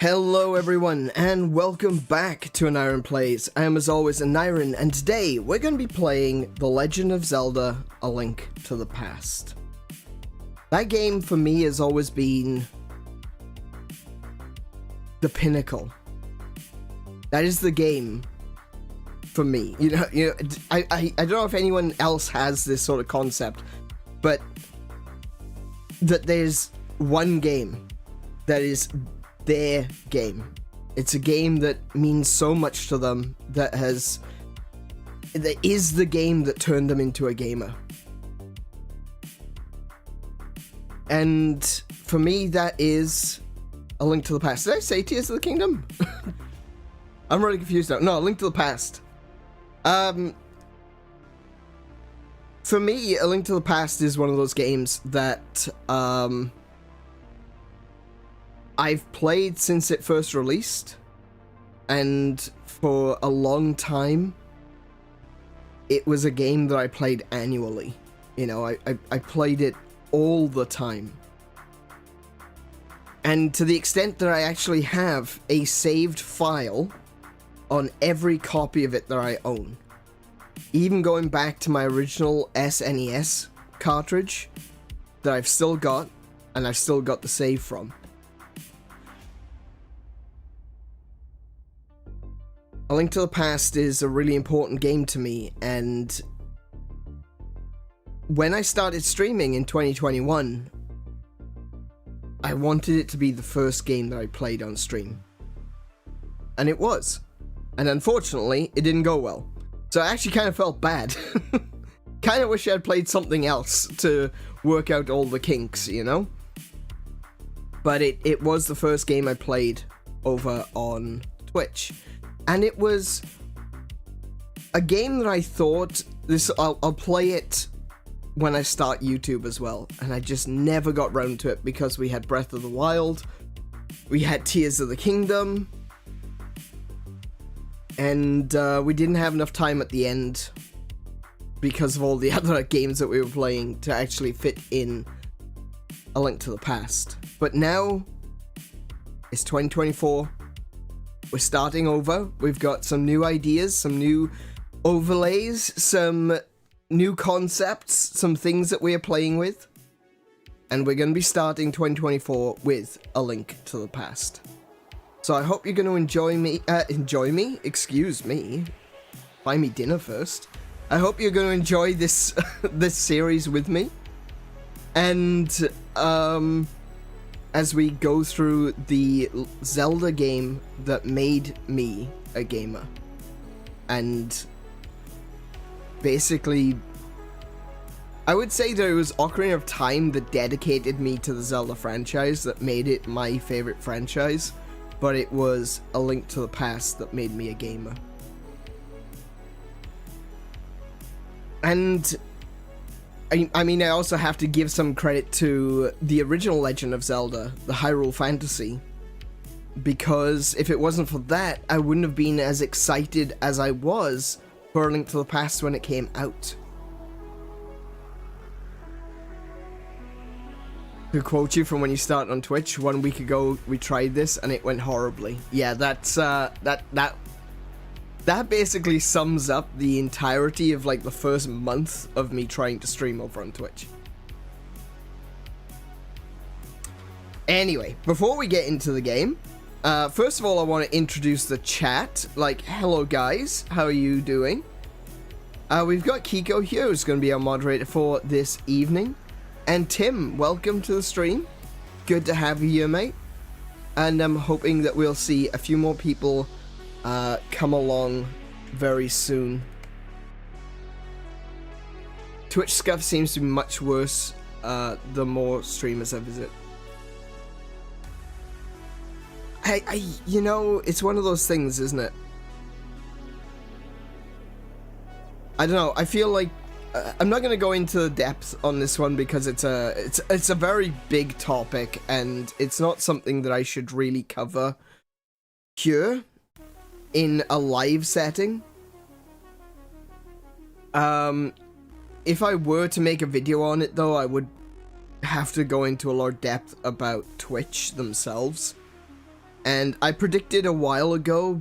Hello everyone, and welcome back to An Iron Plays. I am as always An Iron, and today we're going to be playing The Legend of Zelda, A Link to the Past. That game for me has always been the pinnacle. That is the game for me. I don't know if anyone else has this sort of concept, but that there's one game that is their game. It's a game that means so much to them, that is the game that turned them into a gamer. And for me, that is A Link to the Past. Did I say Tears of the Kingdom? I'm really confused now. No, A Link to the Past. For me, A Link to the Past is one of those games that I've played since it first released, and for a long time, it was a game that I played annually. You know, I played it all the time. And to the extent that I actually have a saved file on every copy of it that I own. Even going back to my original SNES cartridge that I've still got, and I've still got the save from. A Link to the Past is a really important game to me, and when I started streaming in 2021, I wanted it to be the first game that I played on stream. And it was. And unfortunately, it didn't go well. So I actually kind of felt bad. Kind of wish I had played something else to work out all the kinks, you know? But it was the first game I played over on Twitch. And it was a game that I thought, I'll play it when I start YouTube as well. And I just never got round to it because we had Breath of the Wild, we had Tears of the Kingdom, and we didn't have enough time at the end because of all the other games that we were playing to actually fit in A Link to the Past. But now, it's 2024. We're starting over. We've got some new ideas, some new overlays, some new concepts, some things that we are playing with. And we're going to be starting 2024 with A Link to the Past. So I hope you're going to enjoy me, excuse me. Buy me dinner first. I hope you're going to enjoy this, this series with me. And, as we go through the Zelda game that made me a gamer. And basically, I would say that it was Ocarina of Time that dedicated me to the Zelda franchise, that made it my favorite franchise, but it was A Link to the Past that made me a gamer. And I mean, I also have to give some credit to the original Legend of Zelda, the Hyrule Fantasy, because if it wasn't for that, I wouldn't have been as excited as I was for A Link to the Past when it came out. To quote you from when you started on Twitch, 1 week ago we tried this and it went horribly. Yeah, that's that basically sums up the entirety of like the first month of me trying to stream over on Twitch. Anyway, before we get into the game, first of all I want to introduce the chat. Like, hello guys, how are you doing? We've got Kiko here, who's going to be our moderator for this evening. And Tim, welcome to the stream. Good to have you here, mate. And I'm hoping that we'll see a few more people come along very soon. Twitch scuff seems to be much worse the more streamers I visit. You know, it's one of those things, isn't it? I don't know. I feel like I'm not going to go into the depth on this one because it's a very big topic and it's not something that I should really cover here in a live setting. If I were to make a video on it though, I would have to go into a lot of depth about Twitch themselves And I predicted a while ago,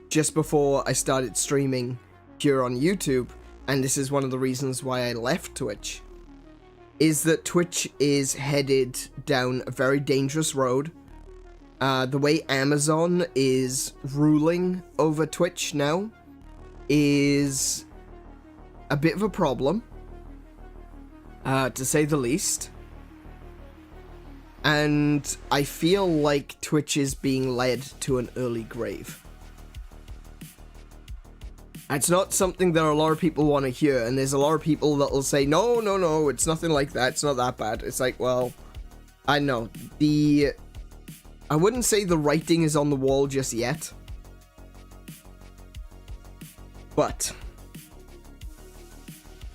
just before I started streaming here on YouTube, and this is one of the reasons why I left Twitch, is that Twitch is headed down a very dangerous road. The way Amazon is ruling over Twitch now is a bit of a problem, to say the least. And I feel like Twitch is being led to an early grave. It's not something that a lot of people want to hear, and there's a lot of people that will say, no, it's nothing like that, it's not that bad. It's like, well, I know. I wouldn't say the writing is on the wall just yet, but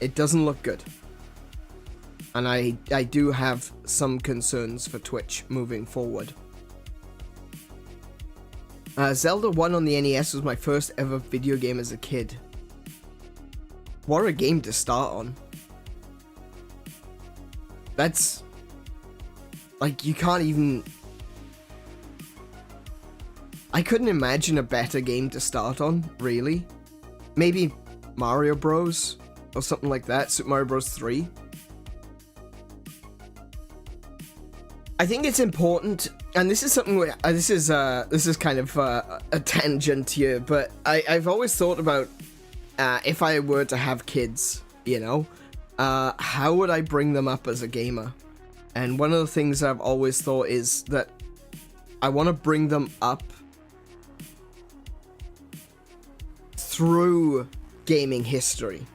it doesn't look good. And I do have some concerns for Twitch moving forward. Zelda 1 on the NES was my first ever video game as a kid. What a game to start on. That's... like, you can't even... I couldn't imagine a better game to start on, really. Maybe Mario Bros. Or something like that, Super Mario Bros. 3. I think it's important, and this is something where, this is kind of a tangent here, but I've always thought about if I were to have kids, you know, how would I bring them up as a gamer? And one of the things I've always thought is that I want to bring them up through gaming history.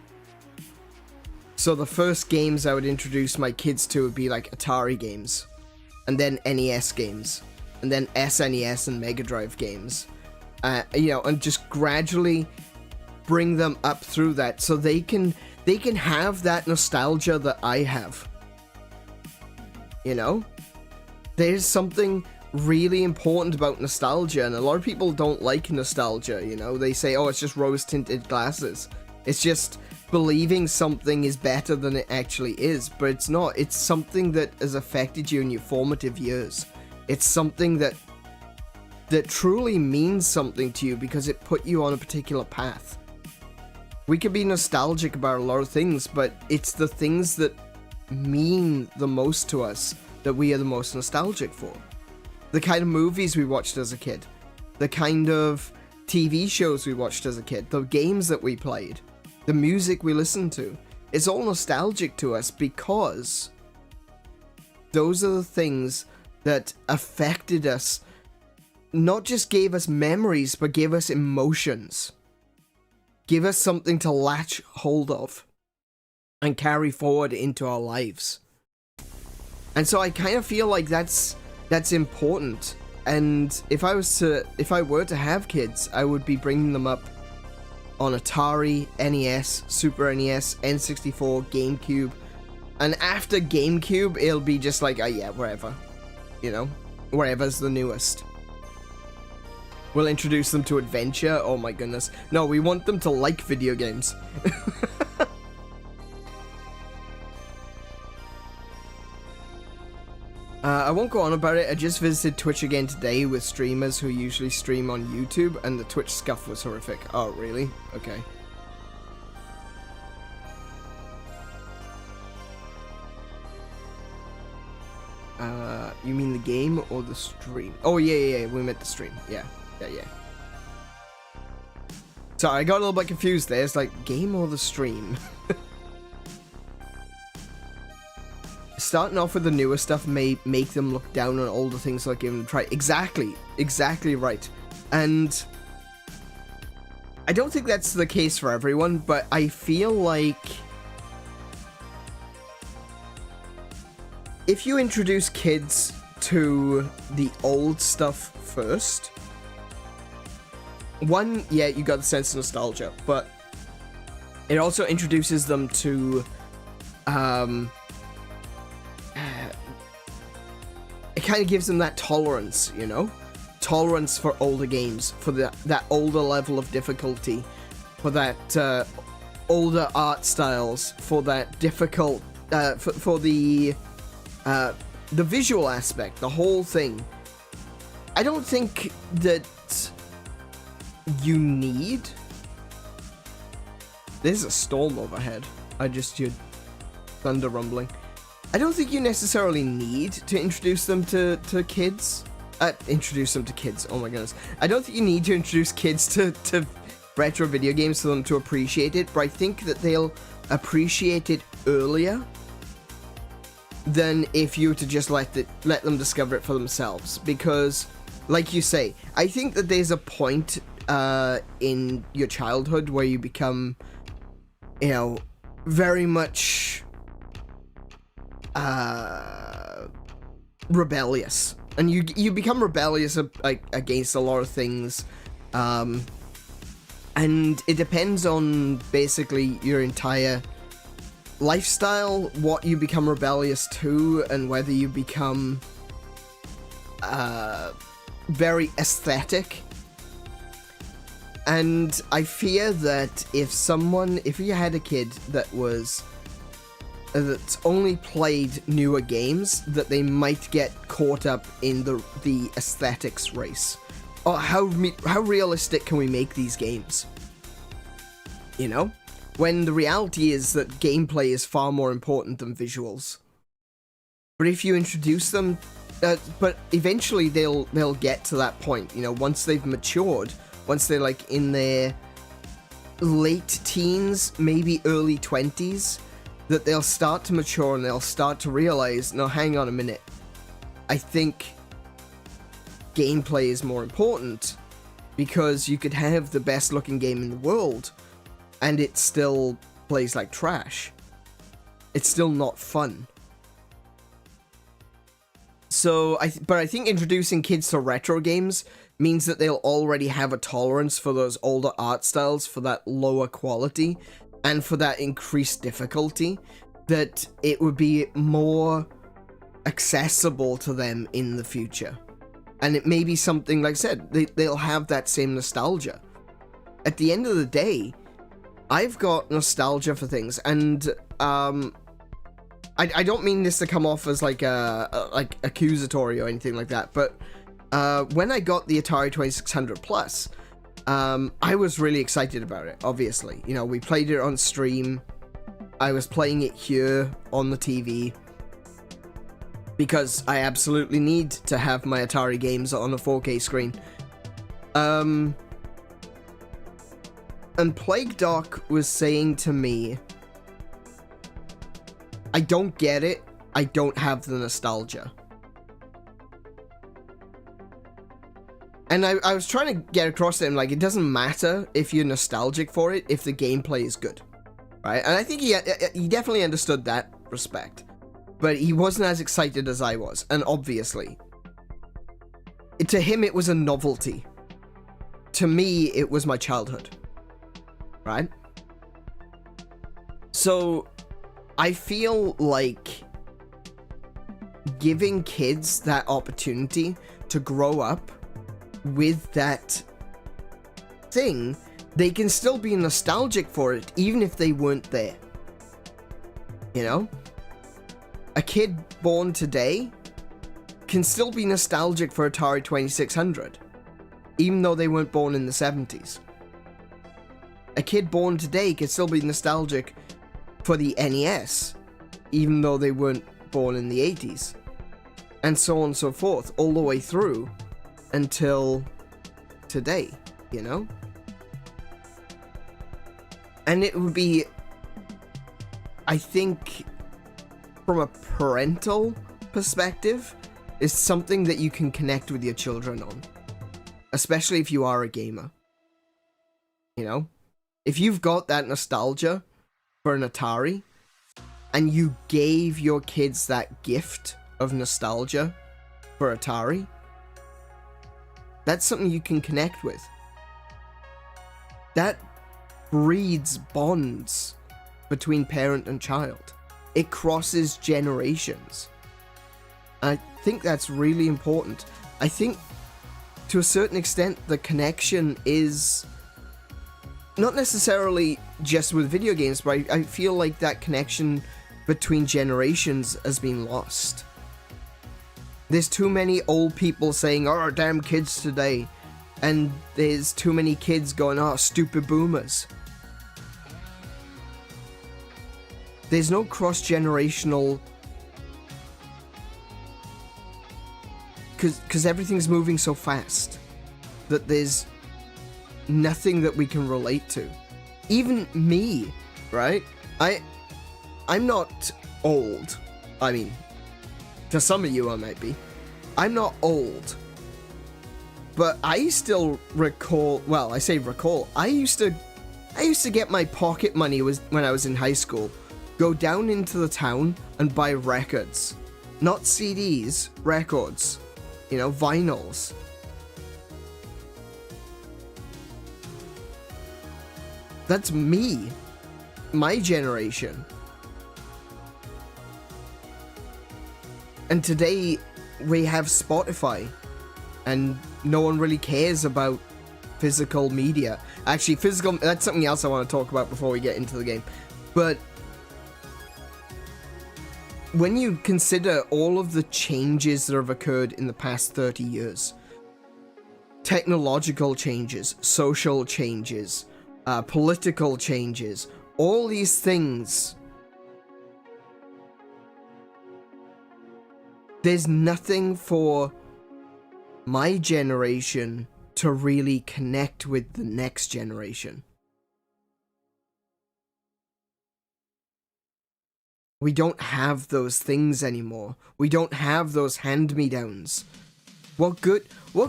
So the first games I would introduce my kids to would be like Atari games, and then NES games, and then SNES and Mega Drive games, you know, and just gradually bring them up through that, so they can have that nostalgia that I have. You know, there's something really important about nostalgia, and a lot of people don't like nostalgia. You know, they say, oh, it's just rose-tinted glasses. It's just believing something is better than it actually is, but it's not. It's something that has affected you in your formative years. It's something that truly means something to you because it put you on a particular path. We could be nostalgic about a lot of things, but it's the things that mean the most to us that we are the most nostalgic for. The kind of movies we watched as a kid, the kind of TV shows we watched as a kid, the games that we played, the music we listened to. It's all nostalgic to us because those are the things that affected us, not just gave us memories, but gave us emotions. Give us something to latch hold of and carry forward into our lives. And so I kind of feel like that's important. And if I were to have kids, I would be bringing them up on Atari, NES, Super NES, N64, GameCube. And after GameCube, it'll be just like, yeah, wherever. You know? Wherever's the newest. We'll introduce them to adventure. Oh my goodness. No, we want them to like video games. I won't go on about it. I just visited Twitch again today with streamers who usually stream on YouTube, and the Twitch scuff was horrific. Oh, really? Okay. You mean the game or the stream? Oh, yeah, we meant the stream. Yeah. Sorry, I got a little bit confused there. It's like, game or the stream? Starting off with the newer stuff may make them look down on older things, like giving them a try. Exactly right. And I don't think that's the case for everyone, but I feel like if you introduce kids to the old stuff first, one, yeah, you got the sense of nostalgia, but it also introduces them to it kind of gives them that tolerance, you know? Tolerance for older games, for that older level of difficulty, for that older art styles, for that difficult, for the visual aspect, the whole thing. I don't think that you need... There's a storm overhead. I just heard thunder rumbling. I don't think you necessarily need to introduce them to kids. Introduce them to kids, oh my goodness. I don't think you need to introduce kids to retro video games for them to appreciate it, but I think that they'll appreciate it earlier than if you were to just let them discover it for themselves. Because, like you say, I think that there's a point in your childhood where you become, you know, very much rebellious, and you become rebellious against a lot of things, and it depends on basically your entire lifestyle, what you become rebellious to, and whether you become very aesthetic. And I fear that if you had a kid that's only played newer games, that they might get caught up in the aesthetics race. Or how realistic can we make these games? You know? When the reality is that gameplay is far more important than visuals. But if you introduce them, but eventually they'll get to that point, you know, once they've matured, once they're like in their late teens, maybe early 20s, that they'll start to mature and they'll start to realize, no, hang on a minute, I think gameplay is more important, because you could have the best looking game in the world and it still plays like trash. It's still not fun. So, but I think introducing kids to retro games means that they'll already have a tolerance for those older art styles, for that lower quality, and for that increased difficulty, that it would be more accessible to them in the future. And it may be something, like I said, they'll have that same nostalgia. At the end of the day, I've got nostalgia for things, and I don't mean this to come off as like accusatory or anything like that, but when I got the Atari 2600 Plus, I was really excited about it, obviously. You know, we played it on stream. I was playing it here on the TV because I absolutely need to have my Atari games on a 4K screen. And Plague Doc was saying to me, I don't get it. I don't have the nostalgia. And I was trying to get across to him, like, it doesn't matter if you're nostalgic for it, if the gameplay is good, right? And I think he definitely understood that respect, but he wasn't as excited as I was. And obviously, to him, it was a novelty. To me, it was my childhood, right? So I feel like giving kids that opportunity to grow up with that thing, they can still be nostalgic for it even if they weren't there. You know? A kid born today can still be nostalgic for Atari 2600 even though they weren't born in the 70s. A kid born today can still be nostalgic for the NES even though they weren't born in the 80s. And so on and so forth, all the way through until today, you know? And it would be, I think, from a parental perspective, is something that you can connect with your children on. Especially if you are a gamer. You know? If you've got that nostalgia for an Atari, and you gave your kids that gift of nostalgia for Atari, that's something you can connect with. That breeds bonds between parent and child. It crosses generations. I think that's really important. I think, to a certain extent, the connection is not necessarily just with video games, but I feel like that connection between generations has been lost. There's too many old people saying, oh, damn kids today. And there's too many kids going, oh, stupid boomers. There's no cross-generational... Because everything's moving so fast that there's nothing that we can relate to. Even me, right? I'm not old. I mean, to some of you I might be. I'm not old. But I still recall, well, I say recall, I used to get my pocket money when I was in high school, go down into the town and buy records. Not CDs, records. You know, vinyls. That's me. My generation. And today, we have Spotify. And no one really cares about physical media. Actually, that's something else I want to talk about before we get into the game. But when you consider all of the changes that have occurred in the past 30 years, technological changes, social changes, political changes, all these things, there's nothing for my generation to really connect with the next generation. We don't have those things anymore. We don't have those hand-me-downs. What good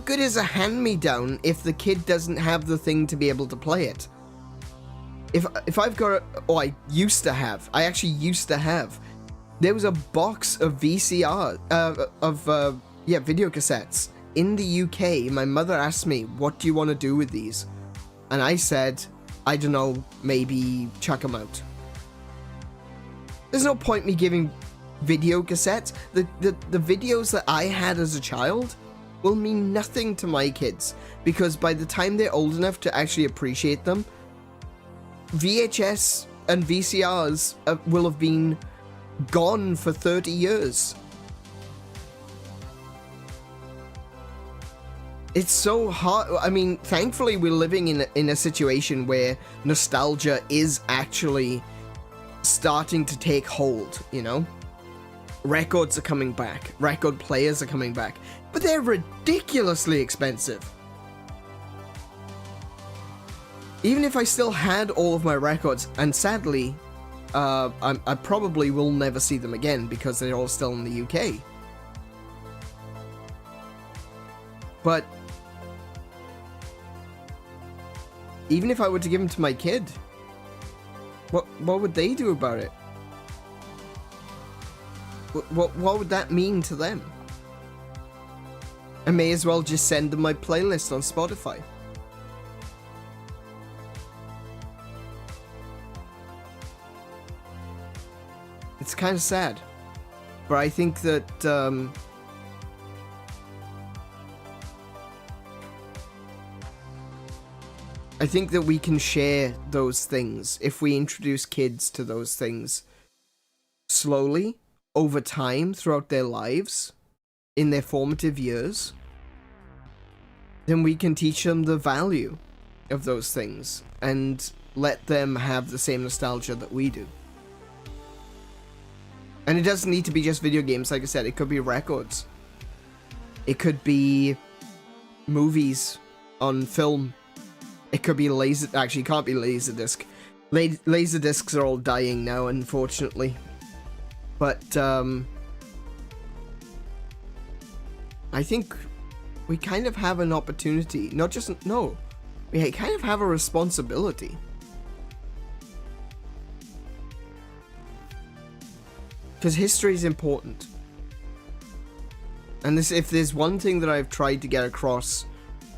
is a hand-me-down if the kid doesn't have the thing to be able to play it? If I've got I actually used to have. There was a box of VCR, video cassettes. In the UK, my mother asked me, what do you want to do with these? And I said, I don't know, maybe chuck them out. There's no point me giving video cassettes. The videos that I had as a child will mean nothing to my kids, because by the time they're old enough to actually appreciate them, VHS and VCRs will have been gone for 30 years. It's so hard. I mean, thankfully we're living in a situation where nostalgia is actually starting to take hold, you know? Records are coming back. Record players are coming back. But they're ridiculously expensive. Even if I still had all of my records, and sadly, I probably will never see them again because they're all still in the UK. But even if I were to give them to my kid, what would they do about it? What would that mean to them? I may as well just send them my playlist on Spotify. It's kind of sad, but I think that we can share those things if we introduce kids to those things slowly, over time, throughout their lives, in their formative years. Then we can teach them the value of those things and let them have the same nostalgia that we do. And it doesn't need to be just video games, like I said. It could be records. It could be movies on film. It could be actually, it can't be Laserdisc. Laserdiscs are all dying now, unfortunately. But, I think we kind of have an opportunity. We kind of have a responsibility. Because history is important. And if there's one thing that I've tried to get across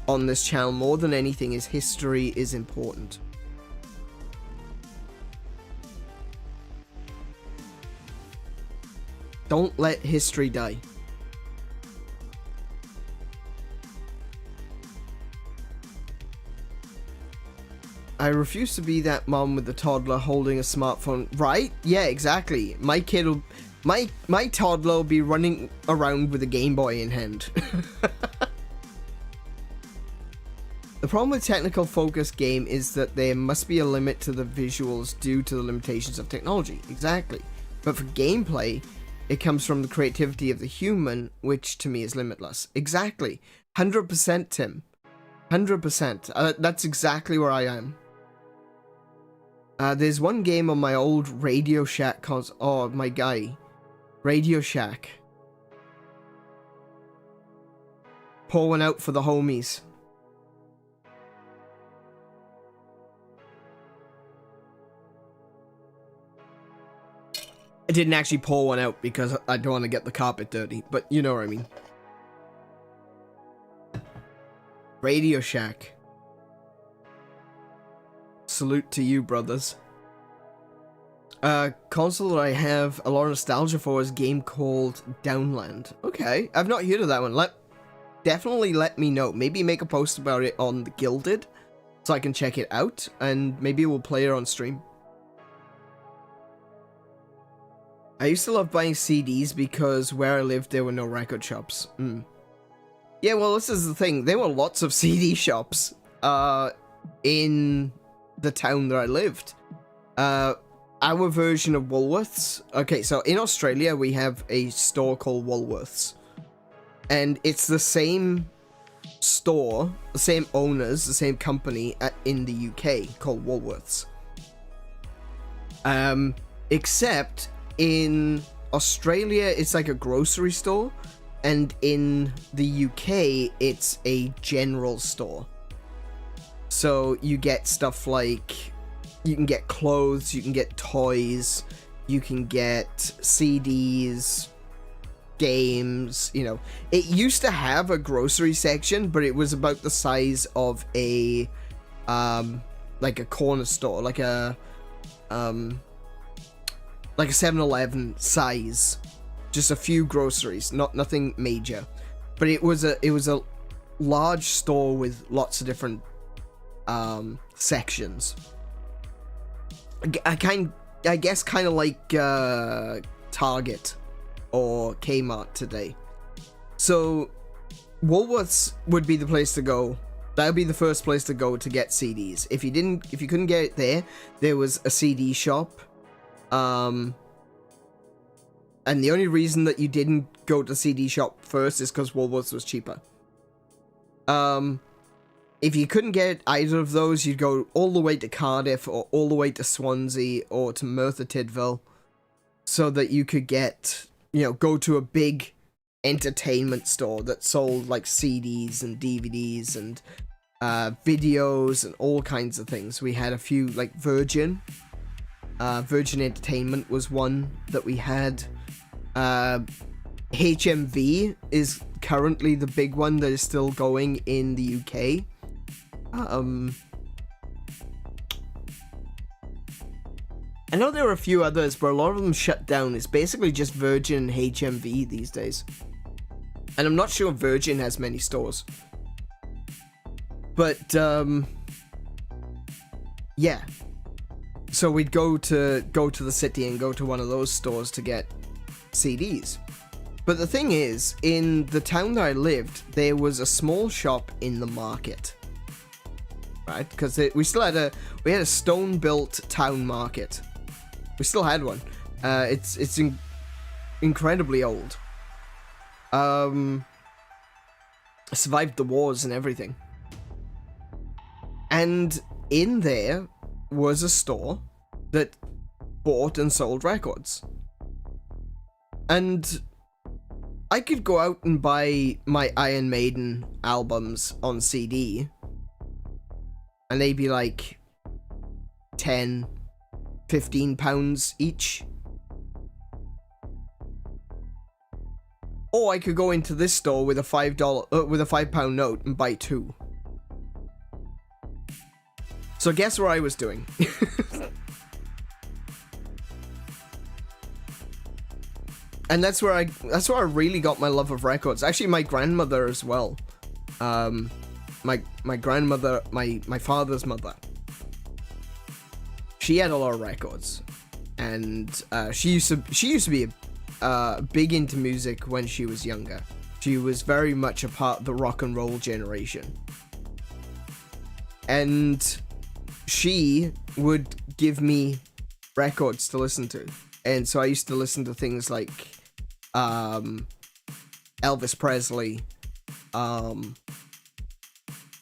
on this channel more than anything, is history is important. Don't let history die. I refuse to be that mom with the toddler holding a smartphone. Right? Yeah, exactly. My kid will... My toddler will be running around with a Game Boy in hand. The problem with technical focus game is that there must be a limit to the visuals due to the limitations of technology. Exactly. But for gameplay, it comes from the creativity of the human, which to me is limitless. Exactly. 100%, Tim. 100%. That's exactly where I am. There's one game on my old Radio Shack console. Oh, my guy. Radio Shack. Pour one out for the homies. I didn't actually pour one out because I don't want to get the carpet dirty, but you know what I mean. Radio Shack. Salute to you, brothers. Console that I have a lot of nostalgia for is a game called Downland. Okay, I've not heard of that one. Definitely let me know. Maybe make a post about it on the Gilded so I can check it out, and maybe we'll play it on stream. I used to love buying CDs because where I lived there were no record shops. Yeah, well, this is the thing. There were lots of CD shops in the town that I lived. Our version of Woolworths. Okay, so in Australia we have a store called Woolworths. And it's the same store, the same owners, the same company in the UK called Woolworths. Except in Australia, it's like a grocery store, and in the UK, it's a general store. So you get stuff like, you can get clothes, you can get toys, you can get CDs, games, you know. It used to have a grocery section, but it was about the size of a, like a corner store, like a 7-Eleven size, just a few groceries, nothing major, but it was a large store with lots of different sections. I guess kind of like Target or Kmart today. So Woolworths would be the place to go. That would be the first place to go to get CDs. If you couldn't get it there was a CD shop. And the only reason that you didn't go to the CD shop first is because Woolworths was cheaper. If you couldn't get either of those, you'd go all the way to Cardiff or all the way to Swansea or to Merthyr Tydfil so that you could get, go to a big entertainment store that sold like CDs and DVDs and videos and all kinds of things. We had a few, like Virgin Entertainment was one that we had. HMV is currently the big one that is still going in the UK. I know there are a few others, but a lot of them shut down. It's basically just Virgin and HMV these days. And I'm not sure Virgin has many stores. But, yeah. So we'd go to the city and go to one of those stores to get CDs. But the thing is, in the town that I lived, there was a small shop in the market. Right? Because we had a stone-built town market. We still had one. It's incredibly old. Survived the wars and everything. And in there was a store that bought and sold records. And I could go out and buy my Iron Maiden albums on CD, and they'd be like 10, 15 pounds each. Or I could go into this store with a £5 note and buy 2. So guess what I was doing? And that's where I really got my love of records. Actually, my grandmother as well. My grandmother, my father's mother. She had a lot of records, and she used to be a big into music when she was younger. She was very much a part of the rock and roll generation. And she would give me records to listen to. And so I used to listen to things like Elvis Presley,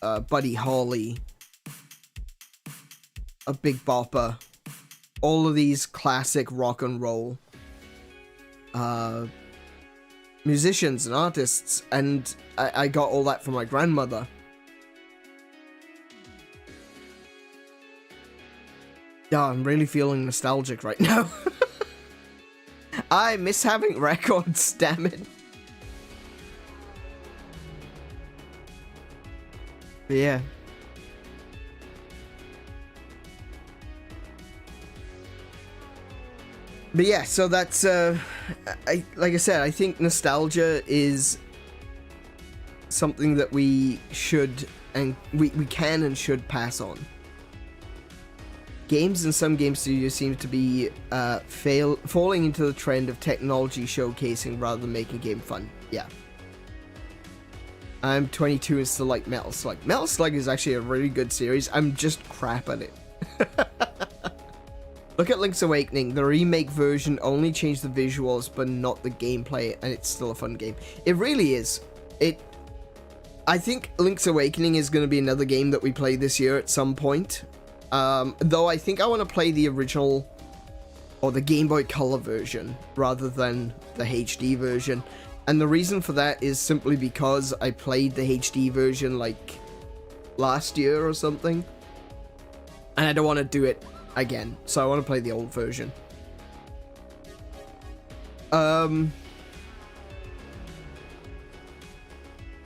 Buddy Holly, a Big Bopper, all of these classic rock and roll musicians and artists, and I got all that from my grandmother. Yeah, I'm really feeling nostalgic right now. I miss having records, damn it. But yeah. But yeah, so that's, like I said, I think nostalgia is something that we should, and we can and should pass on. Games and some game studios seem to be falling into the trend of technology showcasing rather than making a game fun. Yeah. I'm 22 and still like Metal Slug. Metal Slug is actually a really good series. I'm just crap at it. Look at Link's Awakening. The remake version only changed the visuals but not the gameplay, and it's still a fun game. It really is. I think Link's Awakening is going to be another game that we play this year at some point. Though I think I want to play the original or the Game Boy Color version rather than the HD version. And the reason for that is simply because I played the HD version like last year or something. And I don't want to do it again. So I want to play the old version. But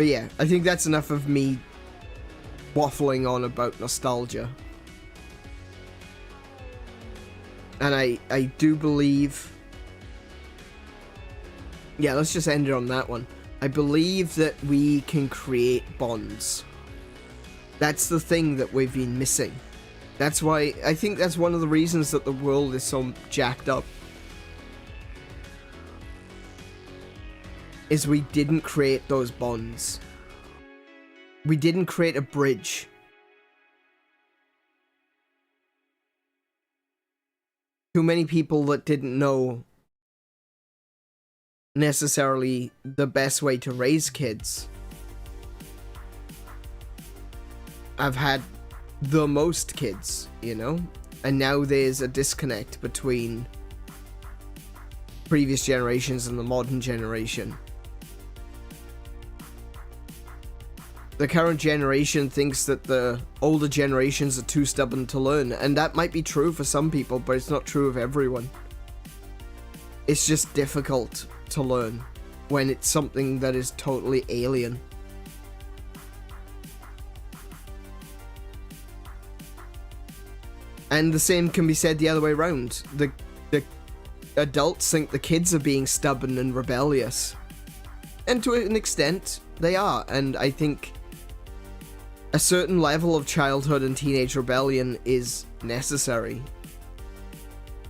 yeah, I think that's enough of me waffling on about nostalgia. And I do believe... Yeah, let's just end it on that one. I believe that we can create bonds. That's the thing that we've been missing. That's why... I think that's one of the reasons that the world is so jacked up. Is we didn't create those bonds. We didn't create a bridge. Too many people that didn't know necessarily the best way to raise kids have had the most kids, you know? And now there's a disconnect between previous generations and the modern generation. The current generation thinks that the older generations are too stubborn to learn, and that might be true for some people, but it's not true of everyone. It's just difficult to learn when it's something that is totally alien. And the same can be said the other way around. The adults think the kids are being stubborn and rebellious. And to an extent, they are, and I think a certain level of childhood and teenage rebellion is necessary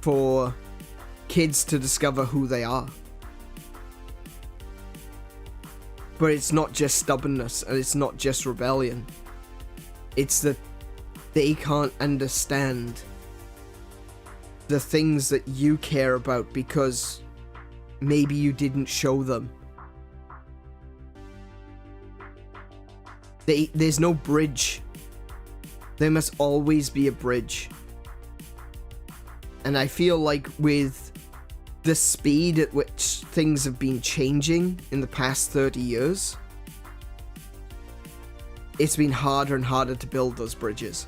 for kids to discover who they are. But it's not just stubbornness, and it's not just rebellion. It's that they can't understand the things that you care about because maybe you didn't show them. There's no bridge. There must always be a bridge. And I feel like with the speed at which things have been changing in the past 30 years, it's been harder and harder to build those bridges.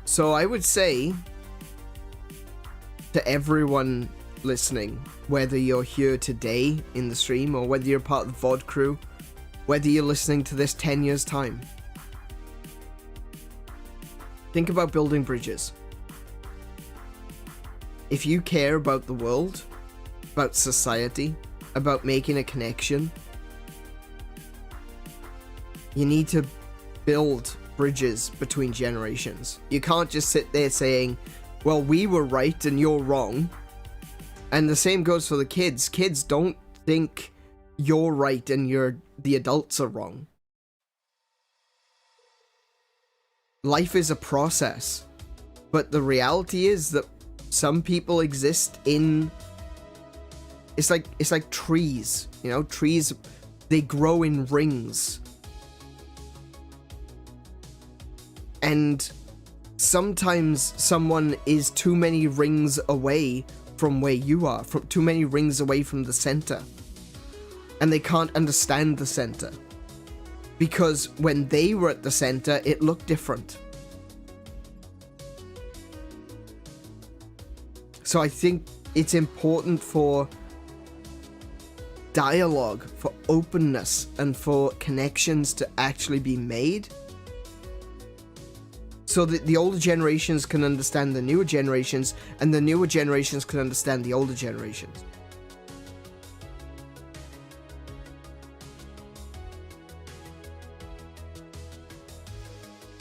So I would say to everyone listening, whether you're here today in the stream or whether you're part of the VOD crew, whether you're listening to this 10 years time, think about building bridges. If you care about the world, about society, about making a connection, you need to build bridges between generations. You can't just sit there saying, well, we were right and you're wrong. And the same goes for the kids. Kids don't think you're right and the adults are wrong. Life is a process. But the reality is that some people exist in... It's like trees, you know? Trees, they grow in rings. And sometimes someone is too many rings away from where you are, from too many rings away from the center. And they can't understand the center. Because when they were at the center, it looked different. So I think it's important for dialogue, for openness, and for connections to actually be made, so that the older generations can understand the newer generations, and the newer generations can understand the older generations.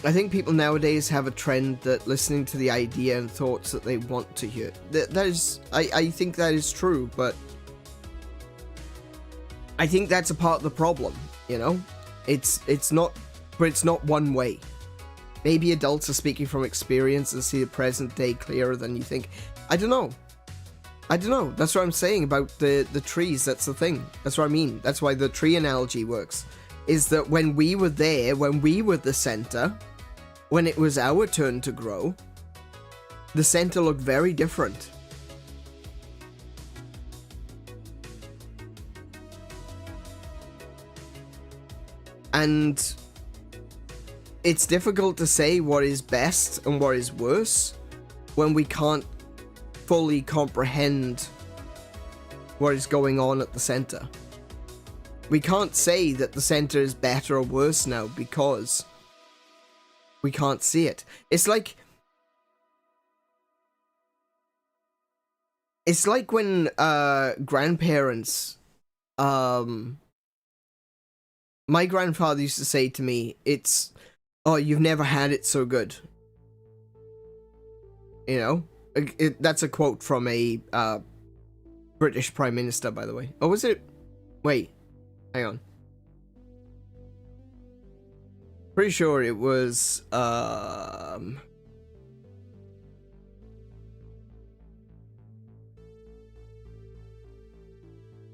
I think people nowadays have a trend that listening to the idea and thoughts that they want to hear. That is, I think that is true, but I think that's a part of the problem, you know? It's not one way. Maybe adults are speaking from experience and see the present day clearer than you think. I don't know. That's what I'm saying about the trees. That's the thing. That's what I mean. That's why the tree analogy works. Is that when we were there, when we were the center, when it was our turn to grow, the center looked very different. And it's difficult to say what is best and what is worse when we can't fully comprehend what is going on at the center. We can't say that the center is better or worse now because we can't see it. It's like when grandparents, my grandfather used to say to me, oh, you've never had it so good. You know? That's a quote from a British Prime Minister, by the way. Oh, was it? Wait. Hang on. Pretty sure it was, I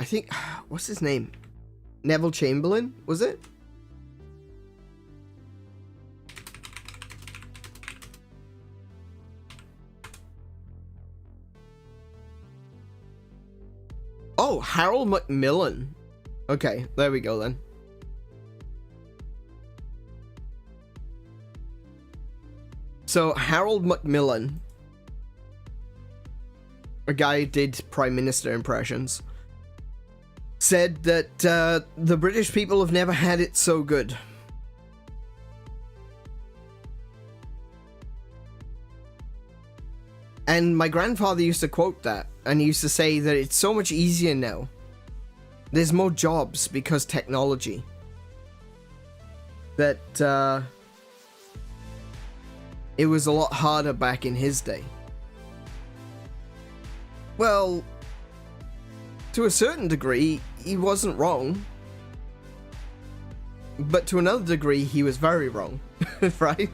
think, what's his name? Neville Chamberlain, was it? Oh, Harold Macmillan. Okay, there we go then. So, Harold Macmillan, a guy who did Prime Minister impressions, said that the British people have never had it so good. And my grandfather used to quote that, and he used to say that it's so much easier now. There's more jobs because technology. That it was a lot harder back in his day. Well, to a certain degree, he wasn't wrong. But to another degree, he was very wrong, right?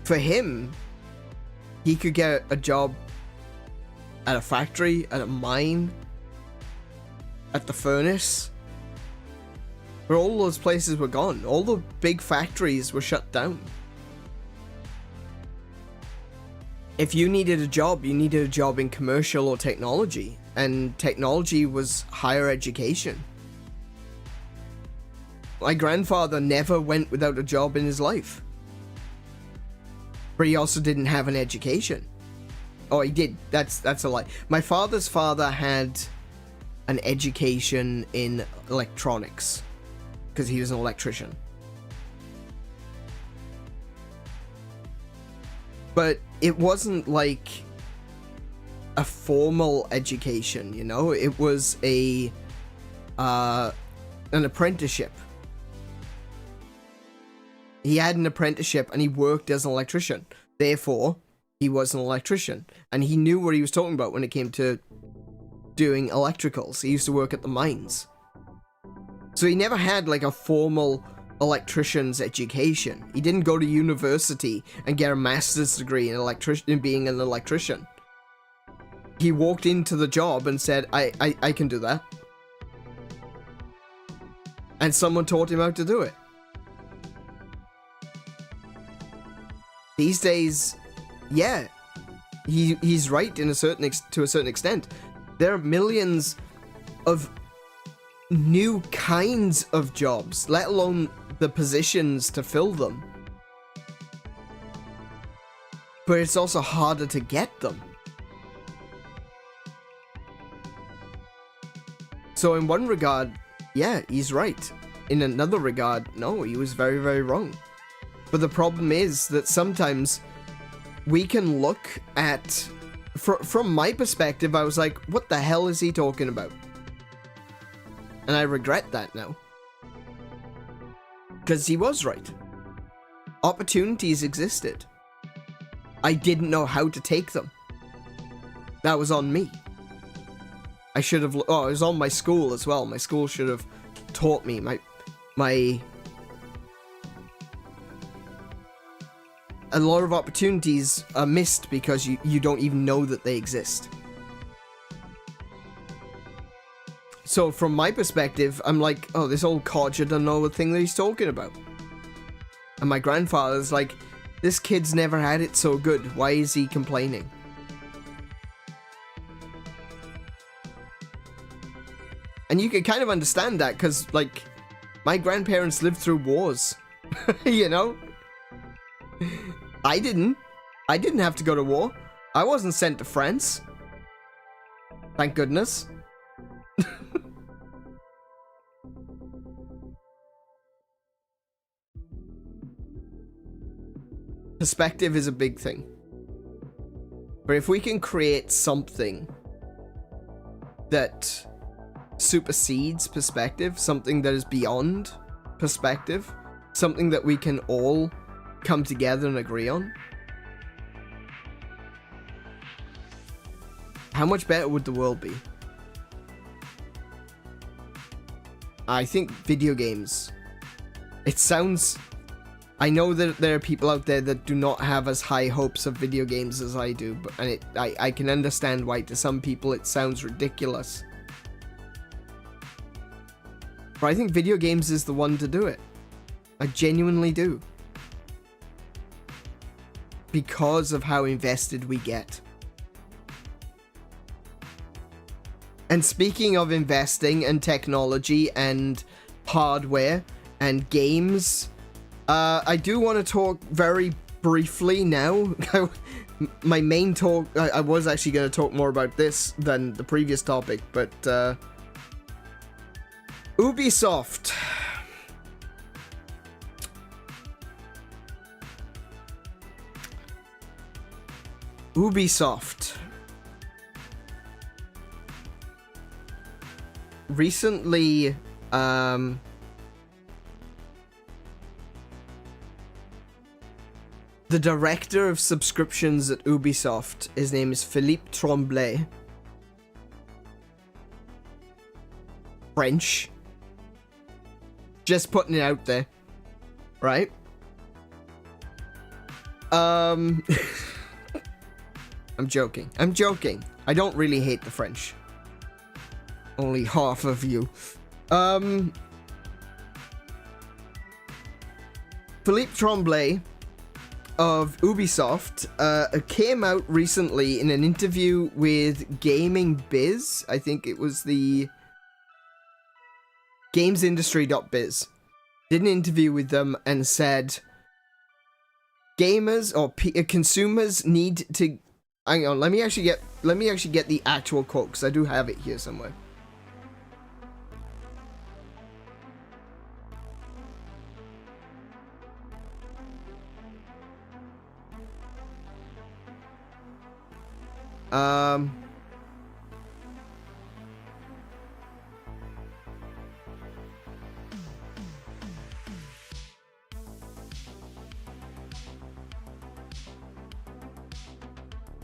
For him, he could get a job at a factory, at a mine, at the furnace, where all those places were gone. All the big factories were shut down. If you needed a job, you needed a job in commercial or technology, and technology was higher education. My grandfather never went without a job in his life. But he also didn't have an education. Oh, he did. That's a lie. My father's father had an education in electronics because he was an electrician. But it wasn't like a formal education, you know? It was an apprenticeship. He had an apprenticeship and he worked as an electrician. Therefore, he was an electrician. And he knew what he was talking about when it came to doing electricals. He used to work at the mines. So he never had like a formal electrician's education. He didn't go to university and get a master's degree in being an electrician. He walked into the job and said, I can do that. And someone taught him how to do it. These days, yeah, he's right to a certain extent. There are millions of new kinds of jobs, let alone the positions to fill them. But it's also harder to get them. So in one regard, yeah, he's right. In another regard, no, he was very, very wrong. But the problem is that sometimes we can look at... From my perspective, I was like, what the hell is he talking about? And I regret that now. Because he was right. Opportunities existed. I didn't know how to take them. That was on me. I should have... Oh, it was on my school as well. My school should have taught me. A lot of opportunities are missed because you don't even know that they exist. So from my perspective, I'm like, oh, this old codger doesn't know the thing that he's talking about. And my grandfather's like, this kid's never had it so good. Why is he complaining? And you can kind of understand that because, like, my grandparents lived through wars. You know? I didn't have to go to war. I wasn't sent to France. Thank goodness. Perspective is a big thing. But if we can create something that supersedes perspective, something that is beyond perspective, something that we can all come together and agree on, how much better would the world be? I think video games. It sounds... I know that there are people out there that do not have as high hopes of video games as I do, but I can understand why to some people it sounds ridiculous. But I think video games is the one to do it. I genuinely do. Because of how invested we get. And speaking of investing and technology and hardware and games, I do want to talk very briefly now. My main talk, I was actually going to talk more about this than the previous topic, but Ubisoft. Ubisoft recently the director of subscriptions at Ubisoft, his name is Philippe Tremblay. French. Just putting it out there. Right? I'm joking. I'm joking. I don't really hate the French. Only half of you. Philippe Tremblay of Ubisoft came out recently in an interview with Gaming Biz. I think it was the gamesindustry.biz. Did an interview with them and said gamers or consumers need to... Hang on, let me actually get the actual quote because I do have it here somewhere.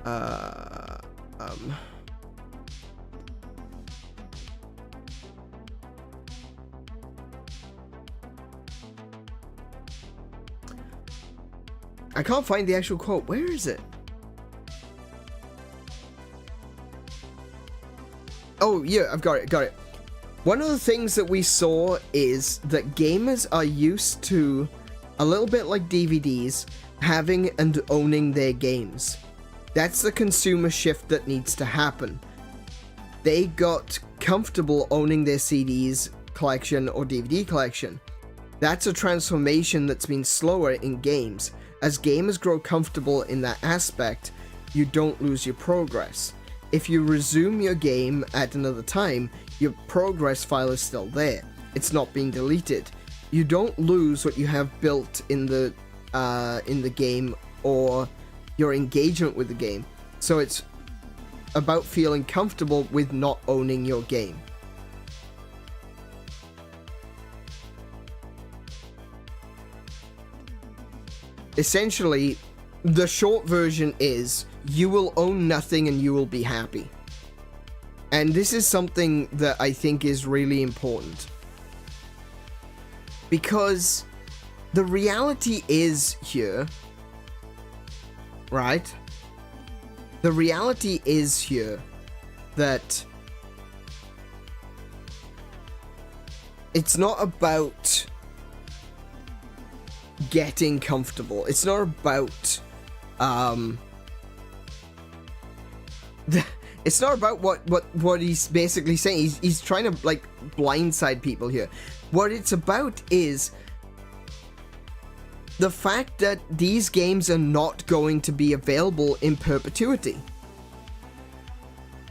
I can't find the actual quote. Where is it? Oh, yeah, I've got it. One of the things that we saw is that gamers are used to, a little bit like DVDs, having and owning their games. That's the consumer shift that needs to happen. They got comfortable owning their CDs collection or DVD collection. That's a transformation that's been slower in games. As gamers grow comfortable in that aspect, you don't lose your progress. If you resume your game at another time, your progress file is still there. It's not being deleted. You don't lose what you have built in the game or your engagement with the game. So it's about feeling comfortable with not owning your game. Essentially, the short version is you will own nothing and you will be happy. And this is something that I think is really important. Because the reality is here, right? The reality is here that it's not about getting comfortable. It's not about it's not about what he's basically saying. He's trying to like blindside people here. What it's about is the fact that these games are not going to be available in perpetuity.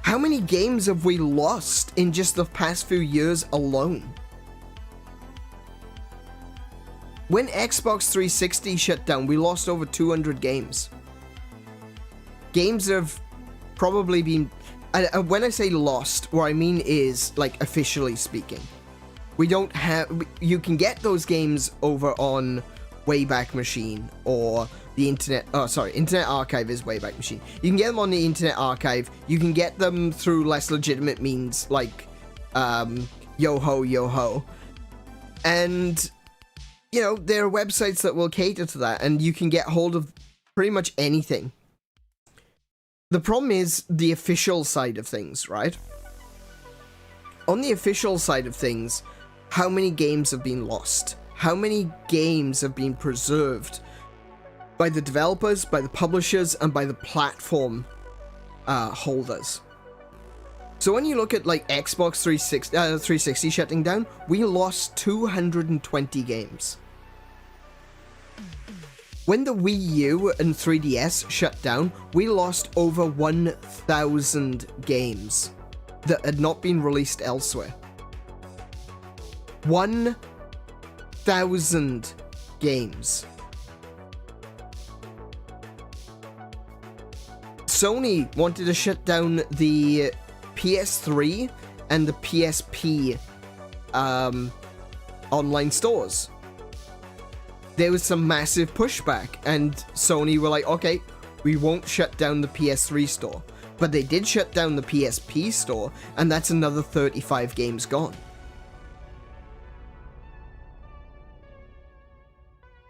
How many games have we lost in just the past few years alone? When Xbox 360 shut down, we lost over 200 games. Games that have probably been... when I say lost, what I mean is, like, officially speaking. We don't have... You can get those games over on Wayback Machine or the Internet... Oh, sorry. Internet Archive is Wayback Machine. You can get them on the Internet Archive. You can get them through less legitimate means, like, Yo-Ho. And... you know, there are websites that will cater to that, and you can get hold of pretty much anything. The problem is the official side of things, right? On the official side of things, how many games have been lost? How many games have been preserved by the developers, by the publishers, and by the platform holders? So when you look at, like, Xbox 360 shutting down, we lost 220 games. When the Wii U and 3DS shut down, we lost over 1,000 games that had not been released elsewhere. 1,000 games. Sony wanted to shut down the PS3 and the PSP online stores. There was some massive pushback, and Sony were like, okay, we won't shut down the PS3 store. But they did shut down the PSP store, and that's another 35 games gone.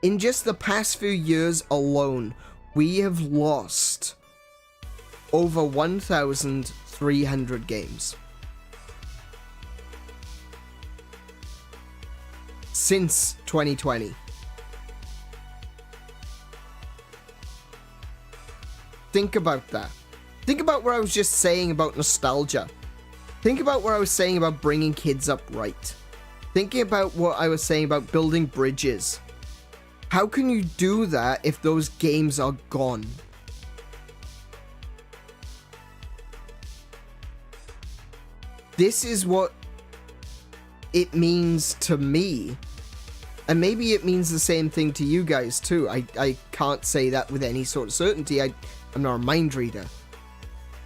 In just the past few years alone, we have lost over 1,300 games. Since 2020. Think about that. Think about what I was just saying about nostalgia. Think about what I was saying about bringing kids up right. Thinking about what I was saying about building bridges. How can you do that if those games are gone? This is what it means to me. And maybe it means the same thing to you guys too. I can't say that with any sort of certainty. I'm not a mind reader.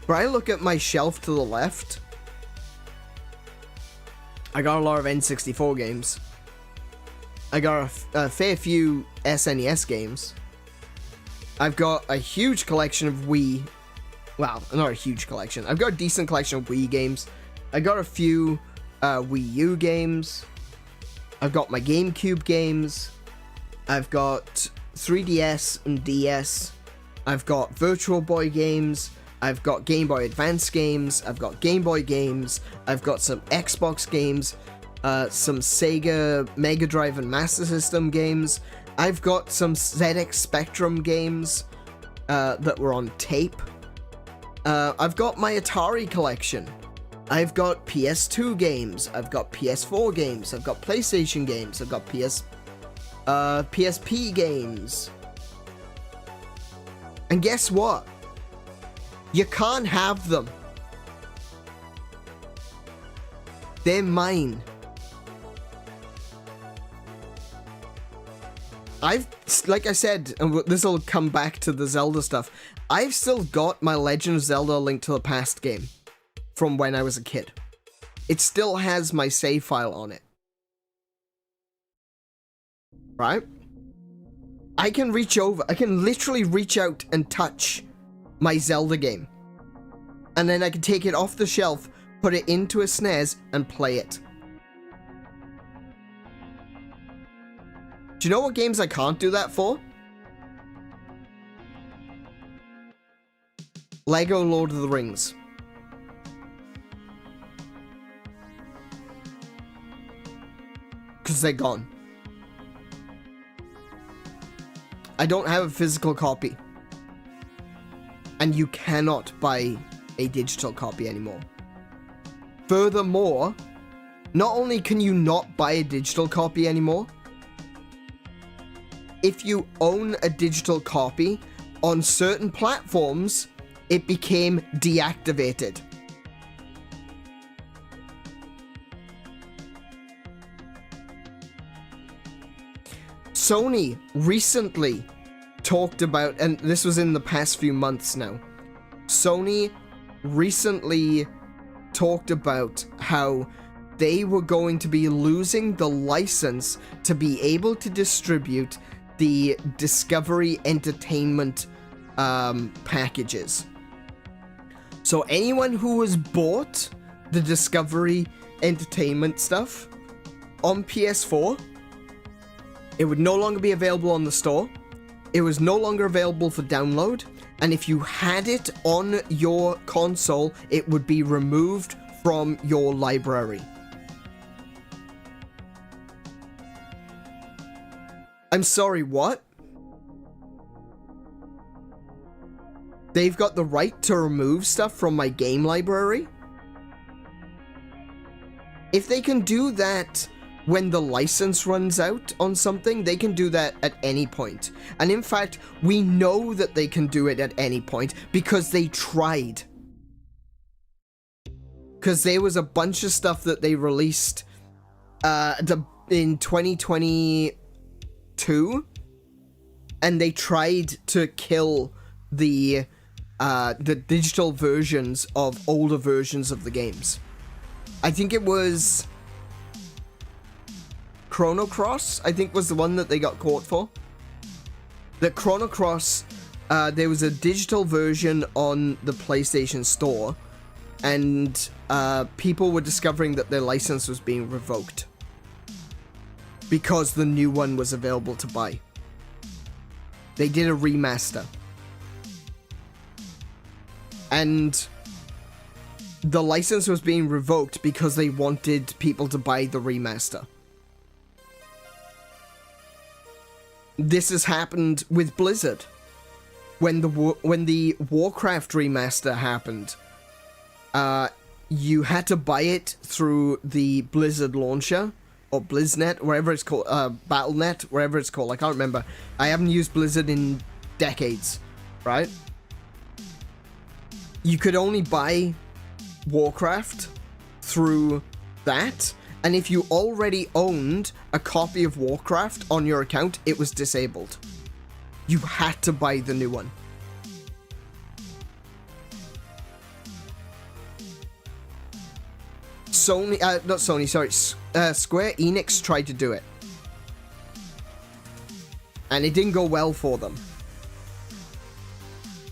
But I look at my shelf to the left. I got a lot of N64 games. I got a fair few SNES games. I've got a huge collection of Wii well, not a huge collection. I've got a decent collection of Wii games. I got a few Wii U games. I've got my GameCube games. I've got 3DS and DS. I've got Virtual Boy games. I've got Game Boy Advance games. I've got Game Boy games. I've got some Xbox games. Some Sega Mega Drive and Master System games. I've got some ZX Spectrum games that were on tape. I've got my Atari collection. I've got PS2 games. I've got PS4 games. I've got PlayStation games. I've got PSP games. And guess what? You can't have them. They're mine. Like I said, and this will come back to the Zelda stuff, I've still got my Legend of Zelda Link to the Past game from when I was a kid. It still has my save file on it. Right? I can literally reach out and touch my Zelda game. And then I can take it off the shelf, put it into a SNES, and play it. Do you know what games I can't do that for? Lego Lord of the Rings. Because they're gone. I don't have a physical copy. And you cannot buy a digital copy anymore. Furthermore, not only can you not buy a digital copy anymore, if you own a digital copy, on certain platforms, it became deactivated. Sony recently talked about, and this was in the past few months now, Sony recently talked about how they were going to be losing the license to be able to distribute the Discovery Entertainment packages. So anyone who has bought the Discovery Entertainment stuff on PS4, it would no longer be available on the store. It was no longer available for download. And if you had it on your console, it would be removed from your library. I'm sorry, what? They've got the right to remove stuff from my game library? If they can do that when the license runs out on something, they can do that at any point. And in fact, we know that they can do it at any point because they tried. Because there was a bunch of stuff that they released in 2022, and they tried to kill the digital versions of older versions of the games. I think it was Chrono Cross, I think, was the one that they got caught for. The Chrono Cross, there was a digital version on the PlayStation Store, and people were discovering that their license was being revoked because the new one was available to buy. They did a remaster. And the license was being revoked because they wanted people to buy the remaster. This has happened with Blizzard. When the Warcraft remaster happened, you had to buy it through the Blizzard launcher, or BlizzNet, wherever it's called, Battle.net, wherever it's called, I can't remember. I haven't used Blizzard in decades, right? You could only buy Warcraft through that, and if you already owned a copy of Warcraft on your account, it was disabled. You had to buy the new one. Square Enix tried to do it. And it didn't go well for them.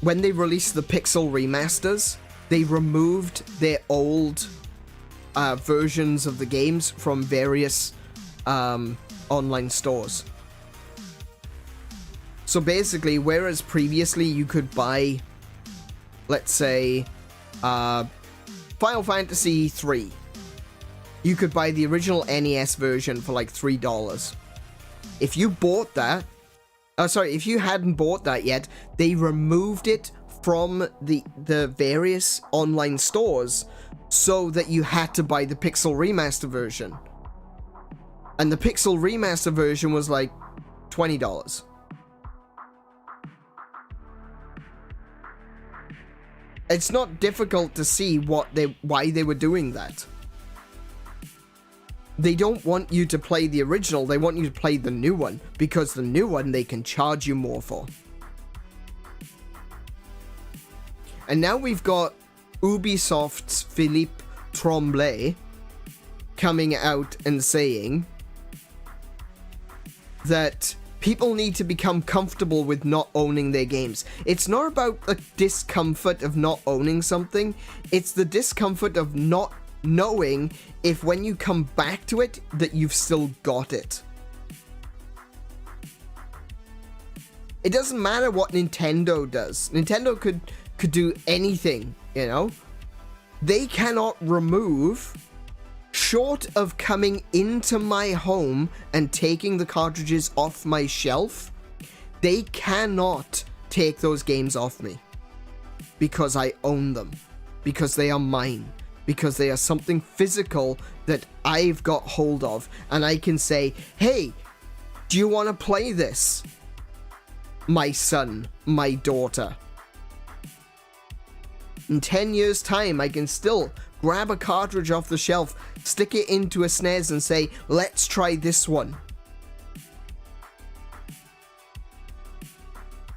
when they released the Pixel remasters, they removed their old versions of the games from various online stores. So basically, whereas previously you could buy, let's say, Final Fantasy 3, you could buy the original NES version for like $3. If you bought that, if you hadn't bought that yet, they removed it from the various online stores so that you had to buy the Pixel Remaster version. And the Pixel Remaster version was like $20. It's not difficult to see why they were doing that. They don't want you to play the original, they want you to play the new one, because the new one they can charge you more for. And now we've got Ubisoft's Philippe Tremblay coming out and saying that people need to become comfortable with not owning their games. It's not about the discomfort of not owning something, it's the discomfort of not knowing if when you come back to it that you've still got it. It doesn't matter what Nintendo does. Nintendo could do anything, you know? They cannot remove, short of coming into my home and taking the cartridges off my shelf, they cannot take those games off me. Because I own them. Because they are mine. Because they are something physical that I've got hold of. And I can say, hey, do you want to play this? My son, my daughter. In 10 years' time, I can still grab a cartridge off the shelf, stick it into a SNES and say, let's try this one.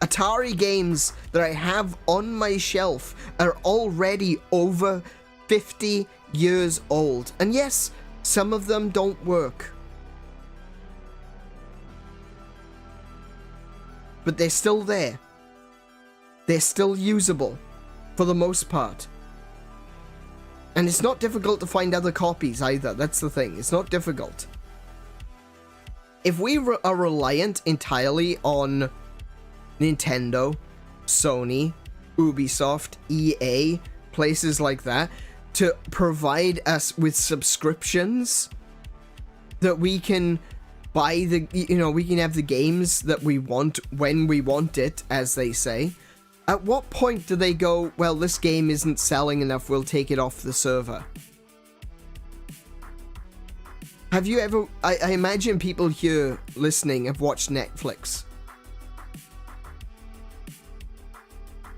Atari games that I have on my shelf are already over 50 years old. And yes, some of them don't work. But they're still there. They're still usable, for the most part. And it's not difficult to find other copies either, that's the thing. It's not difficult. If we are reliant entirely on Nintendo, Sony, Ubisoft, EA, places like that, to provide us with subscriptions that we can buy we can have the games that we want when we want it, as they say. At what point do they go, well, this game isn't selling enough, we'll take it off the server? Have you ever, I imagine people here listening have watched Netflix.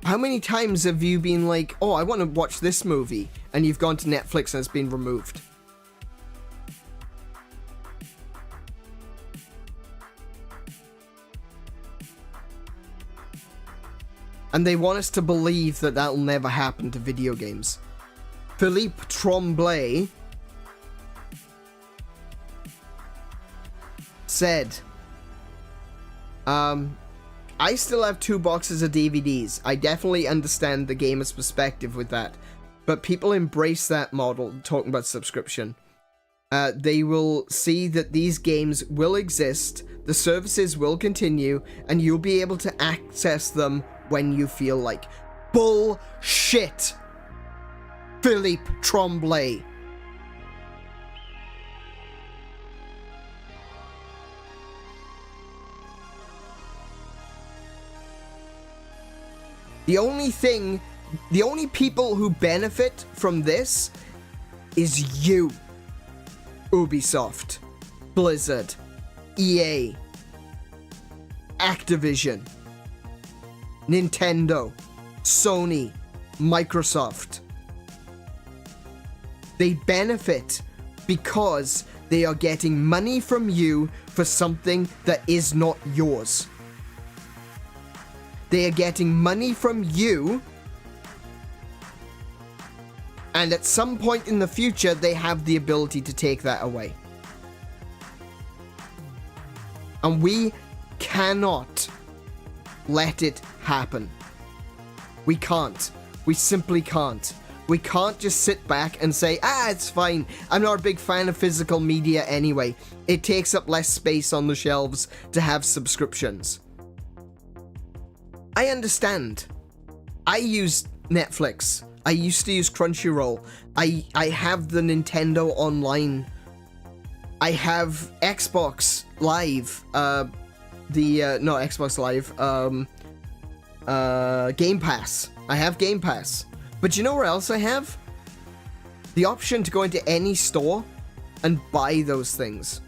How many times have you been like, oh, I want to watch this movie, and you've gone to Netflix and it's been removed? And they want us to believe that that'll never happen to video games. Philippe Tremblay said, I still have 2 boxes of DVDs. I definitely understand the gamer's perspective with that. But people embrace that model, talking about subscription. They will see that these games will exist, the services will continue, and you'll be able to access them when you feel like. Bullshit! Philippe Tremblay. The only people who benefit from this is you. Ubisoft, Blizzard, EA, Activision, Nintendo, Sony, Microsoft. They benefit because they are getting money from you for something that is not yours. They are getting money from you, and at some point in the future, they have the ability to take that away. And we cannot let it happen. We can't. We simply can't. We can't just sit back and say, it's fine. I'm not a big fan of physical media anyway. It takes up less space on the shelves to have subscriptions. I understand. I use Netflix. I used to use Crunchyroll. I have the Nintendo Online. I have Xbox Live. Not Xbox Live. Game Pass. I have Game Pass. But you know where else I have? The option to go into any store and buy those things.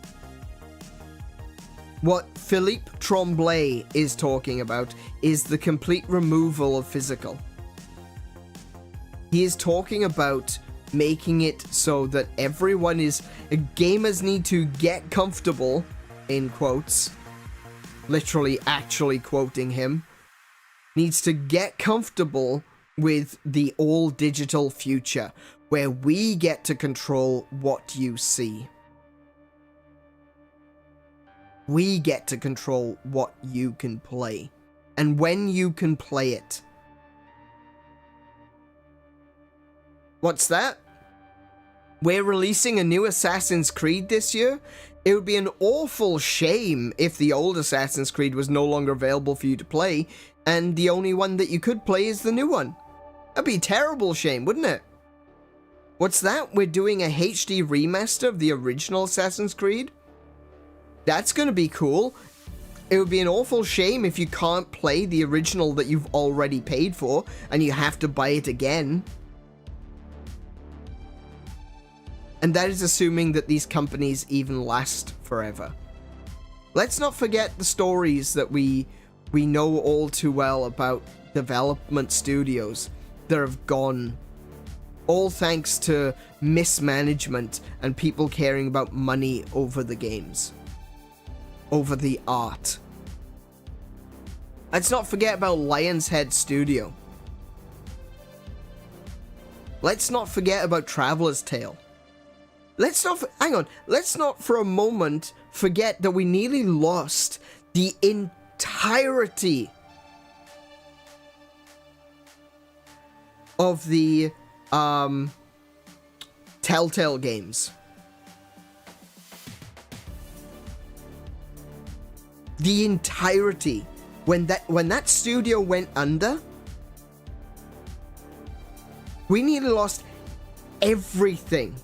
What Philippe Tremblay is talking about is the complete removal of physical. He is talking about making it so that everyone is... Gamers need to get comfortable, in quotes, literally actually quoting him, needs to get comfortable with the all-digital future, where we get to control what you see. We get to control what you can play, and when you can play it. What's that? We're releasing a new Assassin's Creed this year? It would be an awful shame if the old Assassin's Creed was no longer available for you to play, and the only one that you could play is the new one. That'd be a terrible shame, wouldn't it? What's that? We're doing a HD remaster of the original Assassin's Creed? That's gonna be cool. It would be an awful shame if you can't play the original that you've already paid for, and you have to buy it again. And that is assuming that these companies even last forever. Let's not forget the stories that we know all too well about development studios that have gone, all thanks to mismanagement and people caring about money over the games, over the art. Let's not forget about Lionshead Studio. Let's not forget about Traveler's Tale. Let's not for a moment forget that we nearly lost the entirety of the Telltale games. The entirety. When that studio went under, we nearly lost everything.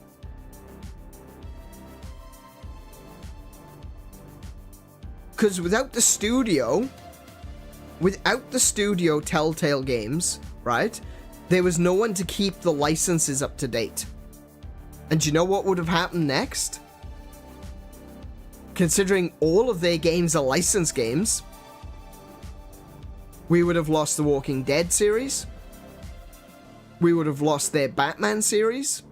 Because without the studio Telltale Games, right, there was no one to keep the licenses up to date. And do you know what would have happened next? Considering all of their games are licensed games, we would have lost the Walking Dead series. We would have lost their Batman series.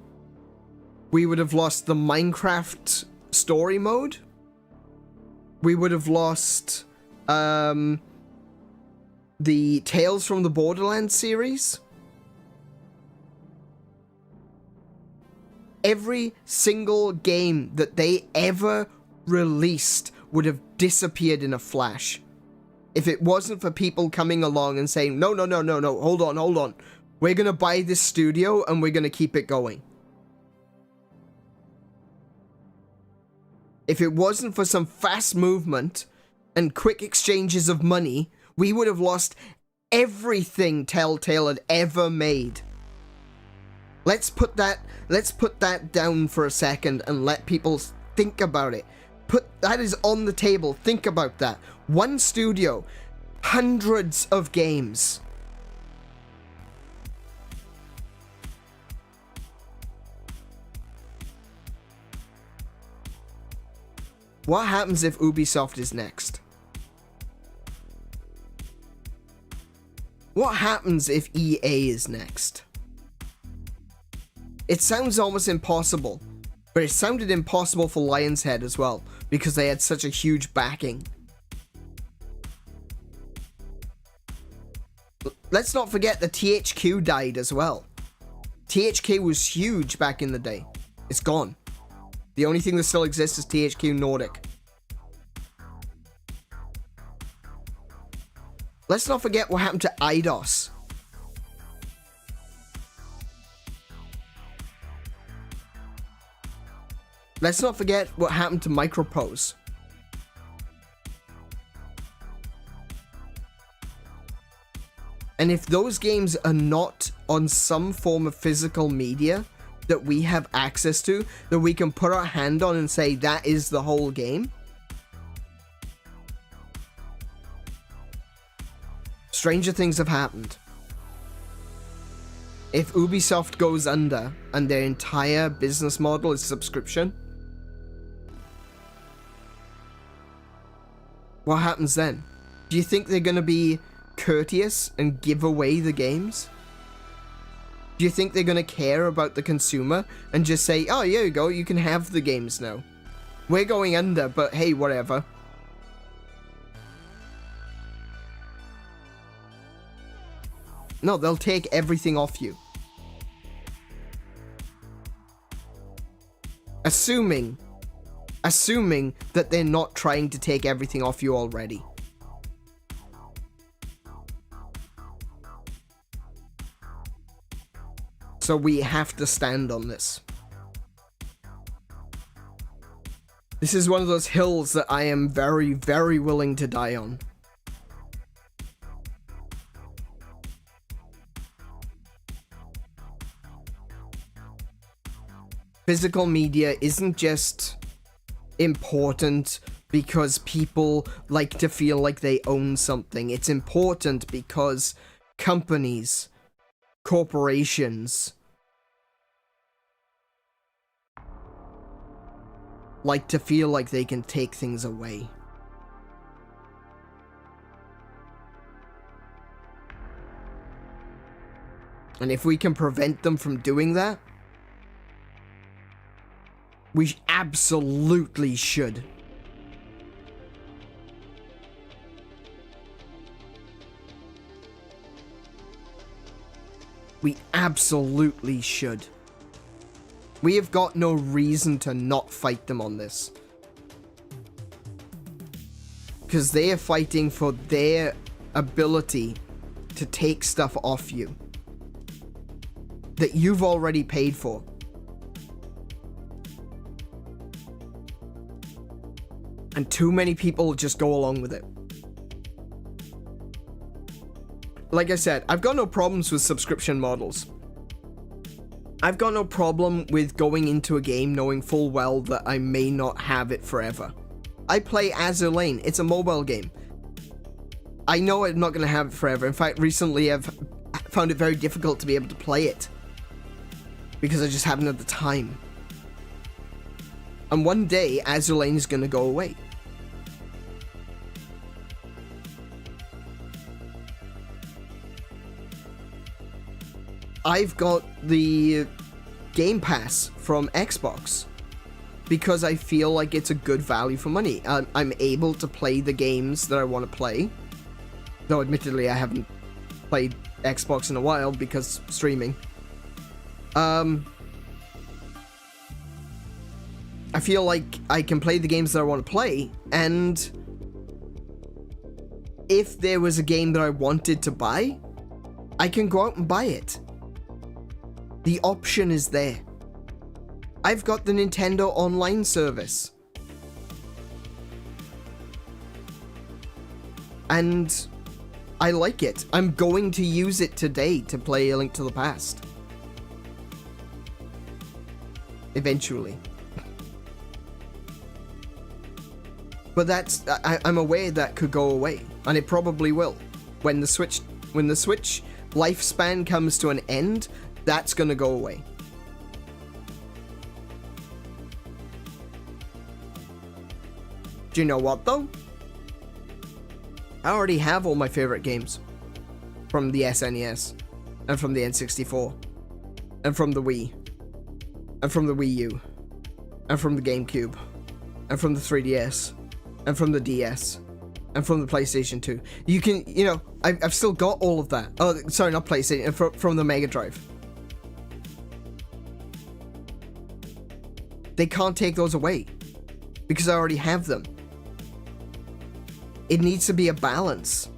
We would have lost the Minecraft story mode. We would have lost the Tales from the Borderlands series. Every single game that they ever released would have disappeared in a flash. If it wasn't for people coming along and saying, no, hold on. We're going to buy this studio and we're going to keep it going. If it wasn't for some fast movement and quick exchanges of money, we would have lost everything Telltale had ever made. Let's put that down for a second and let people think about it. That is on the table. Think about that. One studio, hundreds of games. What happens if Ubisoft is next? What happens if EA is next? It sounds almost impossible, but it sounded impossible for Lionshead as well, because they had such a huge backing. Let's not forget that THQ died as well. THQ was huge back in the day. It's gone. The only thing that still exists is THQ Nordic. Let's not forget what happened to Eidos. Let's not forget what happened to Micropose. And if those games are not on some form of physical media that we have access to, that we can put our hand on and say that is the whole game, stranger things have happened. If Ubisoft goes under and their entire business model is subscription, what happens then? Do you think they're going to be courteous and give away the games? Do you think they're going to care about the consumer and just say, oh, here you go, you can have the games now. We're going under, but hey, whatever. No, they'll take everything off you. Assuming that they're not trying to take everything off you already. So we have to stand on this. This is one of those hills that I am very, very willing to die on. Physical media isn't just important because people like to feel like they own something. It's important because companies, corporations like to feel like they can take things away. And if we can prevent them from doing that, we absolutely should. We absolutely should. We have got no reason to not fight them on this. Because they are fighting for their ability to take stuff off you that you've already paid for. And too many people just go along with it. Like I said, I've got no problems with subscription models. I've got no problem with going into a game knowing full well that I may not have it forever. I play Azur Lane. It's a mobile game. I know I'm not going to have it forever. In fact, recently I've found it very difficult to be able to play it because I just haven't had the time. And one day, Azur Lane is going to go away. I've got the Game Pass from Xbox because I feel like it's a good value for money. I'm able to play the games that I want to play. Though admittedly I haven't played Xbox in a while because streaming. I feel like I can play the games that I want to play, and if there was a game that I wanted to buy, I can go out and buy it. The option is there. I've got the Nintendo Online service. And I like it. I'm going to use it today to play A Link to the Past. Eventually. But that's... I'm aware that could go away. And it probably will. When the Switch lifespan comes to an end, that's gonna go away. Do you know what, though? I already have all my favorite games. From the SNES. And from the N64. And from the Wii. And from the Wii U. And from the GameCube. And from the 3DS. And from the DS. And from the PlayStation 2. You can, you know, I've still got all of that. Oh, sorry, not PlayStation. From the Mega Drive. They can't take those away. Because I already have them. It needs to be a balance.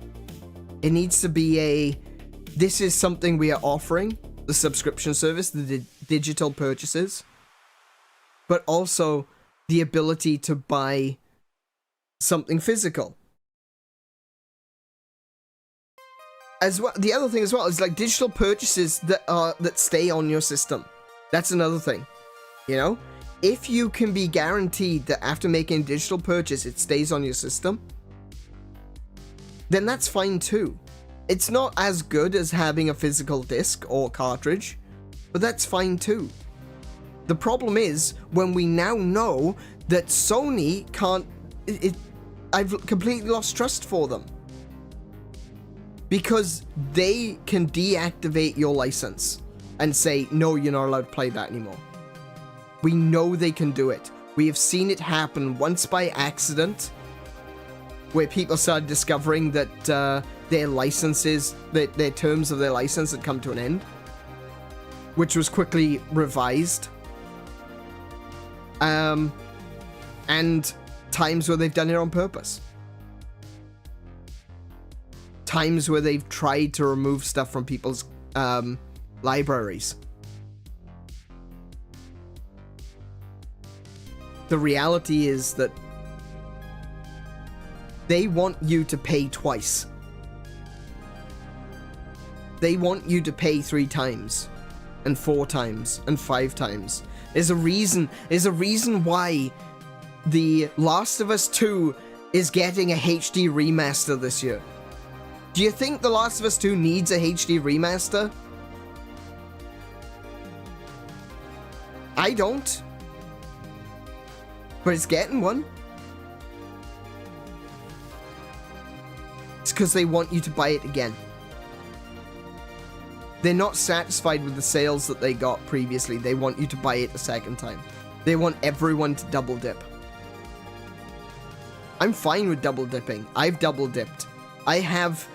It needs to be a... This is something we are offering. The subscription service, the digital purchases. But also, the ability to buy something physical. As well, the other thing as well is like digital purchases that stay on your system. That's another thing. You know, if you can be guaranteed that after making a digital purchase it stays on your system, then that's fine too. It's not as good as having a physical disc or cartridge, but that's fine too. The problem is when we now know that Sony can't. I've completely lost trust for them. Because they can deactivate your license and say, no, you're not allowed to play that anymore. We know they can do it. We have seen it happen once by accident, where people started discovering that their licenses, their terms of their license had come to an end, which was quickly revised. And times where they've done it on purpose. Times where they've tried to remove stuff from people's libraries. The reality is that they want you to pay twice. They want you to pay 3 times, and 4 times, and 5 times. There's a reason why The Last of Us 2 is getting a HD remaster this year. Do you think The Last of Us 2 needs a HD remaster? I don't. But it's getting one. It's because they want you to buy it again. They're not satisfied with the sales that they got previously. They want you to buy it a second time. They want everyone to double dip. I'm fine with double dipping. I've double dipped. I have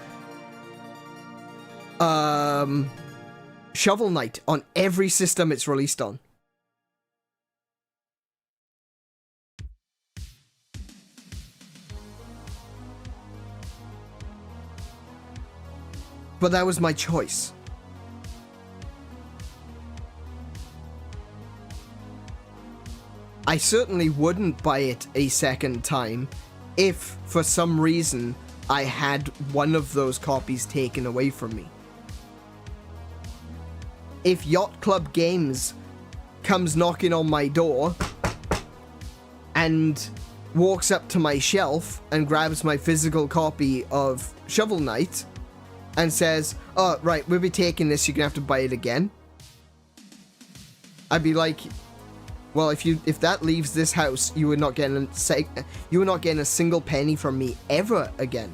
Shovel Knight on every system it's released on. But that was my choice. I certainly wouldn't buy it a second time if, for some reason, I had one of those copies taken away from me. If Yacht Club Games comes knocking on my door and walks up to my shelf and grabs my physical copy of Shovel Knight and says, oh, right, we'll be taking this, you're gonna have to buy it again, I'd be like, well, if that leaves this house, you are not getting a single penny from me ever again.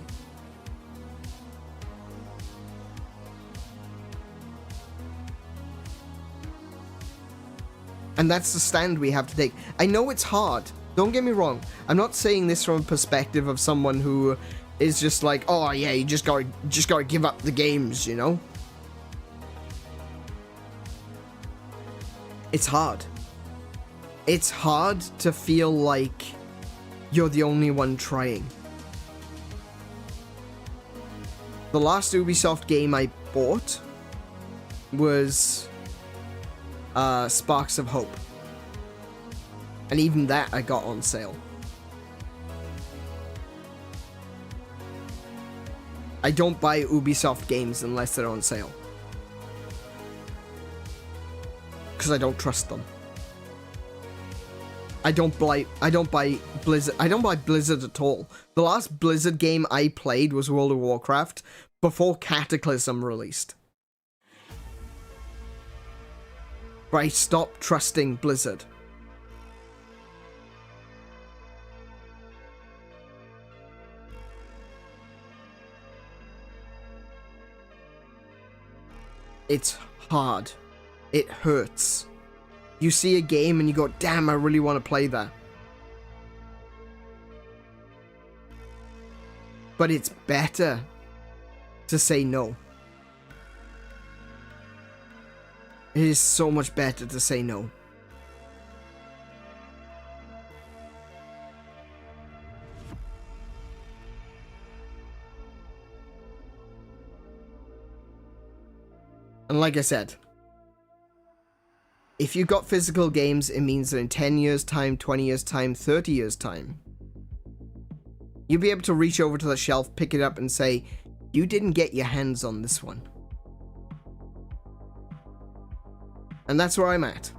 And that's the stand we have to take. I know it's hard. Don't get me wrong. I'm not saying this from a perspective of someone who is just like, oh yeah, you just gotta give up the games, you know? It's hard. It's hard to feel like you're the only one trying. The last Ubisoft game I bought was Sparks of Hope. And even that I got on sale. I don't buy Ubisoft games unless they're on sale. Because I don't trust them. I don't buy Blizzard. I don't buy Blizzard at all. The last Blizzard game I played was World of Warcraft before Cataclysm released. But I stopped trusting Blizzard. It's hard. It hurts. You see a game and you go, damn, I really want to play that. But it's better to say no. It is so much better to say no. And like I said, If you got physical games, it means that in 10 years' time, 20 years' time, 30 years' time, you'll be able to reach over to the shelf, pick it up, and say, you didn't get your hands on this one. And that's where I'm at.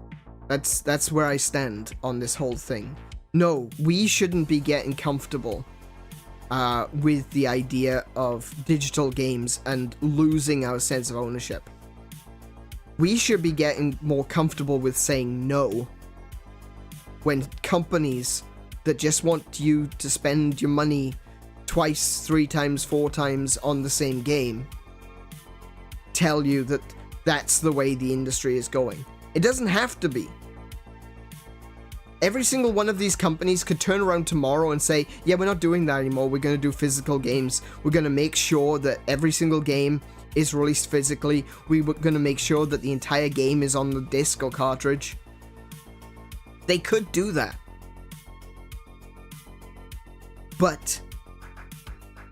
That's where I stand on this whole thing. No, we shouldn't be getting comfortable with the idea of digital games and losing our sense of ownership. We should be getting more comfortable with saying no when companies that just want you to spend your money twice, 3 times, 4 times on the same game tell you that that's the way the industry is going. It doesn't have to be. Every single one of these companies could turn around tomorrow and say, yeah, we're not doing that anymore. We're going to do physical games. We're going to make sure that every single game is released physically. We're going to make sure that the entire game is on the disc or cartridge. They could do that. But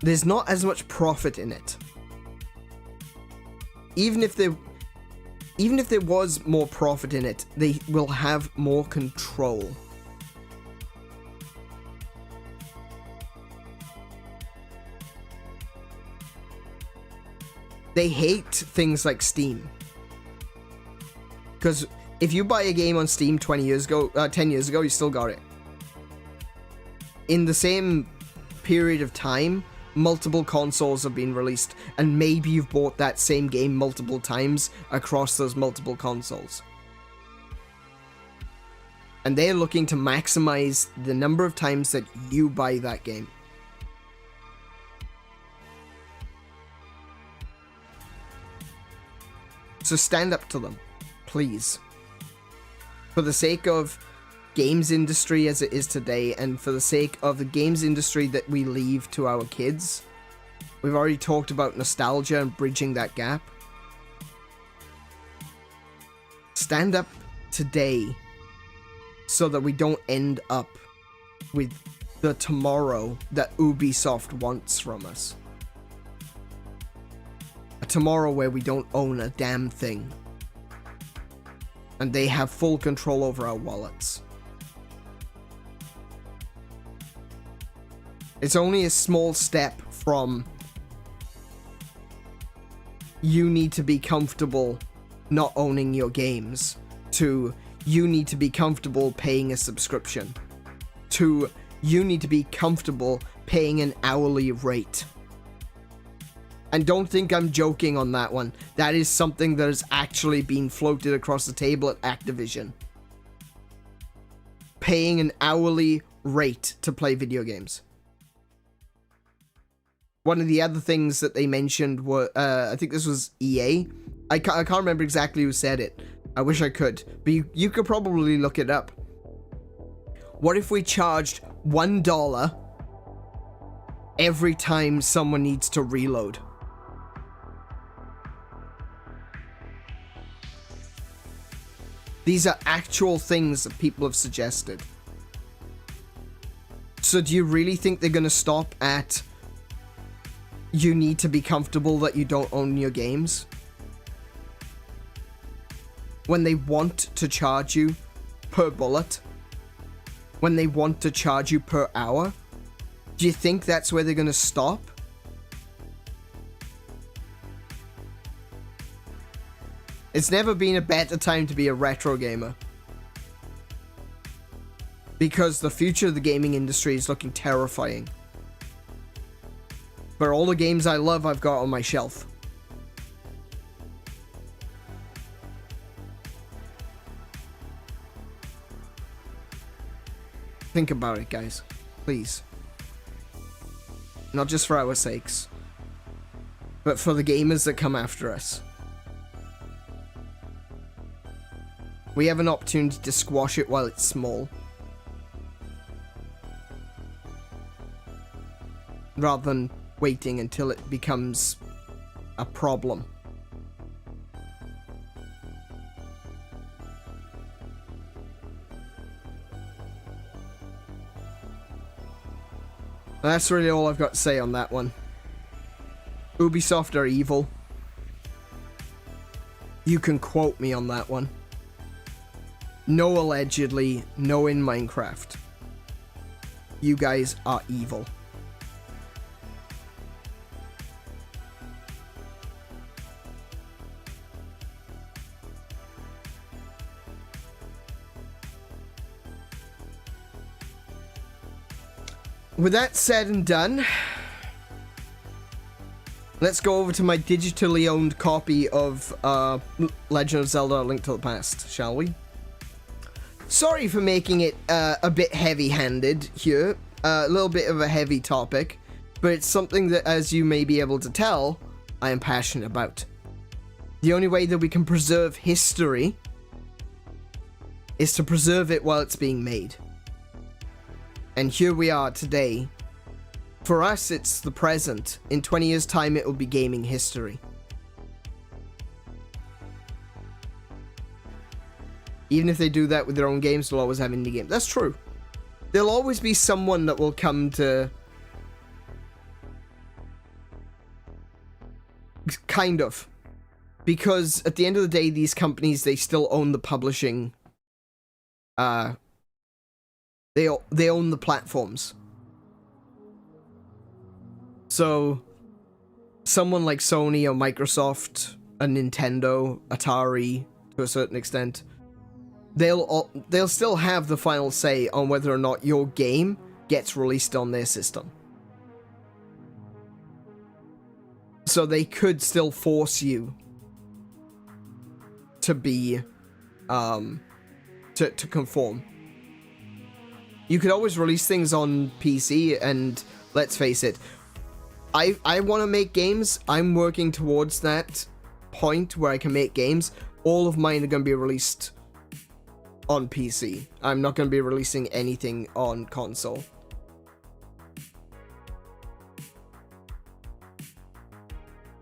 there's not as much profit in it. Even if there was more profit in it, they will have more control. They hate things like Steam. Because if you buy a game on Steam 10 years ago, you still got it. In the same period of time, multiple consoles have been released, and maybe you've bought that same game multiple times across those multiple consoles. And they're looking to maximize the number of times that you buy that game. So stand up to them, please. For the sake of games industry as it is today, and for the sake of the games industry that we leave to our kids. We've already talked about nostalgia and bridging that gap. Stand up today so that we don't end up with the tomorrow that Ubisoft wants from us. A tomorrow where we don't own a damn thing. And they have full control over our wallets. It's only a small step from you need to be comfortable not owning your games to you need to be comfortable paying a subscription to you need to be comfortable paying an hourly rate. And don't think I'm joking on that one. That is something that has actually been floated across the table at Activision. Paying an hourly rate to play video games. One of the other things that they mentioned were, I think this was EA. I can't remember exactly who said it. I wish I could. But you could probably look it up. What if we charged $1 every time someone needs to reload? These are actual things that people have suggested. So do you really think they're going to stop at you need to be comfortable that you don't own your games? When they want to charge you per bullet? When they want to charge you per hour? Do you think that's where they're going to stop? It's never been a better time to be a retro gamer. Because the future of the gaming industry is looking terrifying. But all the games I love, I've got on my shelf. Think about it, guys. Please. Not just for our sakes, but for the gamers that come after us. We have an opportunity to squash it while it's small. Rather than waiting until it becomes a problem. That's really all I've got to say on that one. Ubisoft are evil. You can quote me on that one. No allegedly, no in Minecraft. You guys are evil. With that said and done, let's go over to my digitally owned copy of Legend of Zelda: A Link to the Past, shall we? Sorry for making it a bit heavy-handed here, a little bit of a heavy topic, but it's something that, as you may be able to tell, I am passionate about. The only way that we can preserve history is to preserve it while it's being made. And here we are today. For us, it's the present. In 20 years' time, it will be gaming history. Even if they do that with their own games, they'll always have indie games. That's true. There'll always be someone that will come to... Kind of. Because at the end of the day, these companies, they still own the publishing... They own the platforms. So, someone like Sony or Microsoft, a Nintendo, Atari, to a certain extent, they'll still have the final say on whether or not your game gets released on their system. So they could still force you to be, to conform. You could always release things on PC, and let's face it, I want to make games. I'm working towards that point where I can make games. All of mine are going to be released on PC. I'm not going to be releasing anything on console.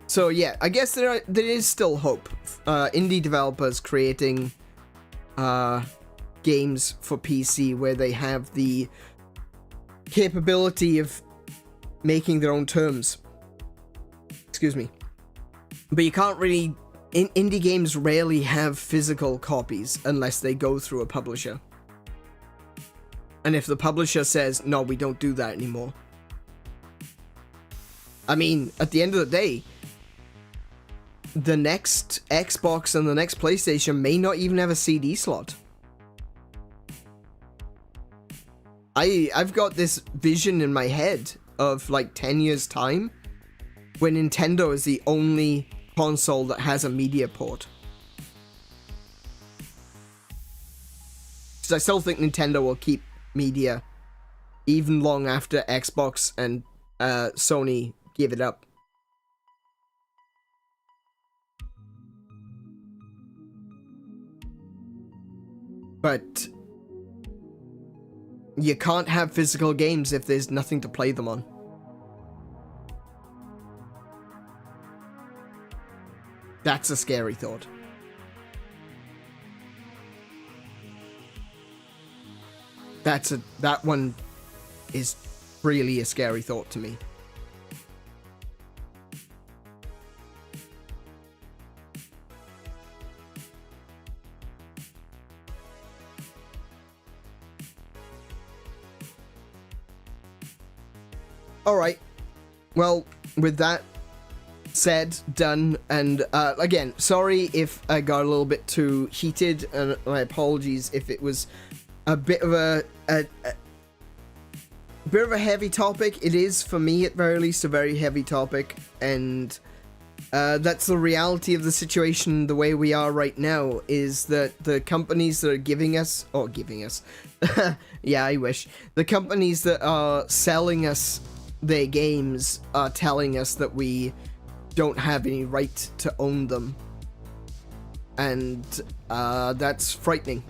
So yeah, I guess there is still hope. Indie developers creating games for PC where they have the capability of making their own terms. Excuse me. But you can't really... Indie games rarely have physical copies unless they go through a publisher. And if the publisher says, no, we don't do that anymore. I mean, at the end of the day, the next Xbox and the next PlayStation may not even have a CD slot. I've got this vision in my head of like 10 years time when Nintendo is the only console that has a media port. Because I still think Nintendo will keep media even long after Xbox and Sony give it up. But you can't have physical games if there's nothing to play them on. That's a scary thought. That one is really a scary thought to me. Alright, well, with that said, done, and again, sorry if I got a little bit too heated, and my apologies if it was a bit of a heavy topic. It is, for me at very least, a very heavy topic, and that's the reality of the situation. The way we are right now is that the companies that are giving us, yeah, I wish, the companies that are selling us their games are telling us that we don't have any right to own them, and that's frightening,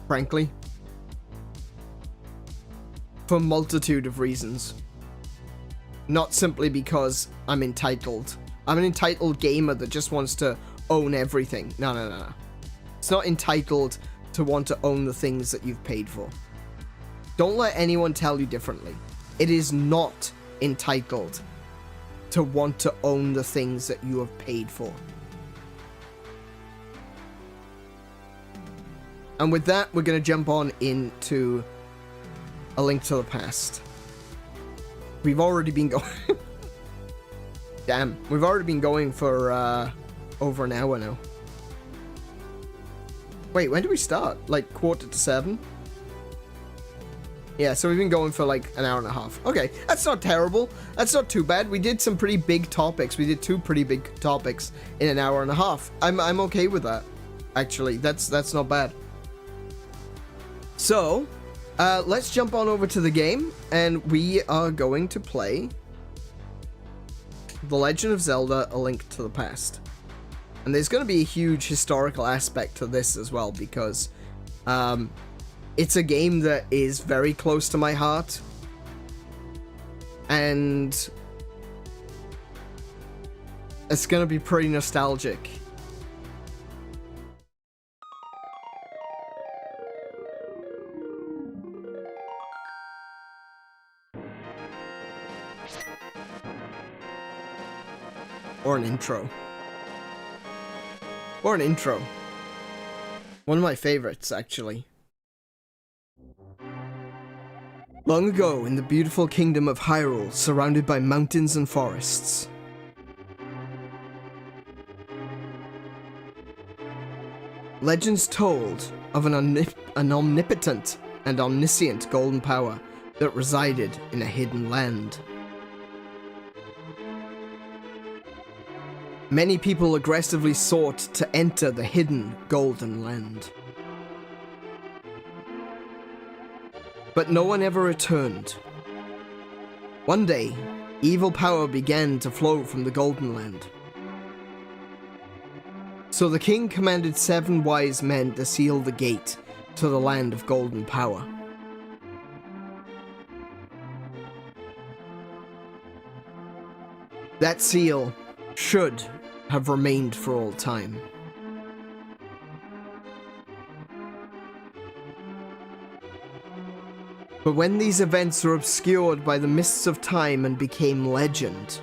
frankly, for a multitude of reasons. Not simply because I'm entitled. I'm an entitled gamer that just wants to own everything. No. It's not entitled to want to own the things that you've paid for. Don't let anyone tell you differently. It is not entitled to want to own the things that you have paid for. And with that, we're going to jump on into A Link to the Past. We've already been going... Damn, we've already been going for over an hour now. Wait, when did we start? Like 6:45? Yeah, so we've been going for like an hour and a half. Okay, that's not terrible. That's not too bad. We did some pretty big topics. We did 2 pretty big topics in an hour and a half. I'm okay with that. Actually, that's not bad. So, let's jump on over to the game, and we are going to play The Legend of Zelda: A Link to the Past. And there's going to be a huge historical aspect to this as well, because it's a game that is very close to my heart. And it's going to be pretty nostalgic. Or an intro. Or an intro. One of my favorites, actually. Long ago, in the beautiful kingdom of Hyrule, surrounded by mountains and forests, legends told of an omnipotent and omniscient golden power that resided in a hidden land. Many people aggressively sought to enter the hidden Golden Land. But no one ever returned. One day, evil power began to flow from the Golden Land. So the king commanded 7 wise men to seal the gate to the land of golden power. That seal should have remained for all time. But when these events were obscured by the mists of time and became legend,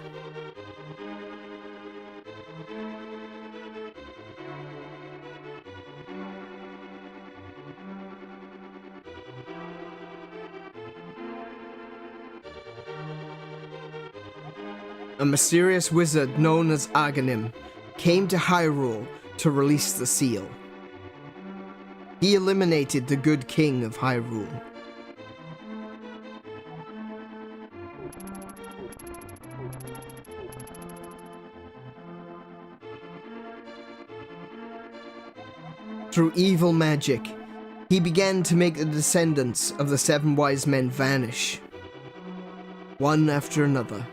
a mysterious wizard known as Aghanim came to Hyrule to release the seal. He eliminated the good king of Hyrule. Through evil magic, he began to make the descendants of the 7 wise men vanish, one after another.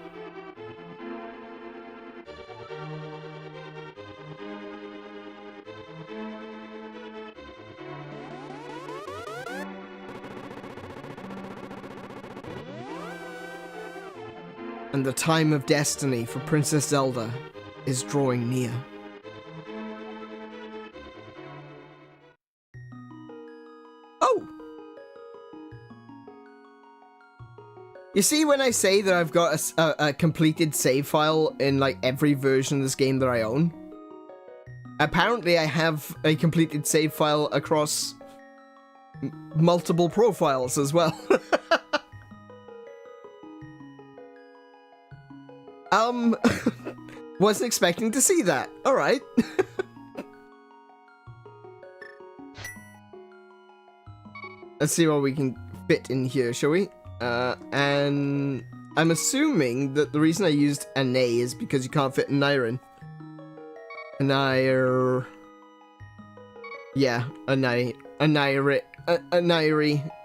And the time of destiny for Princess Zelda is drawing near. Oh! You see, when I say that I've got a completed save file in like every version of this game that I own, apparently I have a completed save file across multiple profiles as well. Wasn't expecting to see that. Alright. Let's see what we can fit in here, shall we? And I'm assuming that the reason I used a nay is because you can't fit a Nyrin. A Nyr... Yeah, a Nyri.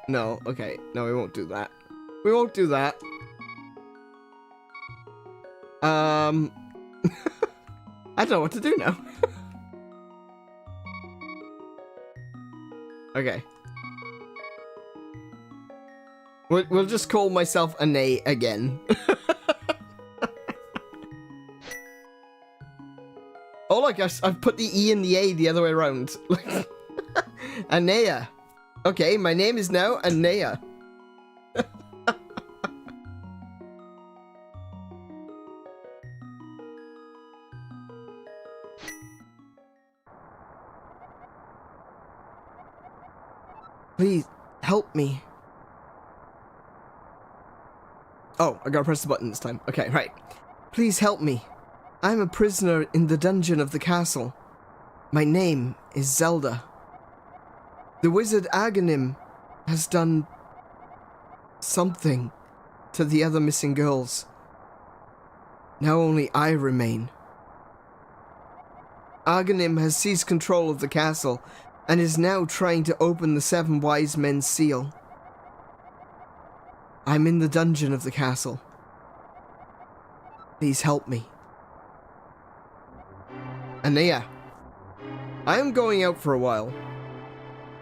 No, okay. No, we won't do that. We won't do that. I don't know what to do now. Okay. We'll just call myself a nay again. Oh, look, I've put the E and the A the other way around. Anea. Okay, my name is now Anea. Please, help me. Oh, I gotta press the button this time. Okay, right. Please help me. I'm a prisoner in the dungeon of the castle. My name is Zelda. The wizard Aghanim has done something to the other missing girls. Now only I remain. Aghanim has seized control of the castle and is now trying to open the Seven Wise Men's seal. I'm in the dungeon of the castle. Please help me. Anea, I am going out for a while.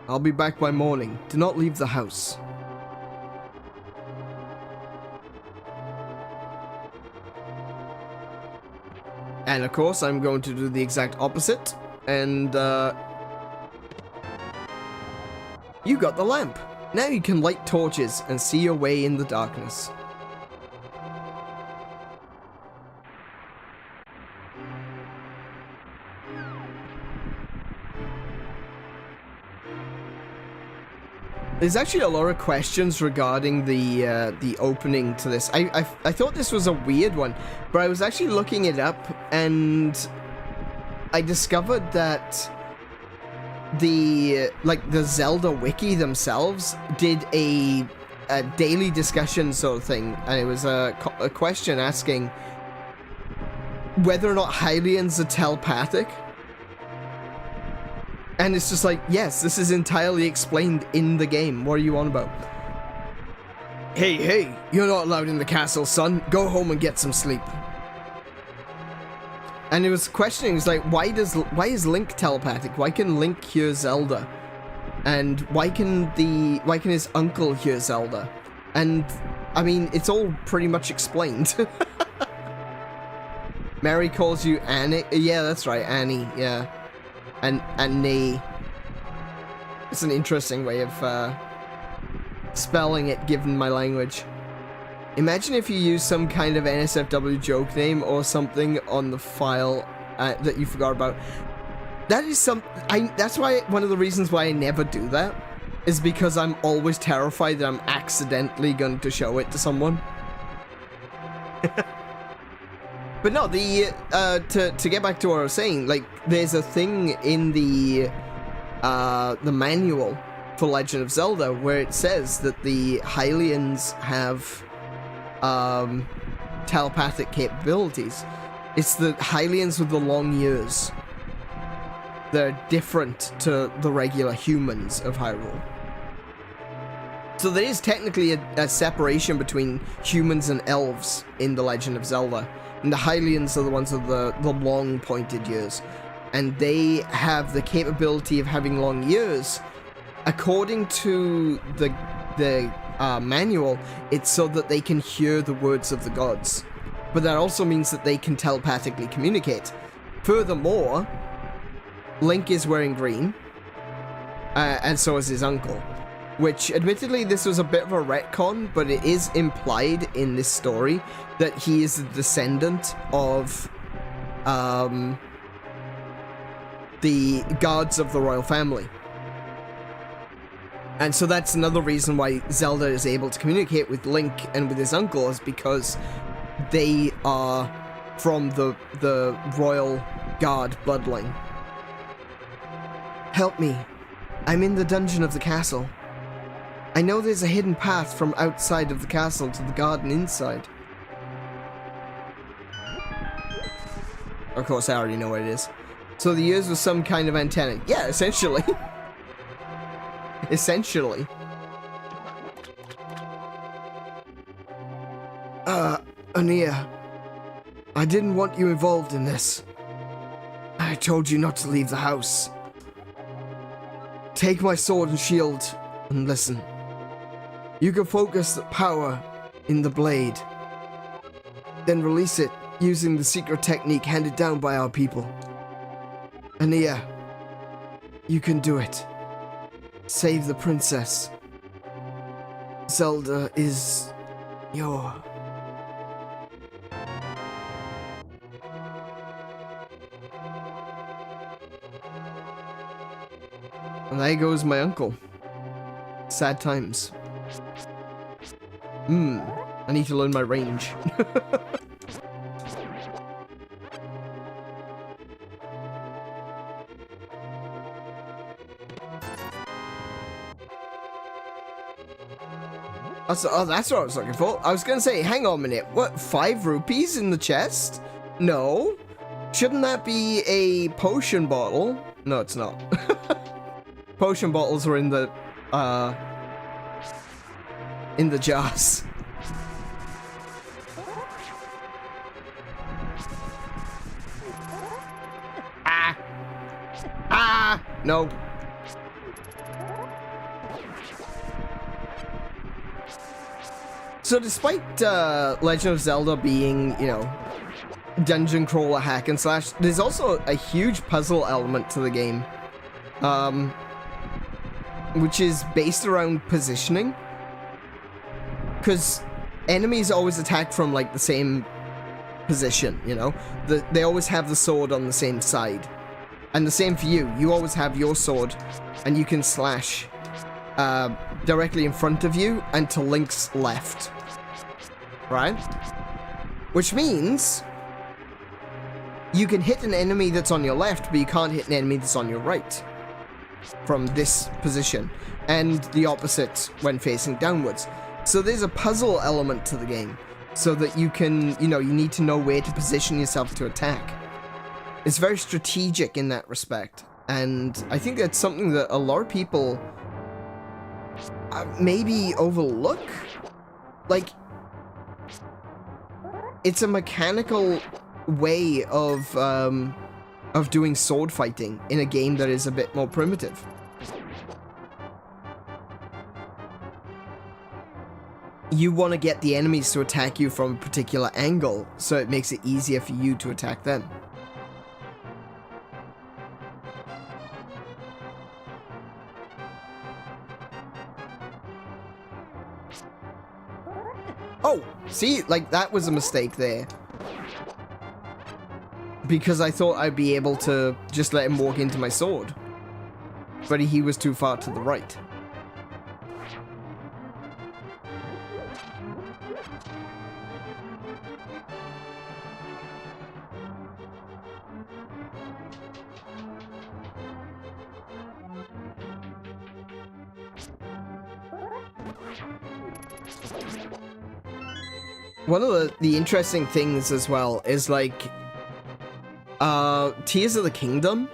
I'll be back by morning. Do not leave the house. And of course, I'm going to do the exact opposite. And, you got the lamp. Now you can light torches and see your way in the darkness. There's actually a lot of questions regarding the opening to this. I thought this was a weird one, but I was actually looking it up and I discovered that the Zelda wiki themselves did a daily discussion sort of thing, and it was a question asking whether or not Hylians are telepathic. And it's just like, yes, this is entirely explained in the game. What are you on about? Hey, you're not allowed in the castle, son. Go home and get some sleep. And it was questioning, it's like, why is Link telepathic? Why can Link hear Zelda? And why can his uncle hear Zelda? And I mean, it's all pretty much explained. Mary calls you Annie. Yeah, that's right, Annie. Yeah, and Annie. It's an interesting way of spelling it, given my language. Imagine if you use some kind of NSFW joke name or something on the file that you forgot about. That is that's why one of the reasons why I never do that is because I'm always terrified that I'm accidentally going to show it to someone. But no, to get back to what I was saying, like, there's a thing in the manual for Legend of Zelda where it says that the Hylians have telepathic capabilities. It's the Hylians with the long ears. They're different to the regular humans of Hyrule. So there is technically a separation between humans and elves in the Legend of Zelda. And the Hylians are the ones with the long pointed ears. And they have the capability of having long ears. According to the manual, it's so that they can hear the words of the gods. But that also means that they can telepathically communicate. Furthermore, Link is wearing green, and so is his uncle. Which, admittedly, this was a bit of a retcon, but it is implied in this story that he is the descendant of the guards of the royal family. And so that's another reason why Zelda is able to communicate with Link and with his uncle, is because they are from the royal guard bloodline. Help me. I'm in the dungeon of the castle. I know there's a hidden path from outside of the castle to the garden inside. Of course, I already know what it is. So the ears were some kind of antenna. Yeah, essentially. Essentially. Anea, I didn't want you involved in this. I told you not to leave the house. Take my sword and shield and listen. You can focus the power in the blade, then release it using the secret technique handed down by our people. Anea, you can do it. Save the princess. Zelda is your... And there goes my uncle. sad times. I need to learn my range. Oh, that's what I was looking for. I was gonna say, hang on a minute. What, 5 rupees in the chest? No. Shouldn't that be a potion bottle? No, it's not. Potion bottles are in the jars. No. So despite Legend of Zelda being, you know, dungeon crawler hack and slash, there's also a huge puzzle element to the game, which is based around positioning, because enemies always attack from like the same position, you know, they always have the sword on the same side, and the same for you. You always have your sword and you can slash directly in front of you and to Link's left, right? Which means you can hit an enemy that's on your left, but you can't hit an enemy that's on your right from this position, and the opposite when facing downwards. So there's a puzzle element to the game, so that you can, you know, you need to know where to position yourself to attack. It's very strategic in that respect, and I think that's something that a lot of people maybe overlook. Like, it's a mechanical way of doing sword fighting in a game that is a bit more primitive. You want to get the enemies to attack you from a particular angle, so it makes it easier for you to attack them. Oh, see, like, that was a mistake there. Because I thought I'd be able to just let him walk into my sword. But he was too far to the right. One of the interesting things as well is, like, Tears of the Kingdom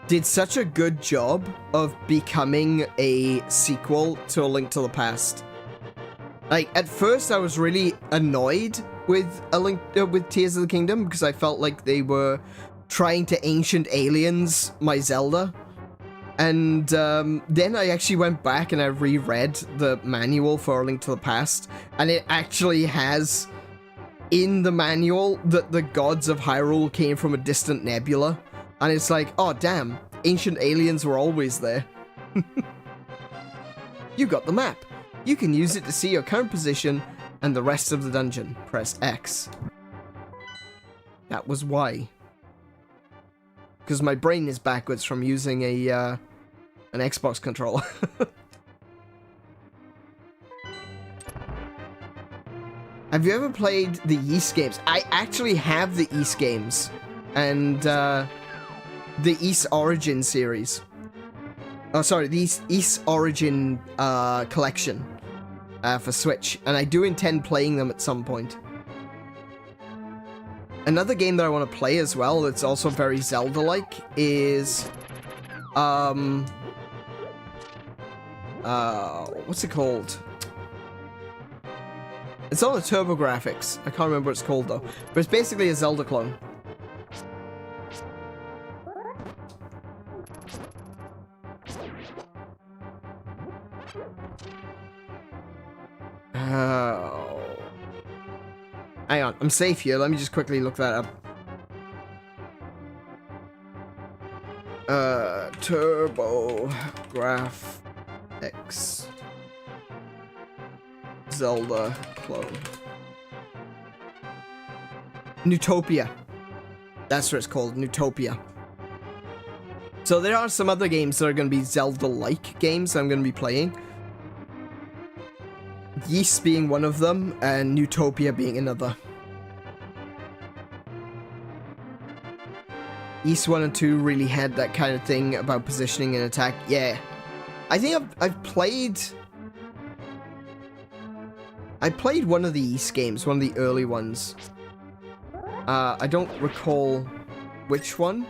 did such a good job of becoming a sequel to A Link to the Past. Like, at first I was really annoyed with with Tears of the Kingdom, because I felt like they were trying to Ancient Aliens my Zelda. And then I actually went back and I reread the manual for A Link to the Past, and it actually has in the manual that the gods of Hyrule came from a distant nebula. And it's like, oh damn, ancient aliens were always there. You got the map. You can use it to see your current position and the rest of the dungeon. Press X. That was why. Because my brain is backwards from using an Xbox controller. Have you ever played the Ys games? I actually have the Ys games. And the Ys Origin series. Oh, sorry, the Ys Origin collection for Switch. And I do intend playing them at some point. Another game that I want to play as well that's also very Zelda-like is... what's it called? It's on the TurboGrafx. I can't remember what it's called though. But it's basically a Zelda clone. Oh. Hang on, I'm safe here. Let me just quickly look that up. TurboGrafx Zelda clone. Newtopia. That's what it's called, Newtopia. So there are some other games that are going to be Zelda-like games that I'm going to be playing. Yeast being one of them, and Utopia being another. Yeast 1 and 2 really had that kind of thing about positioning and attack. Yeah. I think I've played... I played one of the Yeast games, one of the early ones. I don't recall which one.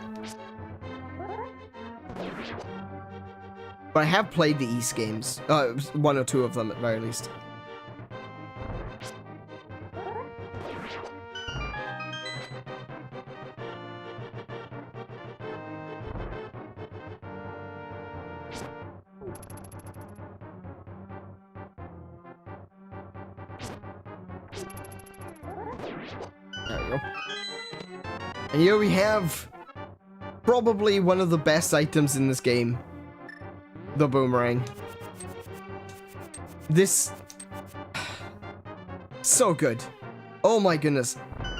But I have played the Yeast games. One or two of them at the very least. There we go. And here we have probably one of the best items in this game. The boomerang. This... so good. Oh my goodness.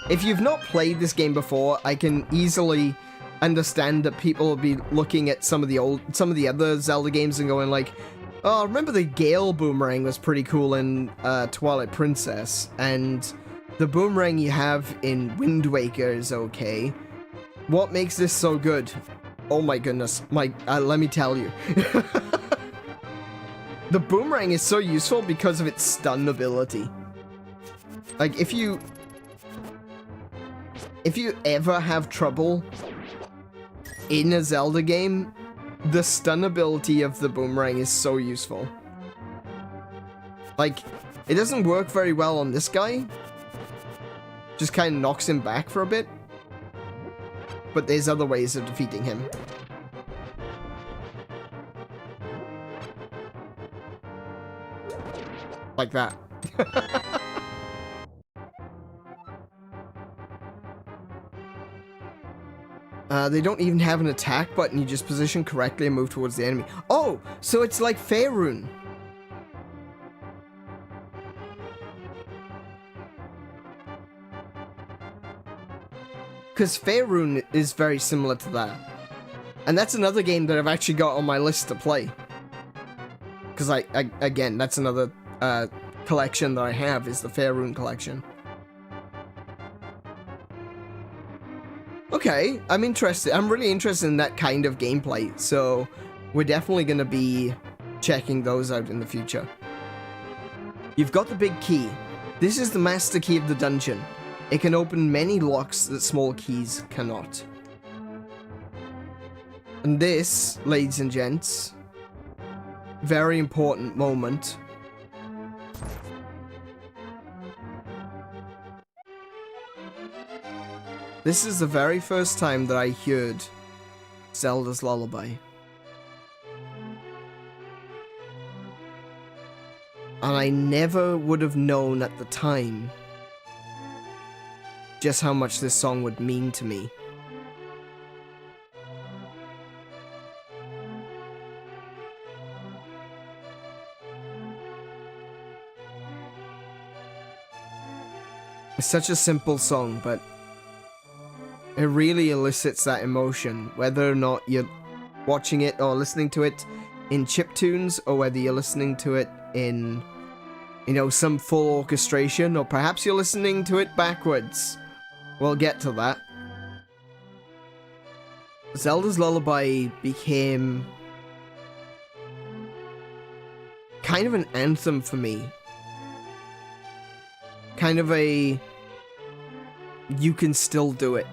If you've not played this game before, I can easily understand that people will be looking at some of the other Zelda games and going like, oh, remember the Gale boomerang was pretty cool in Twilight Princess, and the boomerang you have in Wind Waker is okay. What makes this so good? Oh my goodness, let me tell you. The boomerang is so useful because of its stun ability. Like, if you ever have trouble in a Zelda game, the stun ability of the boomerang is so useful. Like, it doesn't work very well on this guy. Just kind of knocks him back for a bit. But there's other ways of defeating him. Like that. They don't even have an attack button. You just position correctly and move towards the enemy. Oh, so it's like Faerun. Because Faerun is very similar to that. And that's another game that I've actually got on my list to play. Because again, that's another collection that I have, is the Faerun collection. Okay, I'm interested. I'm really interested in that kind of gameplay, so we're definitely going to be checking those out in the future. You've got the big key. This is the master key of the dungeon. It can open many locks that small keys cannot. And this, ladies and gents, very important moment. This is the very first time that I heard Zelda's Lullaby. And I never would have known at the time just how much this song would mean to me. It's such a simple song, but it really elicits that emotion, whether or not you're watching it or listening to it in chiptunes, or whether you're listening to it in, you know, some full orchestration, or perhaps you're listening to it backwards. We'll get to that. Zelda's Lullaby became kind of an anthem for me. Kind of a, you can still do it.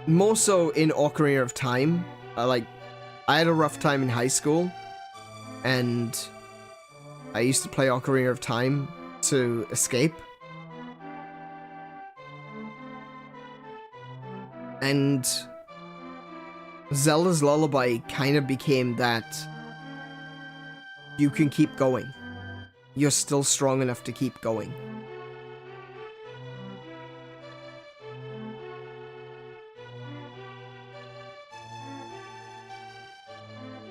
More so in Ocarina of Time. I had a rough time in high school, and I used to play Ocarina of Time to escape. And Zelda's Lullaby kind of became that. You can keep going. You're still strong enough to keep going.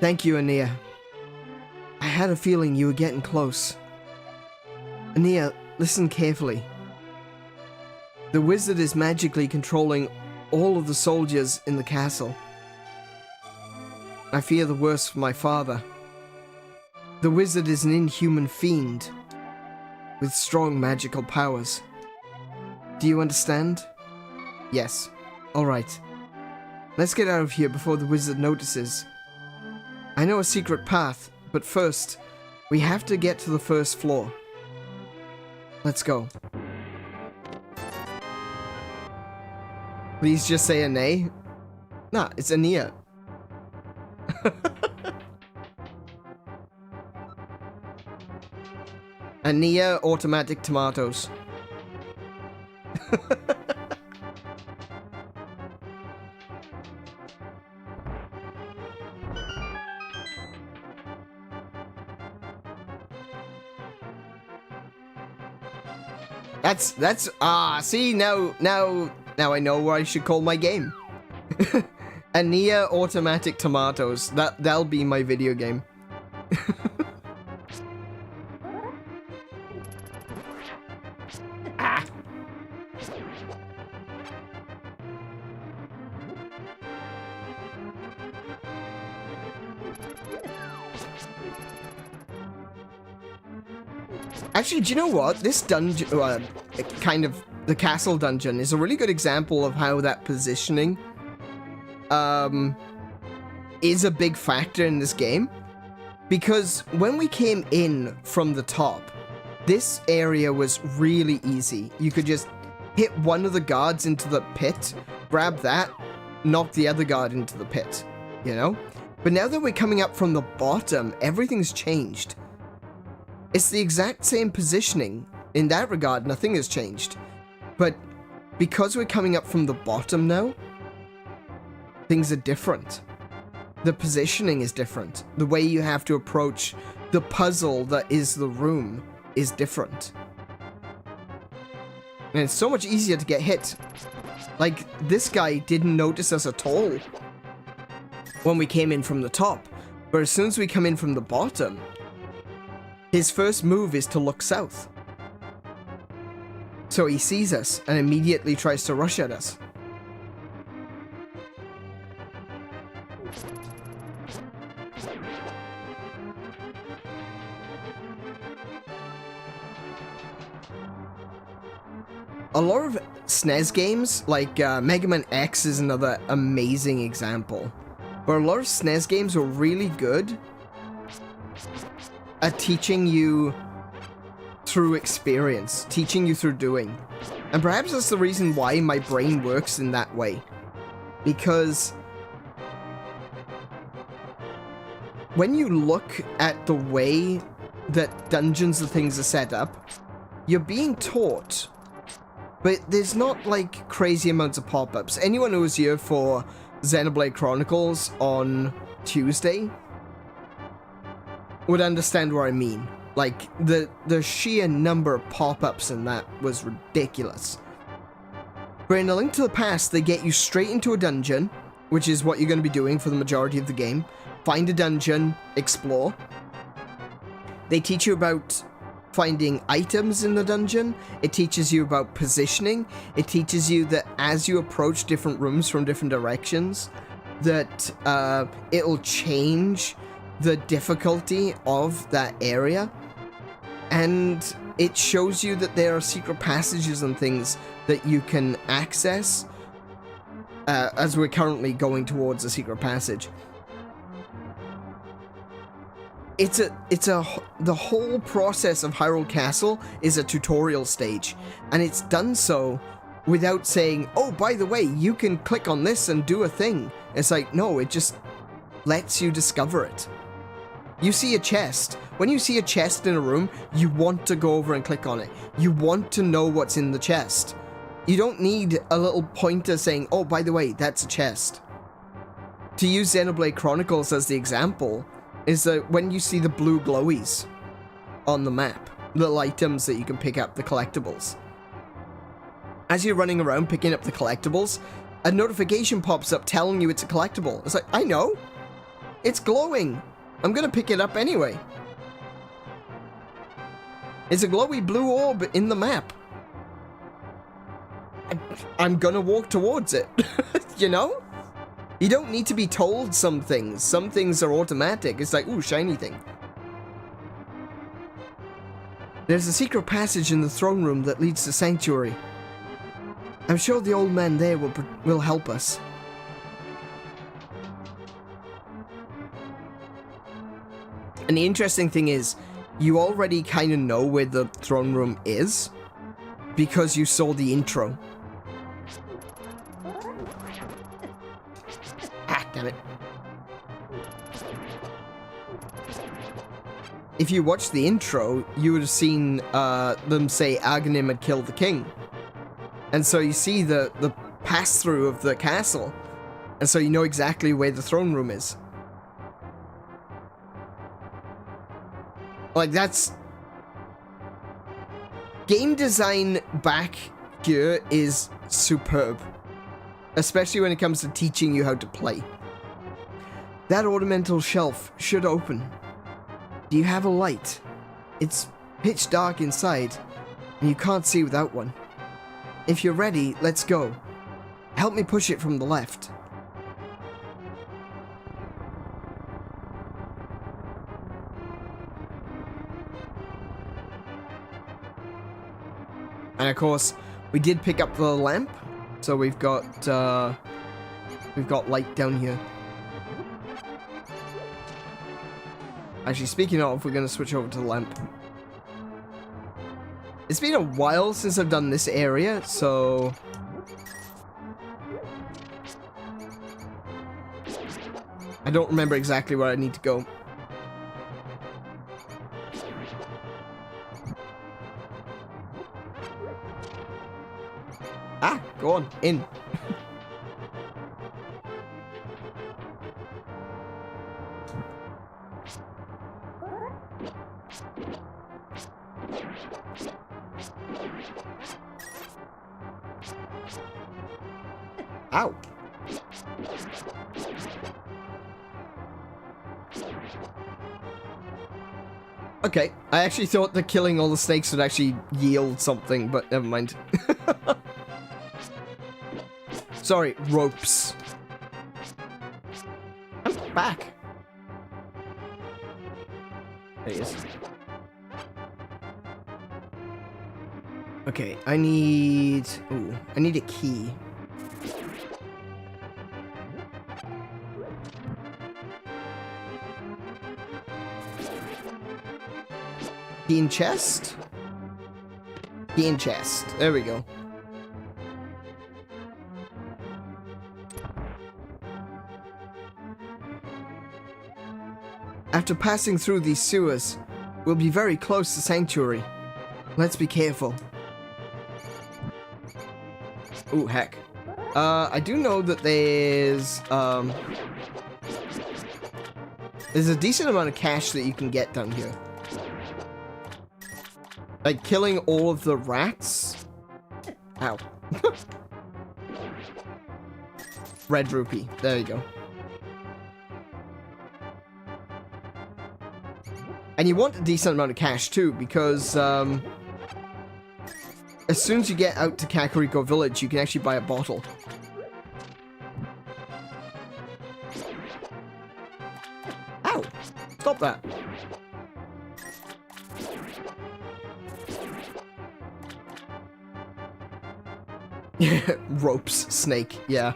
Thank you, Ania. I had a feeling you were getting close. Ania, listen carefully. The wizard is magically controlling all of the soldiers in the castle. I fear the worst for my father. The wizard is an inhuman fiend with strong magical powers. Do you understand? Yes. Alright. Let's get out of here before the wizard notices. I know a secret path, but first, we have to get to the first floor. Let's go. Please just say a nay. Nah, it's a Nia. A Nia automatic tomatoes. See, now I know what I should call my game. Ania automatic tomatoes. That'll be my video game. Actually, do you know what? This dungeon, kind of the castle dungeon, is a really good example of how that positioning is a big factor in this game. Because when we came in from the top, this area was really easy. You could just hit one of the guards into the pit, grab that, knock the other guard into the pit, you know? But now that we're coming up from the bottom, everything's changed. It's the exact same positioning. In that regard, nothing has changed. But because we're coming up from the bottom now, things are different. The positioning is different. The way you have to approach the puzzle that is the room is different. And it's so much easier to get hit. Like, this guy didn't notice us at all when we came in from the top. But as soon as we come in from the bottom, his first move is to look south. So he sees us and immediately tries to rush at us. A lot of SNES games, like Mega Man X is another amazing example, where a lot of SNES games were really good at teaching you through experience, teaching you through doing. And perhaps that's the reason why my brain works in that way. Because when you look at the way that dungeons and things are set up, you're being taught, but there's not like crazy amounts of pop-ups. Anyone who was here for Xenoblade Chronicles on Tuesday would understand what I mean. Like, the sheer number of pop-ups in that was ridiculous. But in A Link to the Past, they get you straight into a dungeon, which is what you're going to be doing for the majority of the game. Find a dungeon, explore. They teach you about finding items in the dungeon. It teaches you about positioning. It teaches you that as you approach different rooms from different directions, that it'll change the difficulty of that area. And it shows you that there are secret passages and things that you can access as we're currently going towards a secret passage. The whole process of Hyrule Castle is a tutorial stage, and it's done so without saying, oh, by the way, you can click on this and do a thing. It's like, no, it just lets you discover it. You see a chest. When you see a chest in a room, you want to go over and click on it. You want to know what's in the chest. You don't need a little pointer saying, oh, by the way, that's a chest. To use Xenoblade Chronicles as the example, is that when you see the blue glowies on the map, little items that you can pick up, the collectibles. As you're running around picking up the collectibles, a notification pops up telling you it's a collectible. It's like, I know. It's glowing. I'm gonna pick it up anyway. It's a glowy blue orb in the map. I'm gonna walk towards it. You know? You don't need to be told some things. Some things are automatic. It's like, ooh, shiny thing. There's a secret passage in the throne room that leads to Sanctuary. I'm sure the old man there will help us. And the interesting thing is, you already kind of know where the throne room is because you saw the intro. Ah, damn it. If you watched the intro, you would have seen them say Aghanim had killed the king. And so you see the pass-through of the castle. And so you know exactly where the throne room is. Like, that's... Game design back here is superb. Especially when it comes to teaching you how to play. That ornamental shelf should open. Do you have a light? It's pitch dark inside, and you can't see without one. If you're ready, let's go. Help me push it from the left. And of course, we did pick up the lamp, so we've got light down here. Actually, speaking of, we're gonna switch over to the lamp. It's been a while since I've done this area, so... I don't remember exactly where I need to go. Ah, go on, in. Ow. Okay, I actually thought that killing all the snakes would actually yield something, but never mind. Sorry, ropes. I'm back. There he is. Okay, I need a key. Key in chest? Key in chest. There we go. After passing through these sewers, we'll be very close to Sanctuary. Let's be careful. Ooh, heck. I do know that there's a decent amount of cash that you can get down here. Like, killing all of the rats. Ow. Red rupee. There you go. And you want a decent amount of cash, too, because, as soon as you get out to Kakariko Village, you can actually buy a bottle. Ow! Stop that. Ropes, snake, yeah.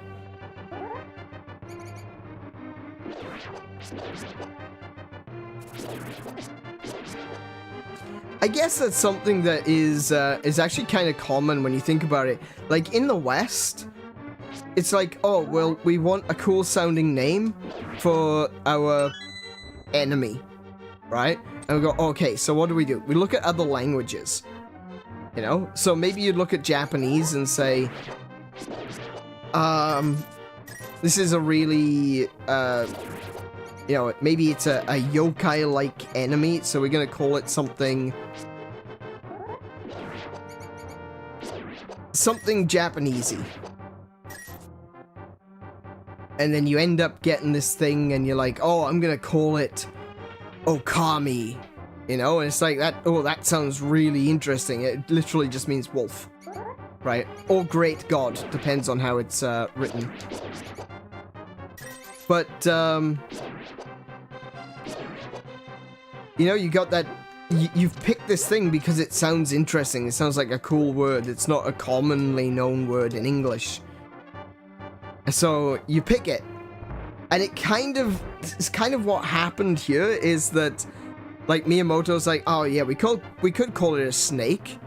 I guess that's something that is actually kind of common when you think about it. Like, in the West, it's like, oh, well, we want a cool sounding name for our enemy, right? And we go, okay, so what do? We look at other languages, you know? So maybe you'd look at Japanese and say, this is a really, you know, maybe it's a yokai-like enemy, so we're gonna call it something Japanesey. And then you end up getting this thing and you're like, oh, I'm gonna call it Okami. You know, and it's like that, oh, that sounds really interesting. It literally just means wolf. Right? Or great god, depends on how it's written. But, you know, you got that... You've picked this thing because it sounds interesting. It sounds like a cool word. It's not a commonly known word in English. So, you pick it. And it's kind of what happened here is that, like, Miyamoto's like, oh yeah, we could call it a snake.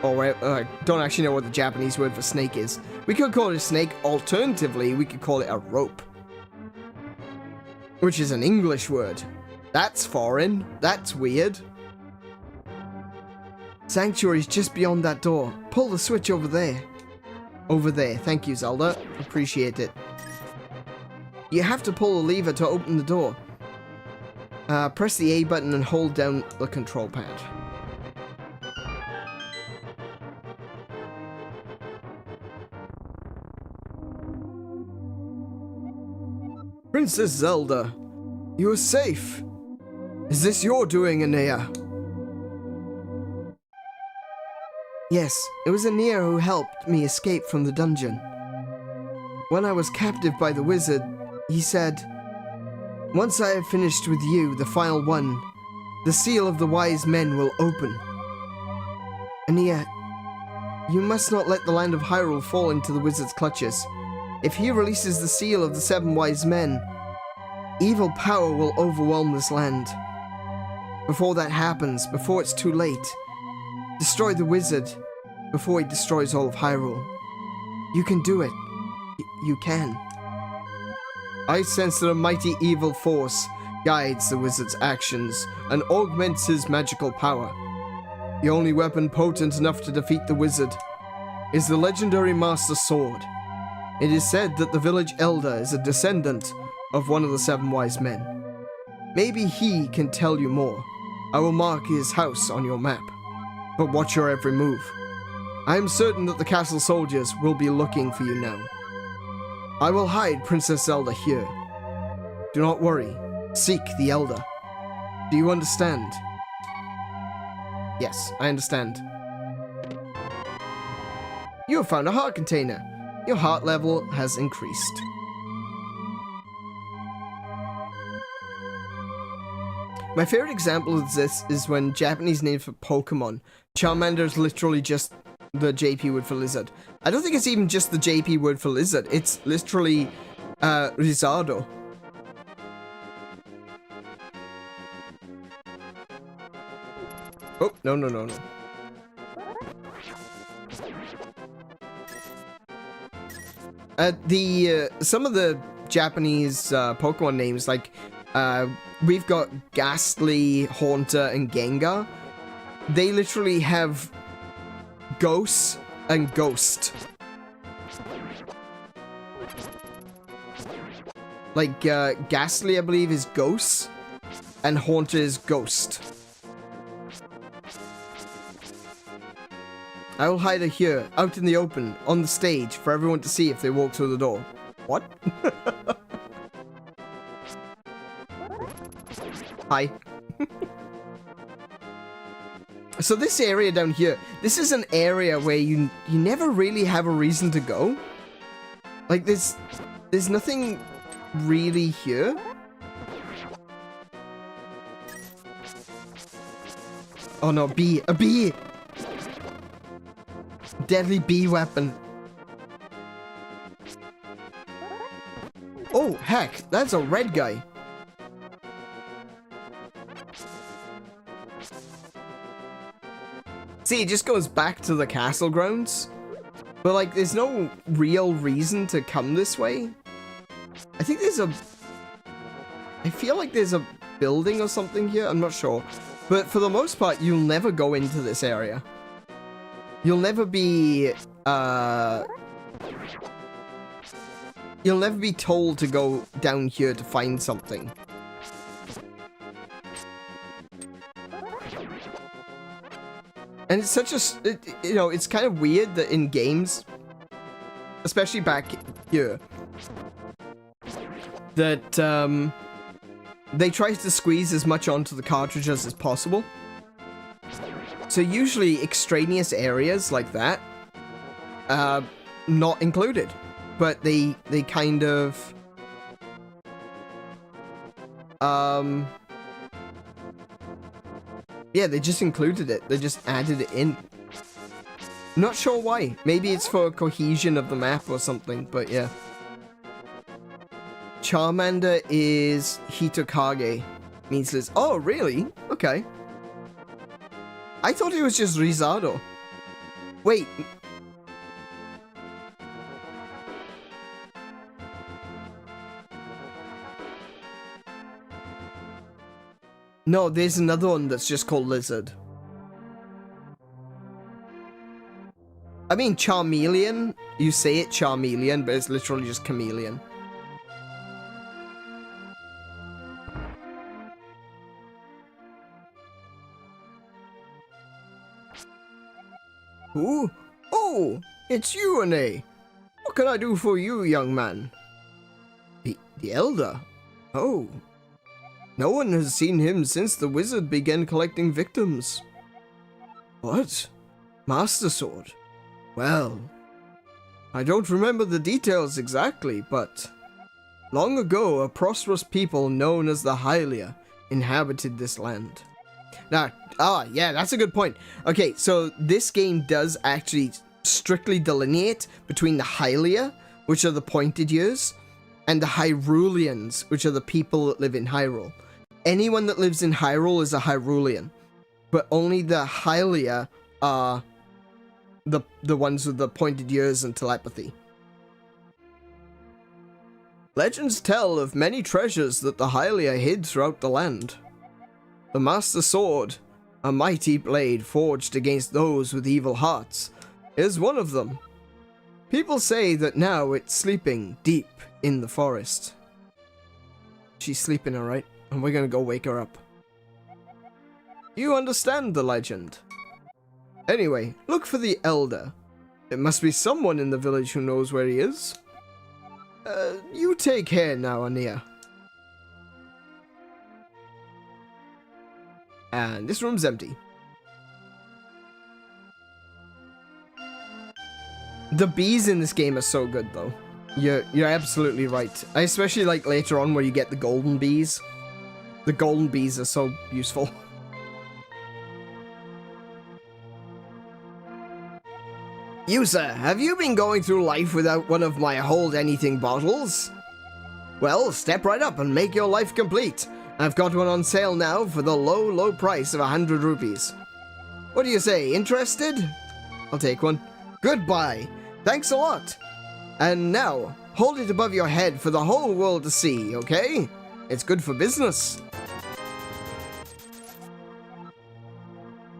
Or, I don't actually know what the Japanese word for snake is. We could call it a snake. Alternatively, we could call it a rope. Which is an English word. That's foreign. That's weird. Sanctuary's just beyond that door. Pull the switch over there. Over there. Thank you, Zelda. Appreciate it. You have to pull the lever to open the door. Press the A button and hold down the control pad. Princess Zelda, you are safe. Is this your doing, Anea? Yes, it was Anea who helped me escape from the dungeon. When I was captive by the wizard, he said, once I have finished with you, the final one, the seal of the wise men will open. Anea, you must not let the land of Hyrule fall into the wizard's clutches. If he releases the seal of the 7 wise men, evil power will overwhelm this land. Before that happens, before it's too late, destroy the wizard before he destroys all of Hyrule. You can do it. You can. I sense that a mighty evil force guides the wizard's actions and augments his magical power. The only weapon potent enough to defeat the wizard is the legendary Master Sword. It is said that the village elder is a descendant of one of the 7 wise men. Maybe he can tell you more. I will mark his house on your map, but watch your every move. I am certain that the castle soldiers will be looking for you now. I will hide Princess Zelda here. Do not worry. Seek the elder. Do you understand? Yes, I understand. You have found a heart container. Your heart level has increased. My favorite example of this is when Japanese name for Pokemon. Charmander is literally just the JP word for lizard. I don't think it's even just the JP word for lizard. It's literally Rizardo. Oh, no. Some of the Japanese Pokemon names, like we've got Ghastly, Haunter, and Gengar. They literally have Ghosts and Ghost. Like Ghastly, I believe, is Ghost, and Haunter is Ghost. I will hide her here, out in the open, on the stage, for everyone to see if they walk through the door. What? Hi. So this area down here, this is an area where you never really have a reason to go. Like, there's nothing really here. Oh no, bee! A bee! Deadly bee weapon. Oh, heck, that's a red guy. See, it just goes back to the castle grounds. But, like, there's no real reason to come this way. I think there's a... I feel like there's a building or something here. I'm not sure. But for the most part, you'll never go into this area. You'll never be... You'll never be told to go down here to find something. And it's such a, you know, it's kind of weird that in games, especially back here, that they try to squeeze as much onto the cartridges as possible. So usually extraneous areas like that, not included, but they kind of Yeah, they just included it. They just added it in. Not sure why. Maybe it's for cohesion of the map or something, but yeah. Charmander is Hitokage. Means Liz. Oh, really? Okay. I thought it was just Rizado. Wait. No, there's another one that's just called Lizard. I mean, Charmeleon. You say it Charmeleon, but it's literally just Chameleon. Ooh. Oh, it's you, Ane. What can I do for you, young man? The Elder? Oh. No one has seen him since the wizard began collecting victims. What? Master Sword? Well, I don't remember the details exactly, but long ago a prosperous people known as the Hylia inhabited this land. Now, yeah, that's a good point. Okay, so this game does actually strictly delineate between the Hylia, which are the pointed years, and the Hyruleans, which are the people that live in Hyrule. Anyone that lives in Hyrule is a Hyrulean, but only the Hylia are the ones with the pointed ears and telepathy. Legends tell of many treasures that the Hylia hid throughout the land. The Master Sword, a mighty blade forged against those with evil hearts, is one of them. People say that now it's sleeping deep in the forest. She's sleeping, alright? And we're gonna go wake her up. You understand the legend. Anyway, look for the Elder. It must be someone in the village who knows where he is. You take care now, Ania. And this room's empty. The bees in this game are so good, though. You're absolutely right. I especially like later on where you get the golden bees. The golden bees are so useful. You, sir, have you been going through life without one of my hold anything bottles? Well, step right up and make your life complete. I've got one on sale now for the low, low price of 100 rupees. What do you say, interested? I'll take one. Goodbye. Thanks a lot. And now, hold it above your head for the whole world to see, okay? It's good for business.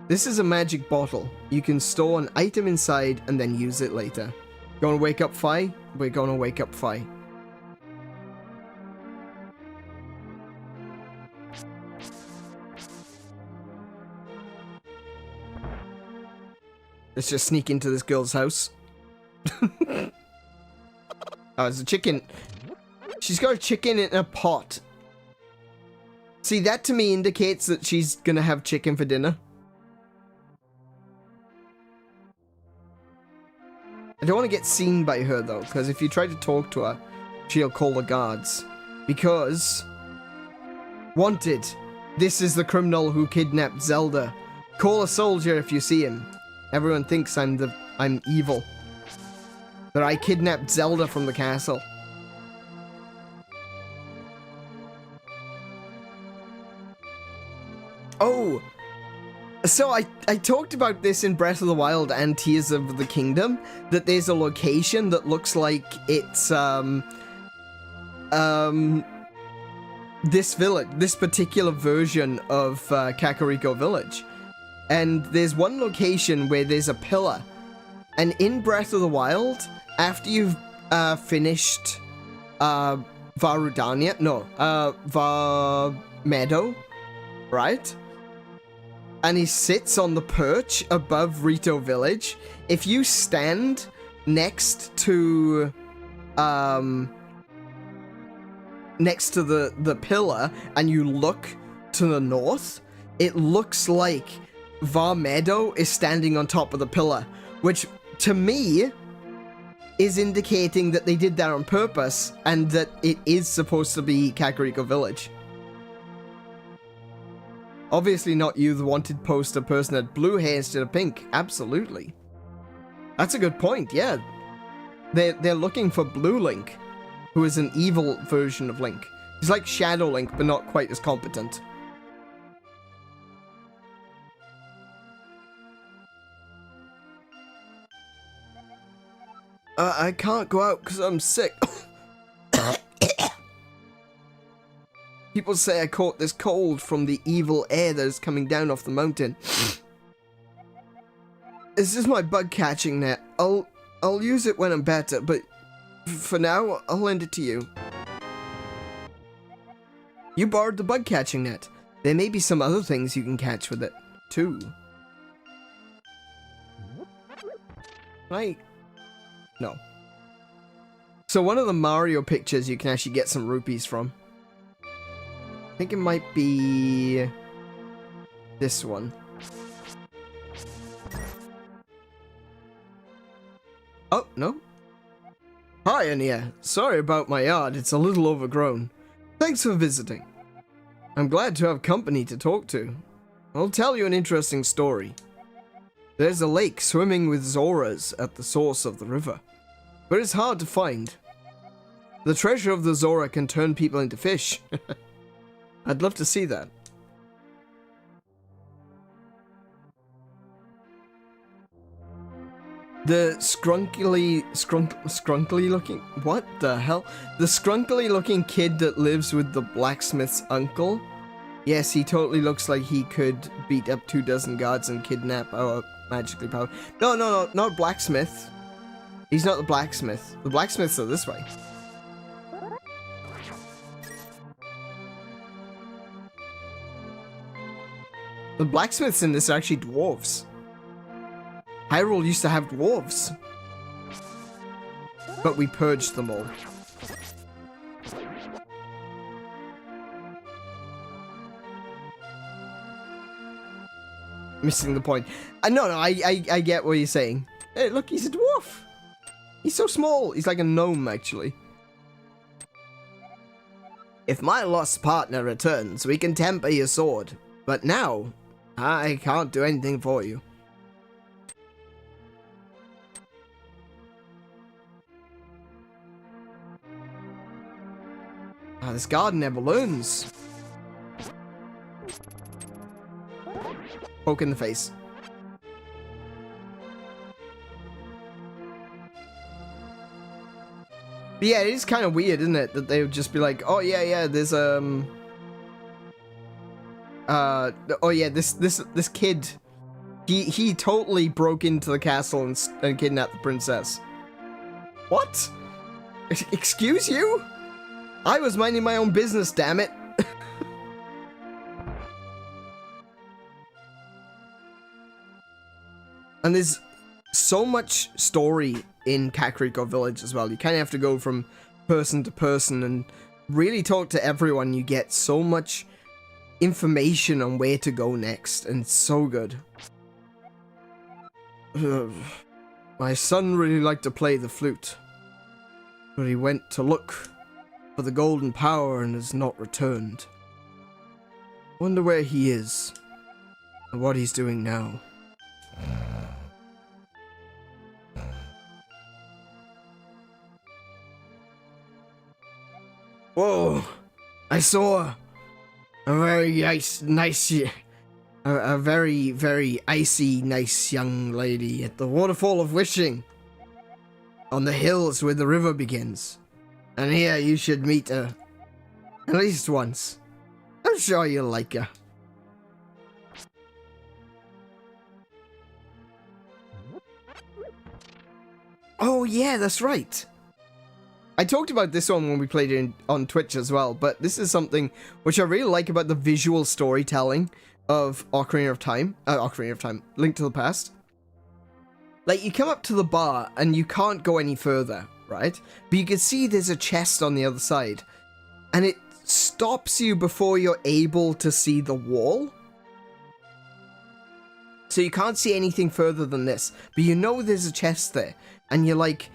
This is a magic bottle. You can store an item inside and then use it later. Gonna wake up Fi? We're gonna wake up Fi. Let's just sneak into this girl's house. Oh, there's a chicken. She's got a chicken in a pot. See, that to me indicates that she's gonna have chicken for dinner. I don't want to get seen by her, though, because if you try to talk to her, she'll call the guards. Because... Wanted. This is the criminal who kidnapped Zelda. Call a soldier if you see him. Everyone thinks I'm evil. That I kidnapped Zelda from the castle. Oh! So I talked about this in Breath of the Wild and Tears of the Kingdom, that there's a location that looks like it's, this village, this particular version of, Kakariko Village. And there's one location where there's a pillar. And in Breath of the Wild, after you've, finished, Varudania, Var Meadow, right? And he sits on the perch above Rito Village. If you stand next to the pillar and you look to the north, it looks like Var Meadow is standing on top of the pillar, which to me is indicating that they did that on purpose and that it is supposed to be Kakariko Village. Obviously not you, the wanted poster person had blue hair instead of pink. Absolutely. That's a good point, yeah. They're looking for Blue Link, who is an evil version of Link. He's like Shadow Link, but not quite as competent. I can't go out because I'm sick. People say I caught this cold from the evil air that is coming down off the mountain. This is my bug catching net. I'll use it when I'm better, but for now, I'll lend it to you. You borrowed the bug catching net. There may be some other things you can catch with it, too. No. So one of the Mario pictures you can actually get some rupees from. I think it might be this one. Oh, no. Hi, Ania. Sorry about my yard. It's a little overgrown. Thanks for visiting. I'm glad to have company to talk to. I'll tell you an interesting story. There's a lake swimming with Zoras at the source of the river, but it's hard to find. The treasure of the Zora can turn people into fish. I'd love to see that. The skrunkly looking, what the hell? The skrunkly looking kid that lives with the blacksmith's uncle? Yes, he totally looks like he could beat up 24 guards and kidnap our magically powered. No, not blacksmith. He's not the blacksmith. The blacksmiths are this way. The blacksmiths in this are actually dwarves. Hyrule used to have dwarves. But we purged them all. Missing the point. No, I get what you're saying. Hey, look, he's a dwarf. He's so small. He's like a gnome, actually. If my lost partner returns, we can temper your sword. But now, I can't do anything for you. This garden never learns. Poke in the face. But yeah, it is kind of weird, isn't it? That they would just be like, oh yeah, there's oh yeah, this kid, he totally broke into the castle and kidnapped the princess. What? Excuse you? I was minding my own business, damn it. And there's so much story in Kakariko Village as well. You kind of have to go from person to person and really talk to everyone. You get so much information on where to go next, and it's so good. My son really liked to play the flute, but he went to look for the golden power and has not returned. Wonder where he is and what he's doing now. Whoa! I saw a very nice, a very, very icy, nice young lady at the Waterfall of Wishing, on the hills where the river begins. And here you should meet her, at least once. I'm sure you'll like her. Oh yeah, that's right. I talked about this one when we played it on Twitch as well, but this is something which I really like about the visual storytelling of Ocarina of Time, Link to the Past. Like, you come up to the bar and you can't go any further, right? But you can see there's a chest on the other side, and it stops you before you're able to see the wall. So you can't see anything further than this, but you know there's a chest there, and you're like,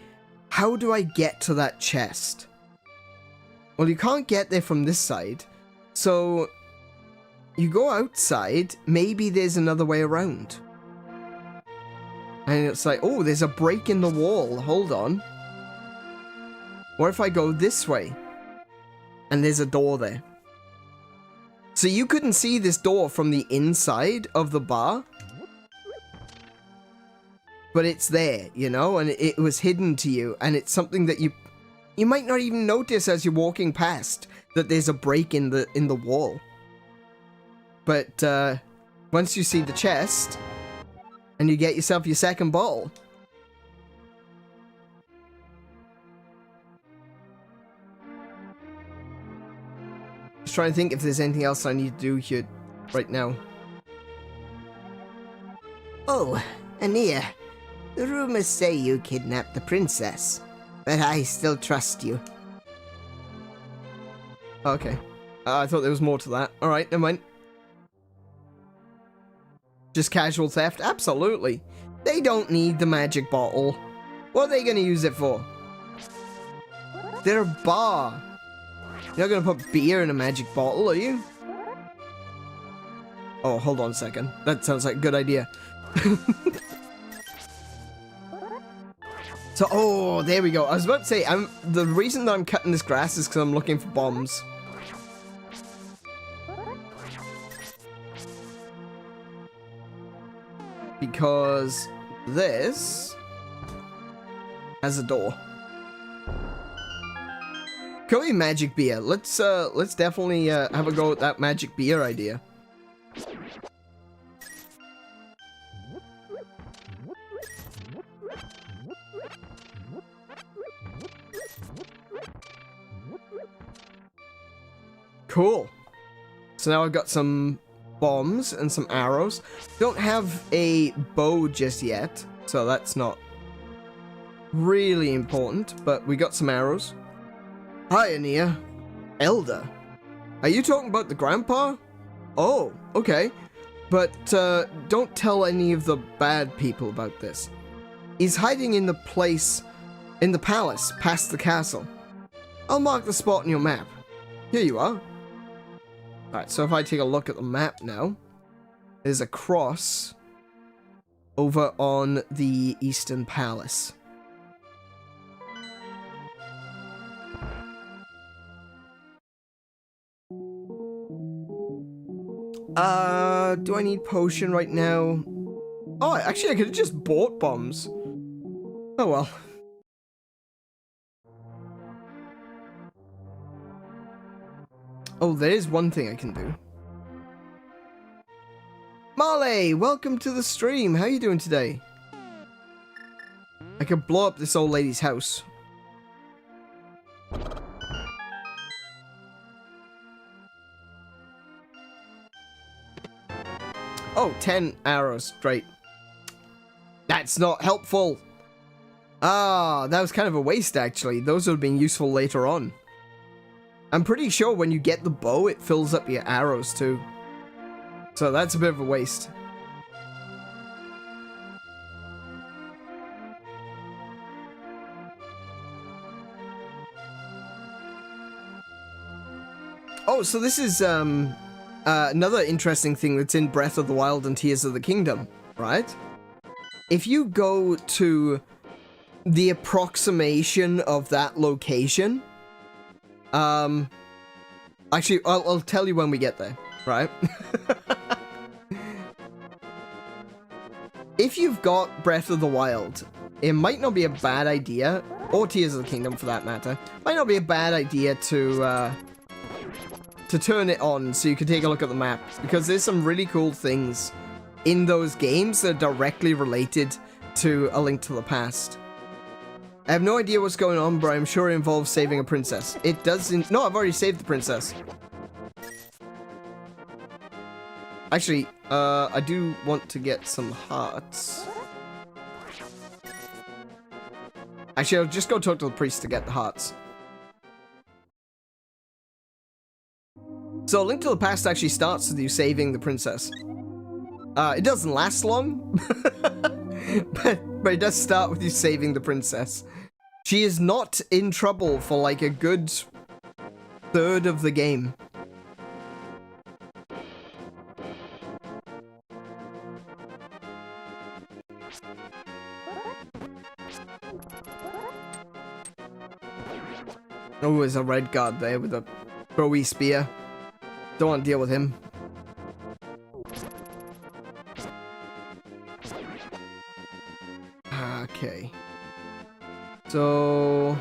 how do I get to that chest? Well, you can't get there from this side, so you go outside, maybe there's another way around. And it's like, oh, there's a break in the wall. Hold on. What if I go this way? And there's a door there. So you couldn't see this door from the inside of the bar. But it's there, you know, and it was hidden to you. And it's something that you might not even notice as you're walking past, that there's a break in the wall. But once you see the chest, and you get yourself your second bottle. Just trying to think if there's anything else I need to do here right now. Oh, Ania. The rumors say you kidnapped the princess, but I still trust you. Okay. I thought there was more to that. Alright, never mind. Just casual theft? Absolutely. They don't need the magic bottle. What are they going to use it for? They're a bar. You're not going to put beer in a magic bottle, are you? Oh, hold on a second. That sounds like a good idea. So, oh, there we go. I was about to say, the reason that I'm cutting this grass is because I'm looking for bombs. Because this has a door. Can we magic beer? Let's definitely have a go at that magic beer idea. Cool. So now I've got some bombs and some arrows. Don't have a bow just yet, so that's not really important, but we got some arrows. Hi, Ania. Elder. Are you talking about the grandpa? Oh, okay. But don't tell any of the bad people about this. He's hiding in the palace past the castle. I'll mark the spot on your map. Here you are. Alright, so if I take a look at the map now, there's a cross over on the Eastern Palace. Do I need potion right now? Oh, actually I could have just bought bombs. Oh well. Oh, there is one thing I can do. Marley, welcome to the stream. How you doing today? I could blow up this old lady's house. Oh, 10 arrows. Great. That's not helpful. Ah, that was kind of a waste, actually. Those would have been useful later on. I'm pretty sure when you get the bow, it fills up your arrows too. So that's a bit of a waste. Oh, so this is another interesting thing that's in Breath of the Wild and Tears of the Kingdom, right? If you go to the approximation of that location, actually, I'll tell you when we get there, right? If you've got Breath of the Wild, it might not be a bad idea, or Tears of the Kingdom for that matter, might not be a bad idea to turn it on so you can take a look at the map, because there's some really cool things in those games that are directly related to A Link to the Past. I have no idea what's going on, but I'm sure it involves saving a princess. It doesn't... No, I've already saved the princess. Actually, I do want to get some hearts. Actually, I'll just go talk to the priest to get the hearts. So, A Link to the Past actually starts with you saving the princess. It doesn't last long, but it does start with you saving the princess. She is not in trouble for like a good third of the game. Oh, there's a red guard there with a throwy spear. Don't want to deal with him. Okay. So...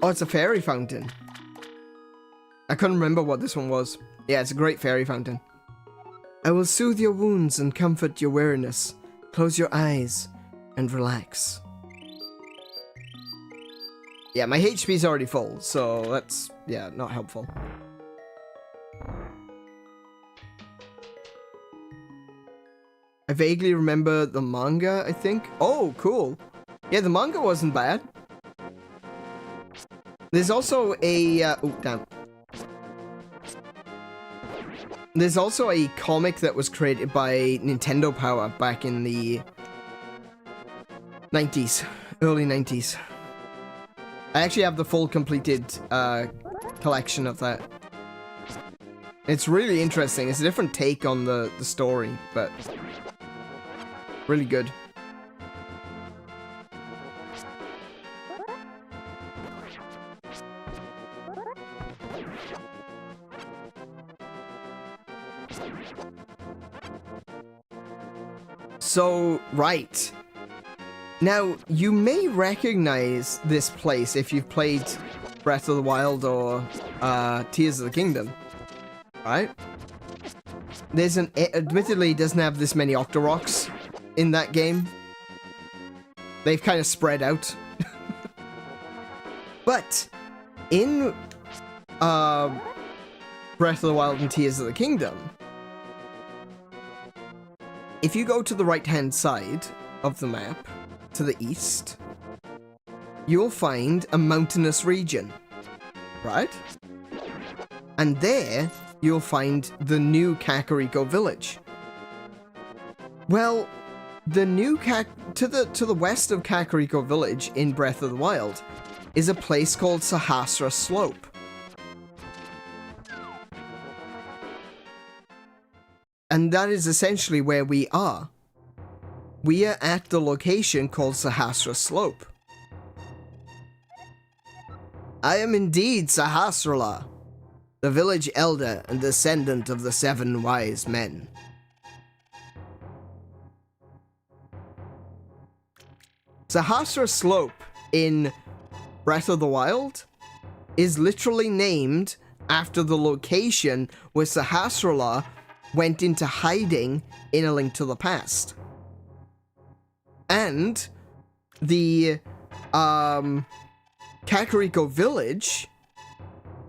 Oh, it's a fairy fountain. I couldn't remember what this one was. Yeah, it's a great fairy fountain. I will soothe your wounds and comfort your weariness. Close your eyes and relax. Yeah, my HP's already full, so that's, yeah, not helpful. I vaguely remember the manga, I think. Oh, cool. Yeah, the manga wasn't bad. There's also a, oh, damn. There's also a comic that was created by Nintendo Power back in the 90s, early 90s. I actually have the full completed collection of that. It's really interesting. It's a different take on the story, but really good. So, right. Now, you may recognize this place if you've played Breath of the Wild or Tears of the Kingdom, right? There's an... It admittedly doesn't have this many Octoroks in that game. They've kind of spread out. But, in Breath of the Wild and Tears of the Kingdom, if you go to the right-hand side of the map, to the east, you'll find a mountainous region, right? And there, you'll find the new Kakariko village. Well, the new to the west of Kakariko village in Breath of the Wild is a place called Sahasra Slope. And that is essentially where we are. We are at the location called Sahasra Slope. I am indeed Sahasrala, the village elder and descendant of the 7 wise men. Sahasra Slope in Breath of the Wild is literally named after the location where Sahasrala went into hiding in A Link to the Past. And the Kakariko village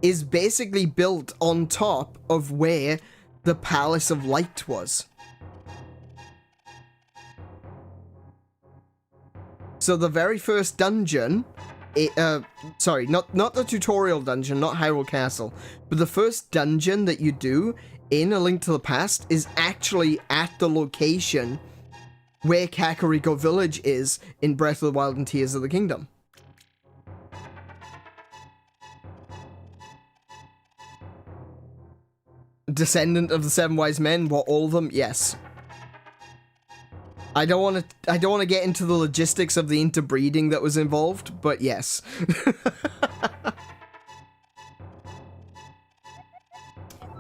is basically built on top of where the Palace of Light was. So the very first dungeon, sorry, not the tutorial dungeon, not Hyrule Castle, but the first dungeon that you do in A Link to the Past is actually at the location where Kakariko Village is in Breath of the Wild and Tears of the Kingdom. Descendant of the 7 wise men, what, all of them? Yes. I don't want to get into the logistics of the interbreeding that was involved, but yes.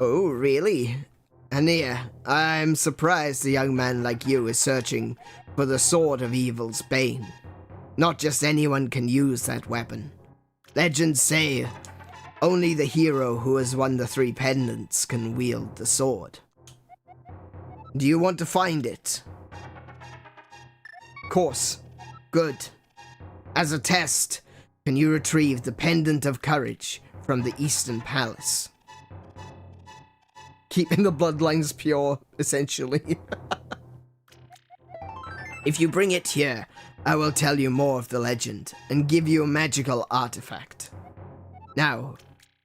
Oh, really? Ania, I'm surprised a young man like you is searching for the Sword of Evil's Bane. Not just anyone can use that weapon. Legends say only the hero who has won the 3 pendants can wield the sword. Do you want to find it? Of course. Good. As a test, can you retrieve the Pendant of Courage from the Eastern Palace? Keeping the bloodlines pure, essentially. If you bring it here, I will tell you more of the legend and give you a magical artifact. Now,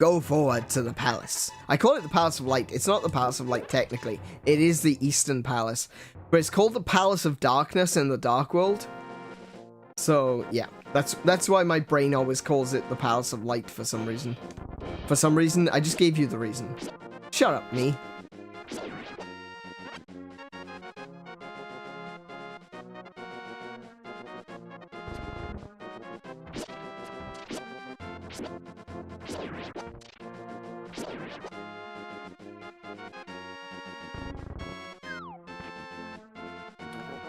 go forward to the palace. I call it the Palace of Light. It's not the Palace of Light, technically. It is the Eastern Palace. But it's called the Palace of Darkness in the Dark World. So, yeah. That's why my brain always calls it the Palace of Light for some reason. For some reason, I just gave you the reason. Shut up, me.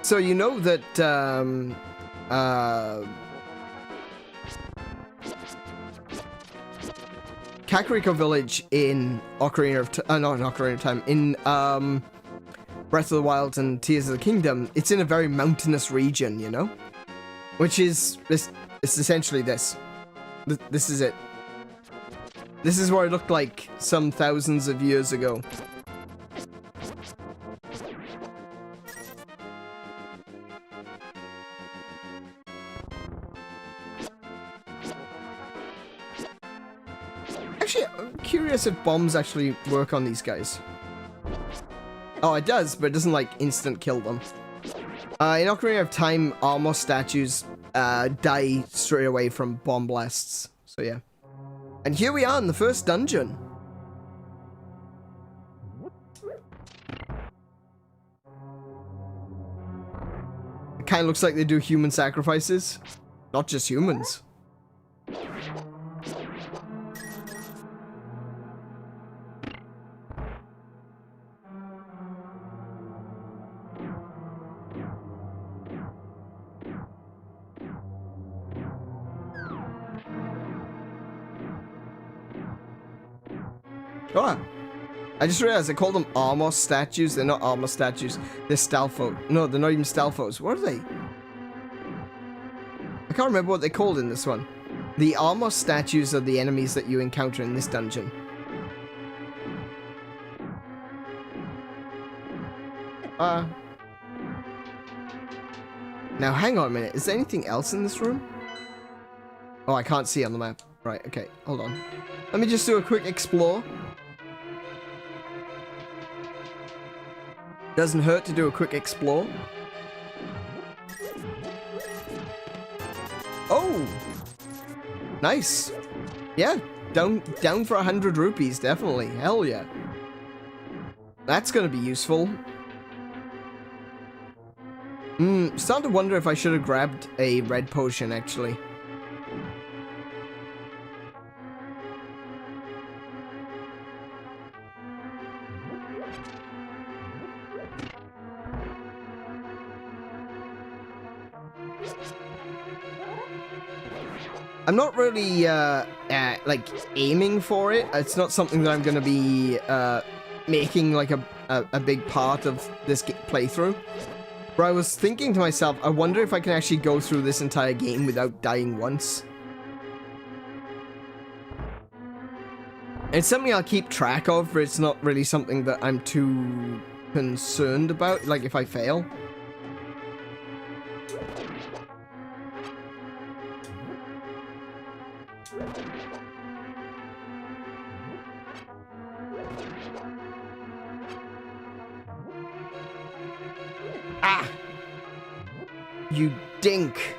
So you know that, Kakariko Village in Ocarina of not Ocarina of Time, in, Breath of the Wild and Tears of the Kingdom, it's in a very mountainous region, you know? Which is, it's essentially this. This is it. This is what it looked like some thousands of years ago. Actually, I'm curious if bombs actually work on these guys. Oh, it does, but it doesn't, like, instant kill them. In Ocarina of Time, armor statues die straight away from bomb blasts. So, yeah. And here we are in the first dungeon. It kind of looks like they do human sacrifices. Not just humans. Oh, I just realized I called them armor statues. They're not armor statues. They're stalfo. No, they're not even stalfos. What are they? I can't remember what they're called in this one. The armor statues are the enemies that you encounter in this dungeon. Now, hang on a minute. Is there anything else in this room? Oh, I can't see on the map. Right, okay. Hold on. Let me just do a quick explore. Doesn't hurt to do a quick explore. Oh! Nice. Yeah, down for 100 rupees, definitely. Hell yeah. That's gonna be useful. Starting to wonder if I should have grabbed a red potion, actually. I'm not really, like, aiming for it. It's not something that I'm gonna be, making, like, a big part of this playthrough. But I was thinking to myself, I wonder if I can actually go through this entire game without dying once. It's something I'll keep track of, but it's not really something that I'm too concerned about, like, if I fail. Ah! You dink!